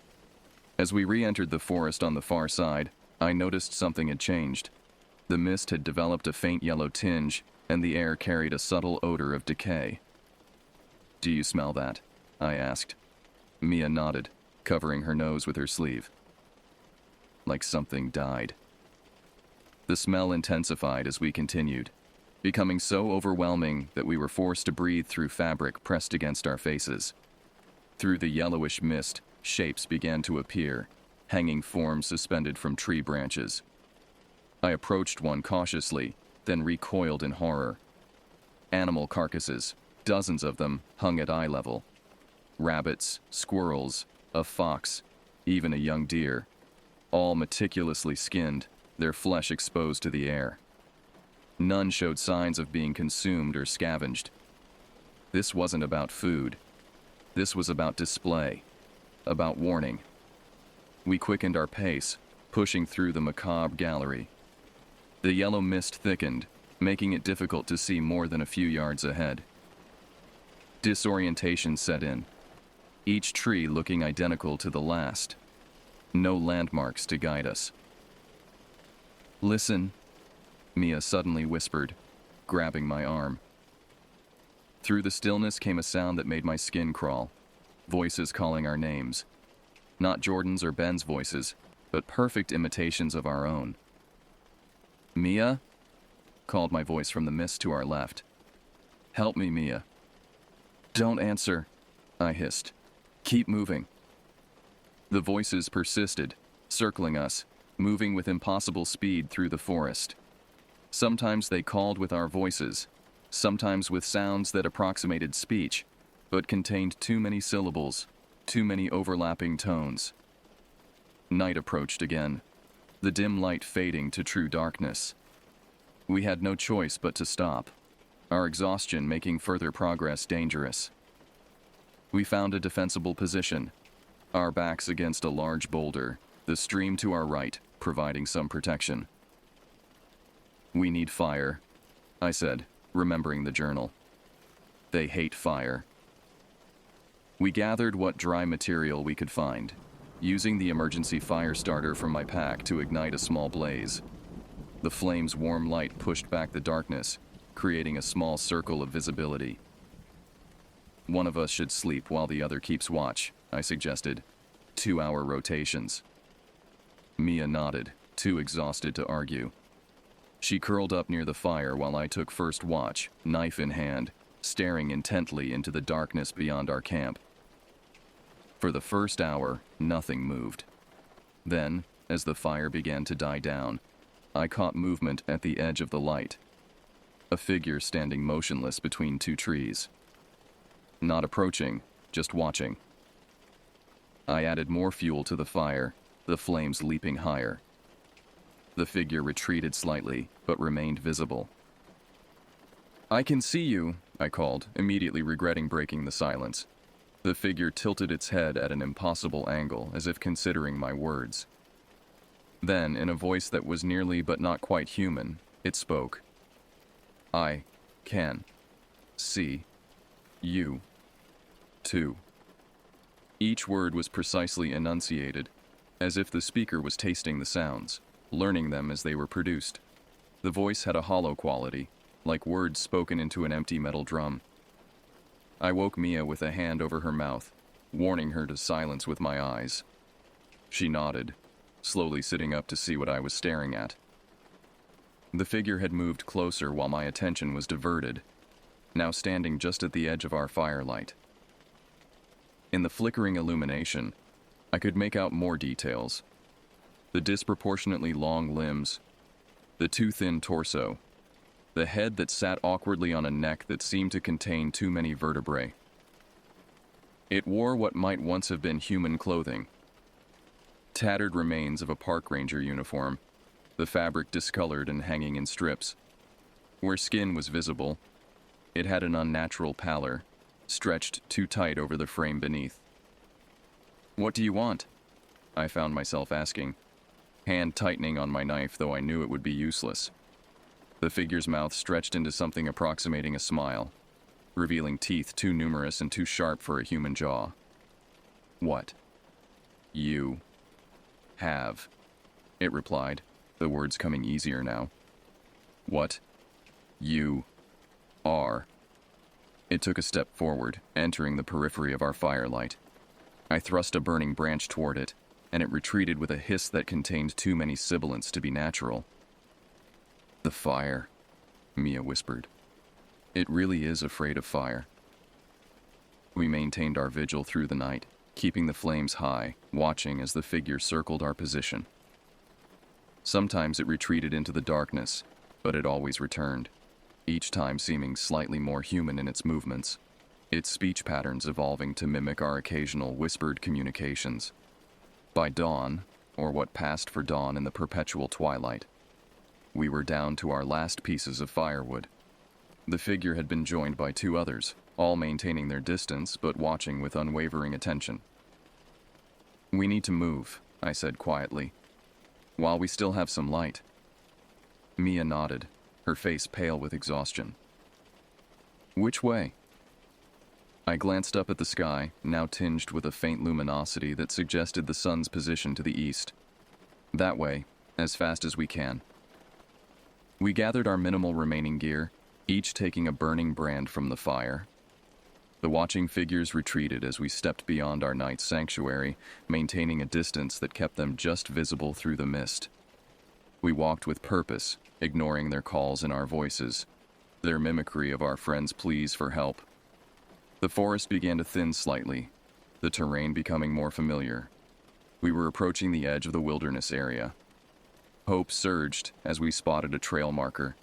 As we re-entered the forest on the far side, I noticed something had changed. The mist had developed a faint yellow tinge, and the air carried a subtle odor of decay. "Do you smell that?" I asked. Mia nodded, covering her nose with her sleeve. Like something died. The smell intensified as we continued, becoming so overwhelming that we were forced to breathe through fabric pressed against our faces. Through the yellowish mist, shapes began to appear, hanging forms suspended from tree branches. I approached one cautiously, then recoiled in horror. Animal carcasses, dozens of them, hung at eye level. Rabbits, squirrels, a fox, even a young deer, all meticulously skinned, their flesh exposed to the air. None showed signs of being consumed or scavenged. This wasn't about food. This was about display, about warning. We quickened our pace, pushing through the macabre gallery. The yellow mist thickened, making it difficult to see more than a few yards ahead. Disorientation set in, each tree looking identical to the last. No landmarks to guide us. "Listen," Mia suddenly whispered, grabbing my arm. Through the stillness came a sound that made my skin crawl. Voices calling our names. Not Jordan's or Ben's voices, but perfect imitations of our own. "Mia?" called my voice from the mist to our left. "Help me, Mia." "Don't answer," I hissed. "Keep moving." The voices persisted, circling us, moving with impossible speed through the forest. Sometimes they called with our voices, sometimes with sounds that approximated speech, but contained too many syllables, too many overlapping tones. Night approached again, the dim light fading to true darkness. We had no choice but to stop, our exhaustion making further progress dangerous. We found a defensible position, our backs against a large boulder, the stream to our right, providing some protection. "We need fire," I said, remembering the journal. "They hate fire." We gathered what dry material we could find, using the emergency fire starter from my pack to ignite a small blaze. The flame's warm light pushed back the darkness, creating a small circle of visibility. "One of us should sleep while the other keeps watch," I suggested. 2-hour rotations. Mia nodded, too exhausted to argue. She curled up near the fire while I took first watch, knife in hand, staring intently into the darkness beyond our camp. For the first hour, nothing moved. Then, as the fire began to die down, I caught movement at the edge of the light. A figure standing motionless between two trees. Not approaching, just watching. I added more fuel to the fire, the flames leaping higher. The figure retreated slightly, but remained visible. "I can see you," I called, immediately regretting breaking the silence. The figure tilted its head at an impossible angle, as if considering my words. Then, in a voice that was nearly but not quite human, it spoke. "I can see you, too." Each word was precisely enunciated, as if the speaker was tasting the sounds, learning them as they were produced. The voice had a hollow quality, like words spoken into an empty metal drum. I woke Mia with a hand over her mouth, warning her to silence with my eyes. She nodded, slowly sitting up to see what I was staring at. The figure had moved closer while my attention was diverted, now standing just at the edge of our firelight. In the flickering illumination, I could make out more details. The disproportionately long limbs, the too thin torso, the head that sat awkwardly on a neck that seemed to contain too many vertebrae. It wore what might once have been human clothing. Tattered remains of a park ranger uniform, the fabric discolored and hanging in strips. Where skin was visible, it had an unnatural pallor, stretched too tight over the frame beneath. "What do you want?" I found myself asking, hand tightening on my knife, though I knew it would be useless. The figure's mouth stretched into something approximating a smile, revealing teeth too numerous and too sharp for a human jaw. "What you have," it replied, the words coming easier now. "What you are." It took a step forward, entering the periphery of our firelight. I thrust a burning branch toward it, and it retreated with a hiss that contained too many sibilants to be natural. "The fire," Mia whispered. "It really is afraid of fire." We maintained our vigil through the night, keeping the flames high, watching as the figure circled our position. Sometimes it retreated into the darkness, but it always returned, each time seeming slightly more human in its movements, its speech patterns evolving to mimic our occasional whispered communications. By dawn, or what passed for dawn in the perpetual twilight, we were down to our last pieces of firewood. The figure had been joined by two others, all maintaining their distance but watching with unwavering attention. "We need to move," I said quietly, "while we still have some light." Mia nodded, her face pale with exhaustion. "Which way?" I glanced up at the sky, now tinged with a faint luminosity that suggested the sun's position to the east. "That way, as fast as we can." We gathered our minimal remaining gear, each taking a burning brand from the fire. The watching figures retreated as we stepped beyond our night's sanctuary, maintaining a distance that kept them just visible through the mist. We walked with purpose, ignoring their calls and our voices, their mimicry of our friends' pleas for help. The forest began to thin slightly, the terrain becoming more familiar. We were approaching the edge of the wilderness area. Hope surged as we spotted a trail marker,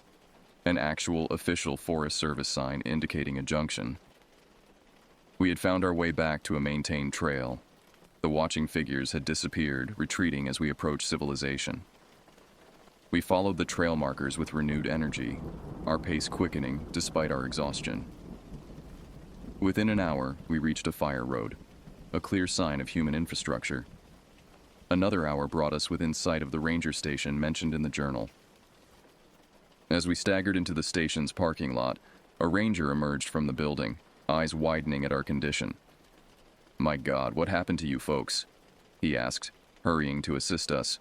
an actual official Forest Service sign indicating a junction. We had found our way back to a maintained trail. The watching figures had disappeared, retreating as we approached civilization. We followed the trail markers with renewed energy, our pace quickening despite our exhaustion. Within an hour, we reached a fire road, a clear sign of human infrastructure. Another hour brought us within sight of the ranger station mentioned in the journal. As we staggered into the station's parking lot, a ranger emerged from the building, eyes widening at our condition. "My God, what happened to you folks?" he asked, hurrying to assist us.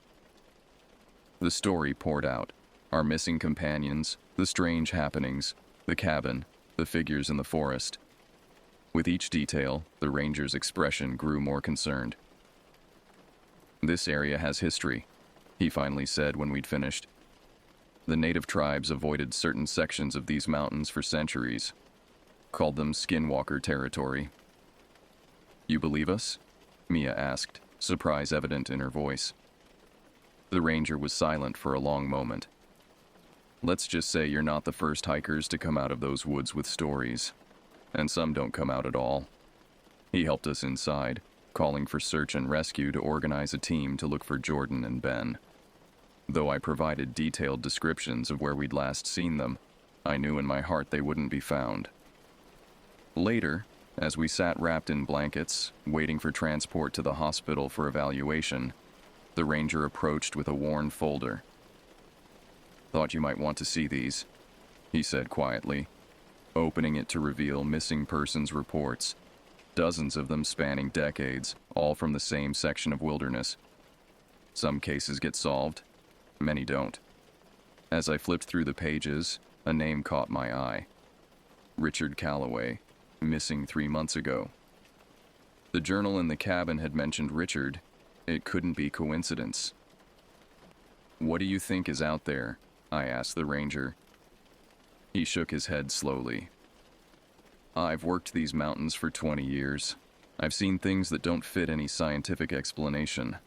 The story poured out, our missing companions, the strange happenings, the cabin, the figures in the forest. With each detail, the ranger's expression grew more concerned. "This area has history," he finally said when we'd finished. "The native tribes avoided certain sections of these mountains for centuries, called them skinwalker territory." "You believe us?" Mia asked, surprise evident in her voice. The ranger was silent for a long moment. "Let's just say you're not the first hikers to come out of those woods with stories, and some don't come out at all." He helped us inside, calling for search and rescue to organize a team to look for Jordan and Ben. Though I provided detailed descriptions of where we'd last seen them, I knew in my heart they wouldn't be found. Later, as we sat wrapped in blankets, waiting for transport to the hospital for evaluation, the ranger approached with a worn folder. "Thought you might want to see these," he said quietly, opening it to reveal missing persons reports, dozens of them spanning decades, all from the same section of wilderness. Some cases get solved, many don't. As I flipped through the pages, a name caught my eye. Richard Calloway, missing 3 months ago. The journal in the cabin had mentioned Richard. It couldn't be coincidence. "What do you think is out there?" I asked the ranger. He shook his head slowly. "I've worked these mountains for 20 years. I've seen things that don't fit any scientific explanation.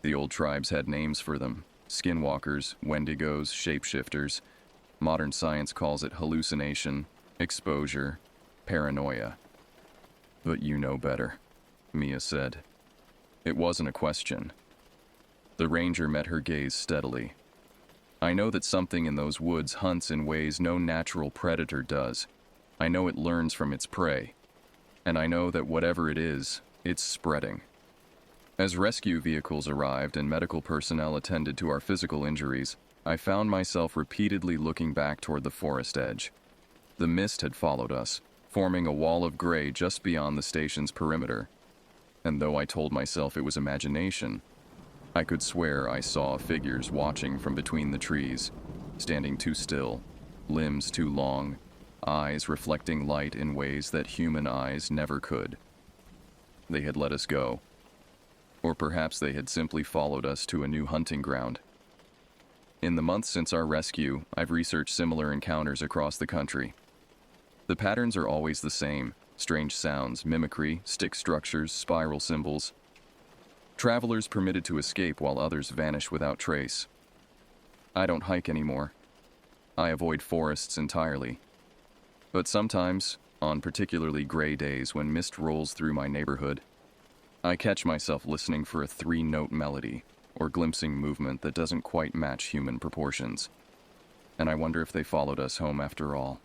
The old tribes had names for them: skinwalkers, wendigos, shapeshifters. Modern science calls it hallucination, exposure, paranoia. But you know better," Mia said. It wasn't a question. The ranger met her gaze steadily. "I know that something in those woods hunts in ways no natural predator does. I know it learns from its prey. And I know that whatever it is, it's spreading." As rescue vehicles arrived and medical personnel attended to our physical injuries, I found myself repeatedly looking back toward the forest edge. The mist had followed us, forming a wall of gray just beyond the station's perimeter. And though I told myself it was imagination, I could swear I saw figures watching from between the trees, standing too still, limbs too long, eyes reflecting light in ways that human eyes never could. They had let us go. Or perhaps they had simply followed us to a new hunting ground. In the months since our rescue, I've researched similar encounters across the country. The patterns are always the same: strange sounds, mimicry, stick structures, spiral symbols. Travelers permitted to escape while others vanish without trace. I don't hike anymore. I avoid forests entirely. But sometimes, on particularly gray days when mist rolls through my neighborhood, I catch myself listening for a three-note melody or glimpsing movement that doesn't quite match human proportions. And I wonder if they followed us home after all.